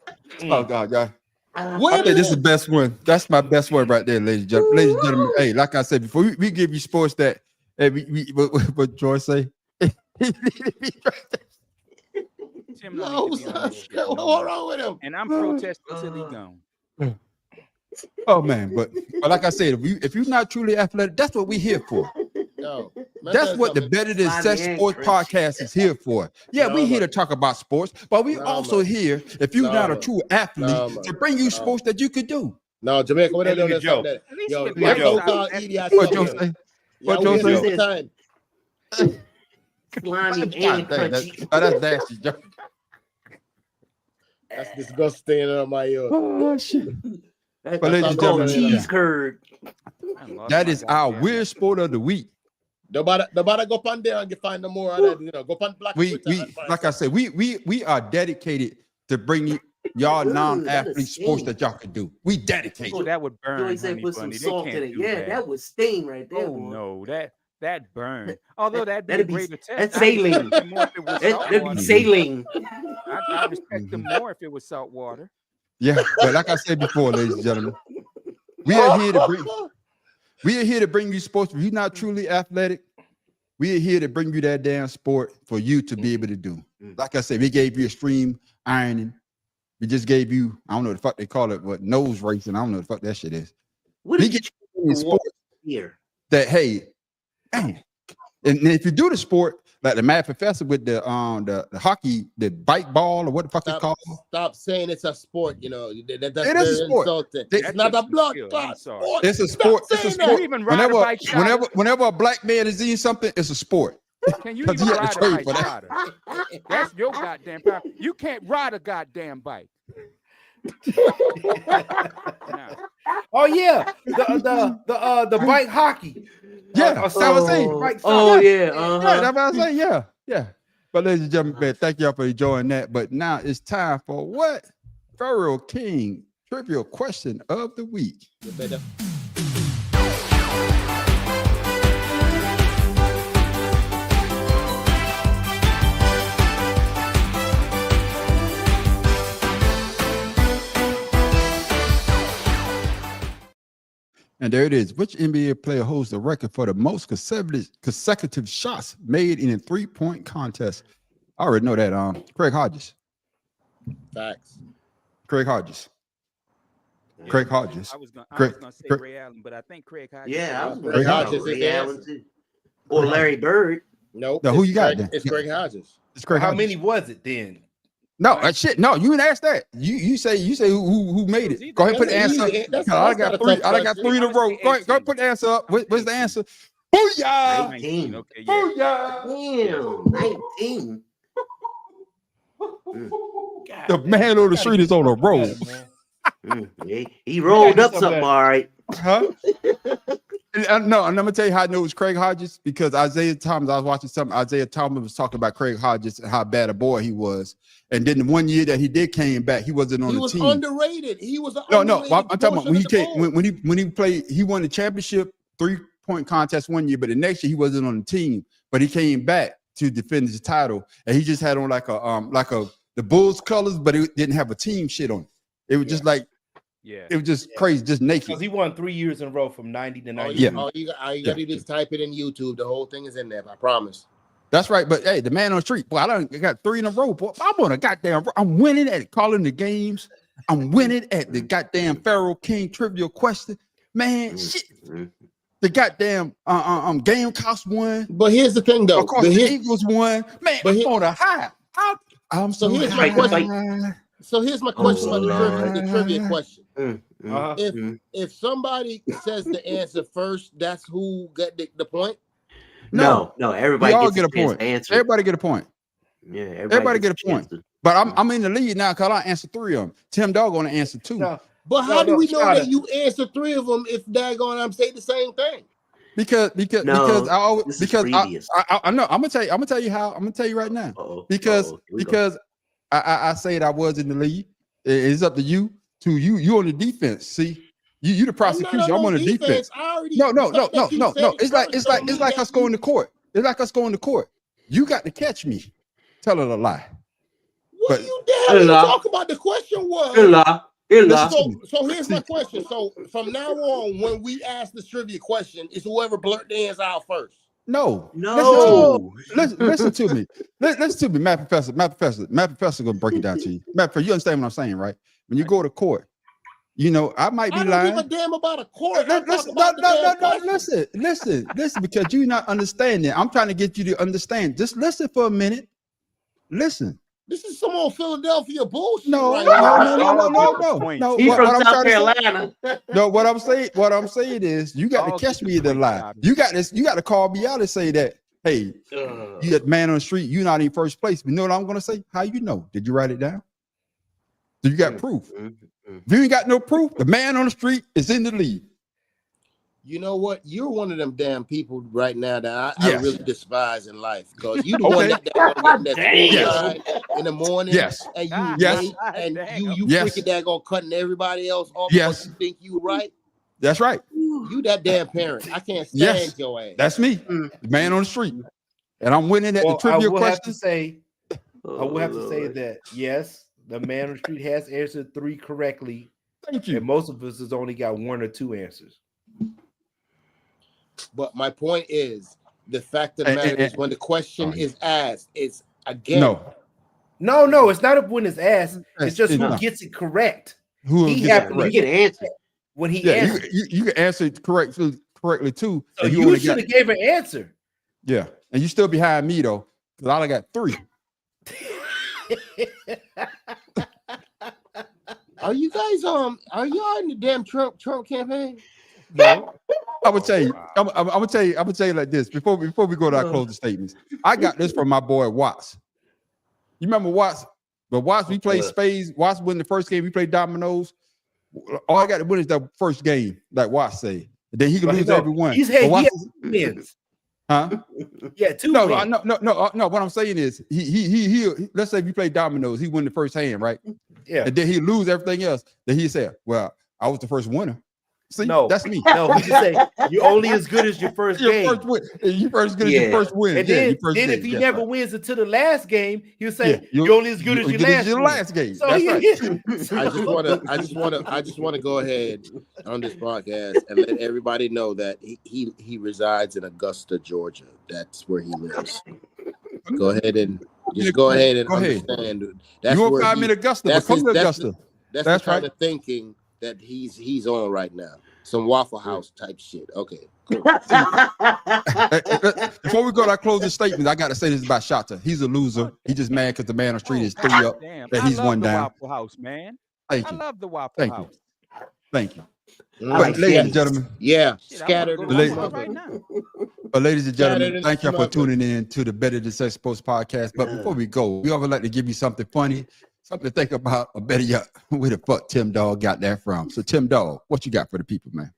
God, yeah. I think this is the best one. That's my best one right there, ladies and gentlemen. Ladies and gentlemen, hey, like I said before, we give you sports that, hey, what Joy say? Tim, what's wrong with him? And I'm protesting till he gone. Oh man, but like I said, if you're not truly athletic, that's what we're here for. No, that's what the Better Than Sex Sports podcast is here for. Yeah, we're here to talk about sports, but we also here, if you're not a true athlete, to bring you sports that you could do. No, Jamaica, what are they doing? Yo, what Joe say? What Joe say? Slimy and crunchy. That's nasty, Joe. That's disgusting on my ear. Oh shit. That's ladies and gentlemen, cheese curd. That is our weird sport of the week. Nobody go on there and find no more of that. You know, go on Black. We like I said, we are dedicated to bring y'all non-athlete sports that y'all can do. We dedicated. Oh, that would burn. Joey said put some salt in it. Yeah, that would sting right there. Oh no, that burn. Although that'd be a greater test. That's saline. That'd be saline. I'd respect them more if it was salt water. Yeah, but like I said before, ladies and gentlemen, we are here to bring you sports. If you're not truly athletic, we are here to bring you that damn sport for you to be able to do. Like I said, we gave you extreme ironing. We just gave you, I don't know what the fuck they call it, but nose racing. I don't know what the fuck that shit is. We get you sports here that, hey, man, and if you do the sport, like the math professor with the hockey, the bike ball, or what the fuck it's called. Stop saying it's a sport. You know that's it is a sport. Insulting. It's not a blood clot sport. It's a sport. It's a sport. Even ride a bike whenever a black man is eating something, it's a sport. Can you even ride a bike? That's your goddamn problem. You can't ride a goddamn bike. Oh yeah, the bike hockey. Yeah, that's what I'm saying. Yeah, that's what I'm saying. Yeah. But ladies and gentlemen, man, thank y'all for enjoying that. But now it's time for what? Pharaoh King Trivial Question of the Week. And there it is. Which NBA player holds the record for the most consecutive shots made in a three-point contest? I already know that. Craig Hodges. Facts. Craig Hodges. Yeah, Craig Hodges. I was gonna say Ray Allen, but I think Craig Hodges. Yeah, I was Ray Hodges Ray Allen too. Or Larry Bird. Nope. No, who you got then? It's Greg Hodges. It's Craig How Hodges. many was it then? No, shit. No, you didn't ask that. You say who made it. Go ahead, put the answer up. I got three. I got 3 in a row. Go ahead, put the answer up. What's the answer? Booyah! 19. Okay, Booyah! Damn, 19. The man on the street is on a roll. He rolled up something, all right. Huh? No, and I'm gonna tell you how I know it was Craig Hodges, because Isaiah Thomas. I was watching something. Isaiah Thomas was talking about Craig Hodges and how bad a boy he was. And then the one year that he did came back, he wasn't on the team. He was underrated. He was no. I'm talking about when he came when he played. He won the championship 3-point contest one year, but the next year he wasn't on the team. But he came back to defend his title, and he just had on like the Bulls colors, but it didn't have a team shit on it. It was just like. Yeah, it was just crazy, just naked. Because he won 3 years in a row from 90 to 90. You got to just type it in YouTube. The whole thing is in there. I promise. That's right. But hey, the man on the street, boy, I got 3 in a row. Boy, I'm on a goddamn. I'm winning at calling the games. I'm winning at the goddamn Pharaoh King trivia question. Man, shit. The goddamn Gamecocks won. But here's the thing, though. Of course, the Eagles won. Man, I'm on a high. I'm so here's high. my question. So here's my question about the trivia question. If somebody says the answer first, that's who got the point? No, everybody all gets get a point. Answer. Everybody get a point. Yeah, everybody get a point. But I'm in the lead now because I answered 3 of them. Tim Dog gonna answer 2. But how do we know that you answer 3 of them if daggone I'm saying the same thing? Because I know I'm gonna tell you how. I'm gonna tell you right now. Because I said I was in the lead. It's up to you. You on the defense. See, you the prosecution. I'm on the defense. No. It's like us going to court. It's like us going to court. You got to catch me telling a lie. What you talk about? The question was. So here's my question. So from now on, when we ask the trivia question, it's whoever blurt the answer out first. No. Listen to me. Listen to me, Matt Professor gonna break it down to you. Matt Professor, you understand what I'm saying, right? When you go to court, I might be lying. I don't give a damn about a court. Listen, because you're not understanding. I'm trying to get you to understand. Just listen for a minute. Listen. This is some old Philadelphia bullshit. No. He's from South Carolina. No, what I'm saying is you got to catch me in the lie. You got to call me out and say that, hey, you got man on the street, you're not in first place. You know what I'm gonna say? How you know? Did you write it down? Do you got proof? If you ain't got no proof, the man on the street is in the lead. You know what? You're one of them damn people right now that I really despise in life, because you the one that in the morning, and you late, and you freaking that gonna cutting everybody else off because you think you right. That's right. You that damn parent. I can't stand your ass. That's me, the man on the street, and I'm winning at the trivia question. I will have to say that yes, the man on the street has answered 3 correctly. Thank you. And most of us has only got 1 or 2 answers. But my point is, the fact of the matter is, when the question is asked, it's again. No, it's not when it's asked. It's just who gets it correct. You get an answer when he answers. You can answer it correctly too. So you should have gave an answer. Yeah, and you still behind me though, because I only got 3. Are you guys are y'all in the damn Trump campaign? No. I'm gonna tell you. I'm gonna tell you like this before we go to our closing statements. I got this from my boy Watts. You remember Watts? But Watts, we played spades. Watts win the first game. We played dominoes. All I got to win is the first game, like Watts say. And then he can lose every one. He's had wins. Huh? Yeah, 2 no, wins. No. What I'm saying is, he. Let's say if you play dominoes, he win the first hand, right? Yeah. And then he lose everything else. Then he said, "Well, I was the first winner." See, no, that's me. No, we just say you're only as good as your first game. You're first good as your first win. And then if he never wins until the last game, he'll say you're only as good as your last game. So that's right. I just want to go ahead on this podcast and let everybody know that he resides in Augusta, Georgia. That's where he lives. Go ahead and understand. That's you won't find me in Augusta, but come to Augusta. That's the kind of thinking that he's on right now. some Waffle House type shit. Okay. Cool. Before we go to our closing statement, I got to say this about Shota. He's a loser. He just mad because the man on the street is 3 up Damn, and I he's love 1 the down. Waffle House, man. Thank I you. love the Waffle Thank House. you. Thank you. like ladies and gentlemen. Yeah. Shit, I wanna Scattered go in to the Waffle House mother. right now. But ladies and gentlemen, Scattered in thank the y'all for smother. tuning in to the Better Than Sex Post podcast. But before we go, we always like to give you something funny, something to think about, or better yet, where the fuck Tim Dog got that from. So Tim Dog, what you got for the people, man?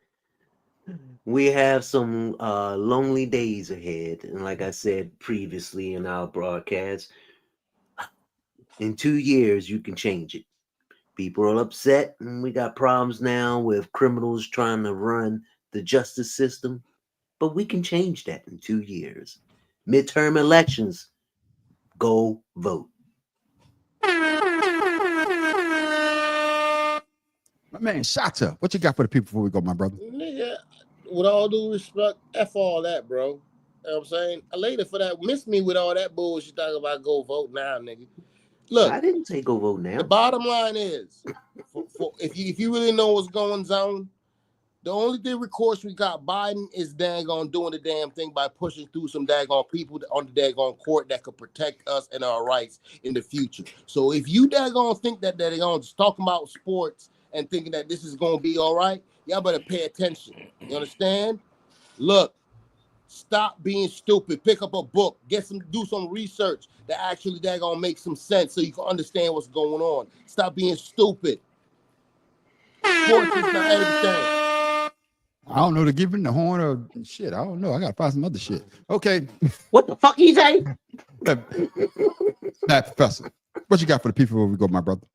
We have some lonely days ahead. And like I said previously in our broadcast, in 2 years, you can change it. People are upset, and we got problems now with criminals trying to run the justice system. But we can change that in 2 years. Midterm elections, go vote. My man, Shota, what you got for the people before we go, my brother? Nigga, with all due respect, F all that, bro. You know what I'm saying? I later for that. Miss me with all that bullshit talking about go vote now, nigga. Look, I didn't say go vote now. the bottom line is, if you really know what's going on, the only thing recourse we got Biden is daggone doing the damn thing by pushing through some daggone people on the daggone court that could protect us and our rights in the future. So if you daggone think that they're going to talk about sports and thinking that this is going to be all right, y'all better pay attention. You understand? Look, stop being stupid. Pick up a book. Do some research that actually daggone make some sense so you can understand what's going on. Stop being stupid. Sports is not everything. I don't know, to give him the horn or shit. I don't know. I gotta find some other shit. Okay. What the fuck he say? Matt Professor, what you got for the people before we go, my brother?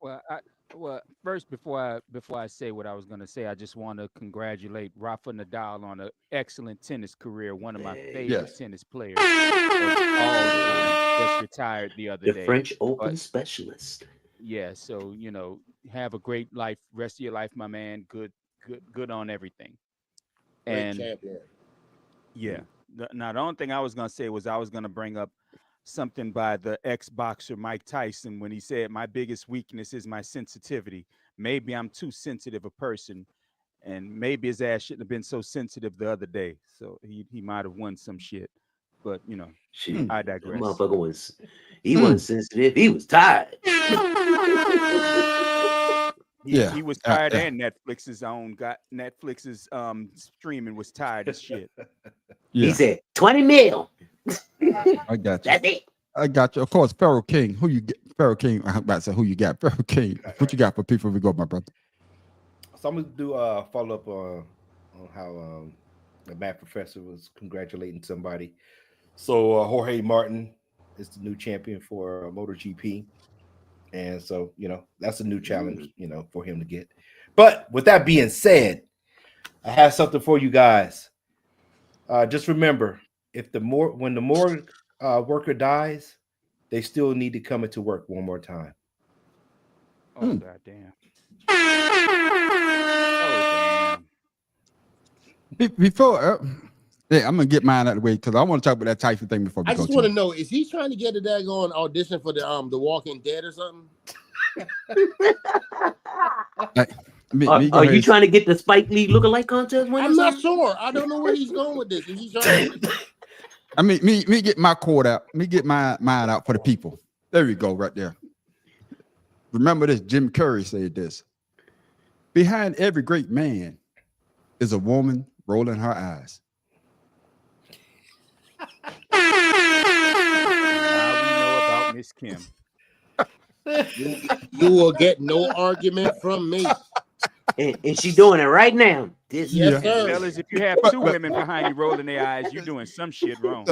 Well, first, before I say what I was gonna say, I just want to congratulate Rafa Nadal on an excellent tennis career. One of my favorite tennis players of all time. Just retired the other day. The French Open specialist. Yeah, so have a great life, rest of your life, my man. Good on everything. Great champion. Yeah. Now the only thing I was gonna say was I was gonna bring up something by the ex-boxer Mike Tyson when he said, "My biggest weakness is my sensitivity. Maybe I'm too sensitive a person, and maybe his ass shouldn't have been so sensitive the other day. So he might have won some shit, but Shit, I digress." That motherfucker wasn't sensitive. He was tired. He was tired, and Netflix's streaming was tired as shit. Yeah. He said 20 mil. I got you. That's it. I got you. Of course, Pharaoh King. Who you get? Pharaoh King. I'm about to say who you got. Pharaoh King. What you got for people before we go, my brother? So I'm gonna do follow up on how the Matt Professor was congratulating somebody. So Jorge Martin is the new champion for MotoGP. And so, that's a new challenge, for him to get. But with that being said, I have something for you guys. Just remember, when the morgue worker dies, they still need to come into work one more time. Oh, goddamn. Before, I'm gonna get mine out of the way because I want to talk about that Tyson thing before we I go. just want to know: is he trying to get a daggone audition for the Walking Dead or something? Are you trying to get the Spike Lee lookalike contest winner? I'm not sure. I don't know where he's going with this. Is he trying to... me get my quote out. Me get mine out for the people. There we go, right there. Remember this. Jim Curry said this. Behind every great man is a woman rolling her eyes. Now we know about Miss Kim. You will get no argument from me. And she's doing it right now. Yes, sir. Fellas, if you have two women behind you rolling their eyes, you're doing some shit wrong.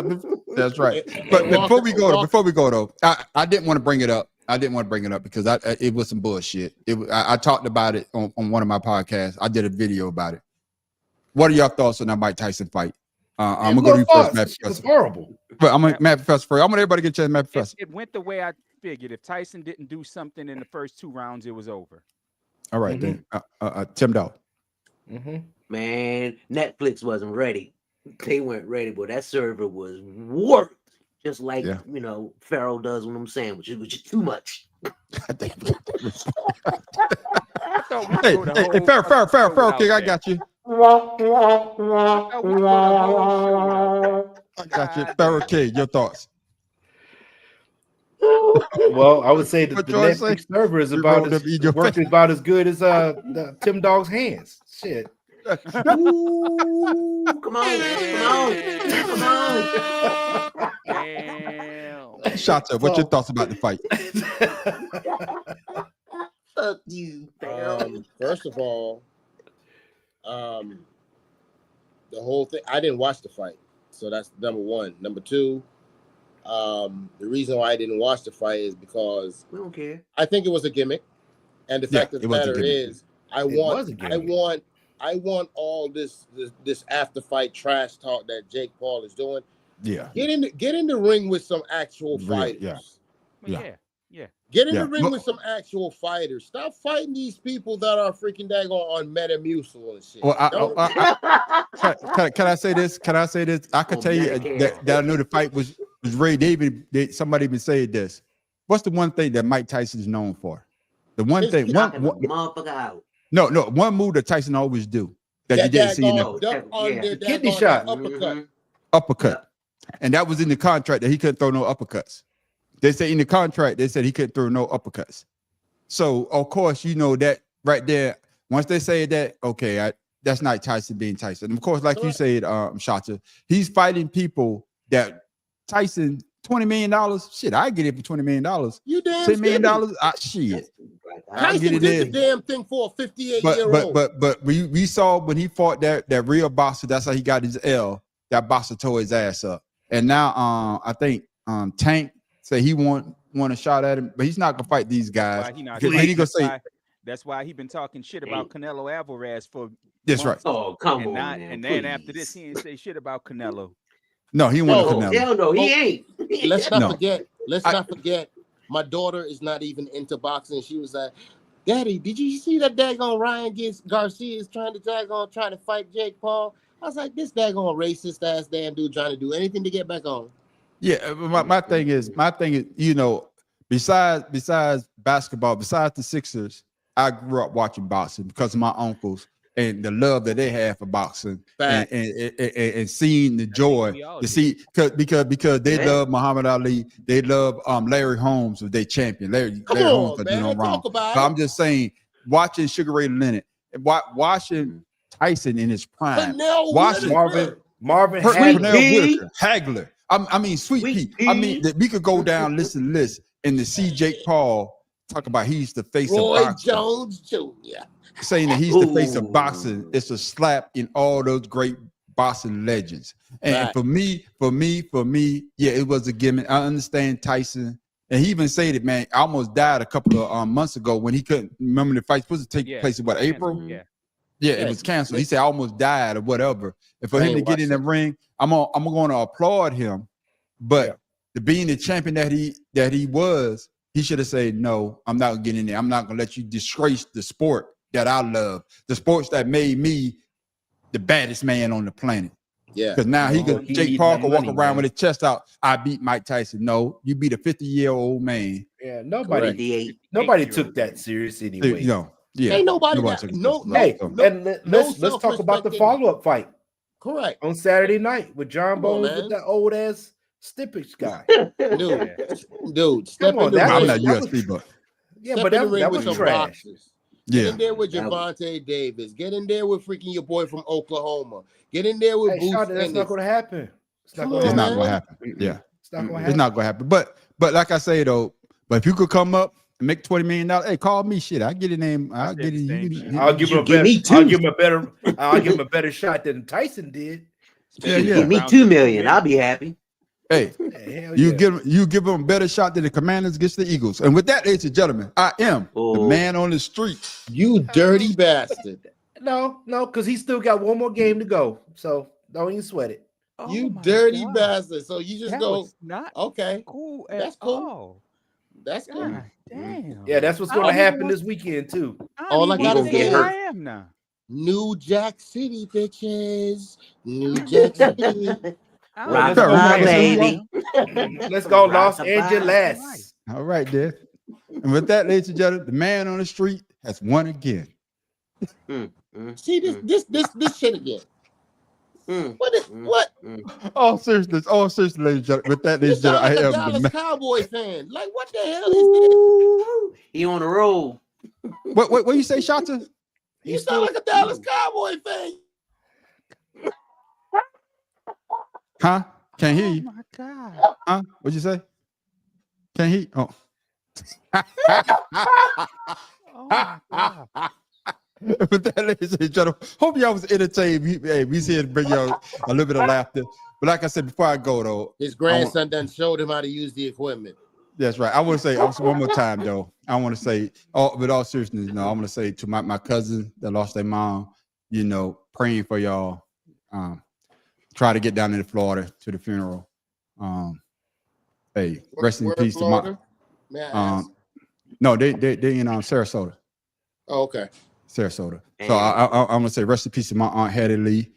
That's right. But before we go though, I didn't want to bring it up. I didn't want to bring it up because it was some bullshit. I talked about it on one of my podcasts. I did a video about it. What are your thoughts on that Mike Tyson fight? I'm gonna go to you first, Matt Professor. Horrible. But I'm gonna Matt Professor first. I want everybody to get a chance, Matt Professor. It went the way I figured. If Tyson didn't do something in the first 2 rounds, it was over. All right, then. Tim Dog. Man, Netflix wasn't ready. They weren't ready, but that server was worked. Just like, Pharaoh does with them sandwiches, which is too much. Hey, Pharaoh King, I got you. I got you. Barricade, your thoughts. Well, I would say that What the George say? Netflix server is You about rolled as up in your working face. about as good as the Tim Dog's hands. Shit. Ooh, come on. Damn. Shots up. What's your thoughts about the fight? Fuck you, First of all, the whole thing. I didn't watch the fight, so that's number one. Number two, the reason why I didn't watch the fight is because we don't care. I think it was a gimmick, and the fact of the matter is, I want all this after fight trash talk that Jake Paul is doing. Yeah. Get in the ring with some actual fighters. Yeah. Get in the ring with some actual fighters. Stop fighting these people that are freaking daggone on Metamucil and shit. Well, can I say this? I could tell you that I knew the fight was Ray David. Somebody even said this. What's the one thing that Mike Tyson is known for? The one thing, motherfucker out. No, one move that Tyson always do that you didn't see in the kidney shot. Uppercut. And that was in the contract that he couldn't throw no uppercuts. They say in the contract, they said he couldn't throw no uppercuts. So, of course, you know that right there, once they say that, okay, that's not Tyson being Tyson. And of course, like you said, Shata, he's fighting people that Tyson, $20 million. Shit, I get it for $20 million. You damn $10 million. Shit. Tyson did the damn thing for a 58-year-old. But we saw when he fought that real boxer, that's how he got his L. That boxer tore his ass up. And now I think Tank said he want a shot at him, but he's not gonna fight these guys. That's why he been talking shit about Canelo Alvarez for that's months. right. Oh, come on, man, man, and then after this, he ain't say shit about Canelo. No, he want Canelo. Hell no, he ain't. Let's not forget. My daughter is not even into boxing. She was like, "Daddy, did you see that daggone Ryan Garcia is trying to fight Jake Paul?" I was like, "This daggone racist ass damn dude trying to do anything to get back on." Yeah, my thing is, you know, besides basketball, besides the Sixers, I grew up watching boxing because of my uncles and the love that they have for boxing and seeing the joy to see because they love Muhammad Ali, they love Larry Holmes was their champion. Larry Holmes for doing no wrong. But I'm just saying, watching Sugar Ray Leonard, watching Tyson in his prime, watching Marvin Hagler. I mean, Sweet Pea. I mean, we could go down list and to see Jake Paul talk about he's the face of boxing. Jones Jr. Saying that he's the face of boxing, it's a slap in all those great boxing legends. And for me, yeah, it was a gimmick. I understand Tyson. And he even said it, man. I almost died a couple of months ago when he couldn't remember the fight supposed to take place in April? Yeah, it was canceled. He said I almost died or whatever. And for him to get in the ring, I'm going to applaud him. But to being the champion that he was, he should have said, no, I'm not gonna get in there. I'm not gonna let you disgrace the sport that I love, the sports that made me the baddest man on the planet. Yeah. Because now Jake Paul can walk around with his chest out. I beat Mike Tyson. No, you beat a 50-year-old man. Yeah, nobody took that serious anyway. No. Yeah. Ain't nobody let's talk about the follow-up fight. Correct. On Saturday night with John Bones with that old ass Stippich guy. Dude, come on, I'm not UFC, but but that was trash. Get in there with Javante Davis. Get in there with freaking your boy from Oklahoma. Get in there with Boots. That's not going to happen. It's not going to happen. Yeah, it's not going to happen. It's not going to happen. But like I say though, but if you could come up and make $20 million, hey, call me. Shit, I get a name. I'll get it. I'll give him a better shot than Tyson did. Give me $2 million. I'll be happy. Hey, you give them a better shot than the Commanders against the Eagles. And with that, ladies and gentlemen, I am the man on the street. You dirty bastard. No, because he still got one more game to go. So don't even sweat it. You dirty bastard. So you just go. Not okay. Cool. That's cool. That's cool. Damn. Yeah, that's what's going to happen this weekend too. All I gotta say, I am now. New Jack City, bitches. New Jack City. Rock baby. Let's go, Los Angeles. All right, there. And with that, ladies and gentlemen, the man on the street has won again. See this shit again. What? Oh, seriously, ladies and gentlemen. With that, ladies and Sound gentlemen, like I a am Dallas the man. Cowboy fan. Like, what the hell is this? He on a roll. What you say, Shata? You sound like a Dallas Cowboy fan. Huh? Can't hear you. Oh my God. Huh? What'd you say? Can't hear you. Oh. Oh my God. With that, ladies and gentlemen, hope y'all was entertained. We here to bring y'all a little bit of laughter. But like I said, before I go though, His grandson done showed him how to use the equipment. that's right. I want to say also one more time though. I want to say, with all seriousness, I want to say to my cousin that lost their mom, praying for y'all. Try to get down into Florida to the funeral. Rest in peace to my. May I ask? No, they in Sarasota. Oh, okay. Sarasota. So I'm gonna say rest in peace to my aunt Hattie Lee.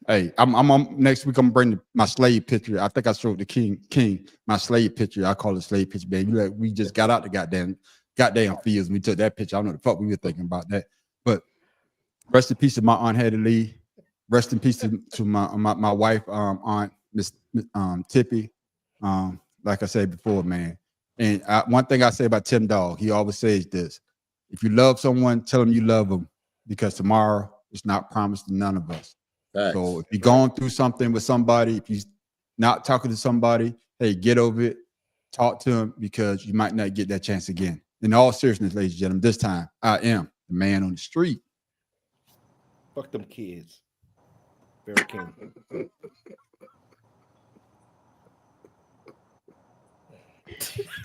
Hey, I'm next week. I'm gonna bring my slave picture. I think I showed the king my slave picture. I call it slave picture, baby. Like we just got out the goddamn fields. And we took that picture. I don't know the fuck we were thinking about that. But rest in peace to my aunt Hattie Lee. Rest in peace to my wife, Aunt Miss Tippy. Like I said before, man. And one thing I say about Tim Dog, he always says this: if you love someone, tell them you love them, because tomorrow is not promised to none of us. Thanks. So if you're going through something with somebody, if you're not talking to somebody, hey, get over it, talk to them, because you might not get that chance again. In all seriousness, ladies and gentlemen, this time I am the man on the street. Fuck them kids. Very King.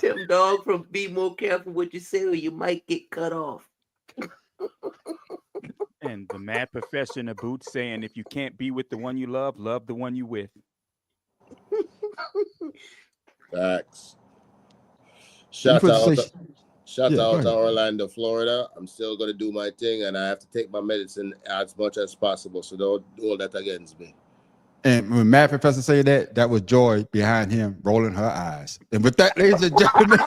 Tim Dog from Be More Careful What You Say or You Might Get Cut Off. And the mad professor in the boots saying, if you can't be with the one you love the one you with. Facts. Shout out to Orlando, Florida. I'm still gonna do my thing, and I have to take my medicine as much as possible. So don't do all that against me. And when Mad Professor say that was Joy behind him rolling her eyes. And with that, ladies and gentlemen,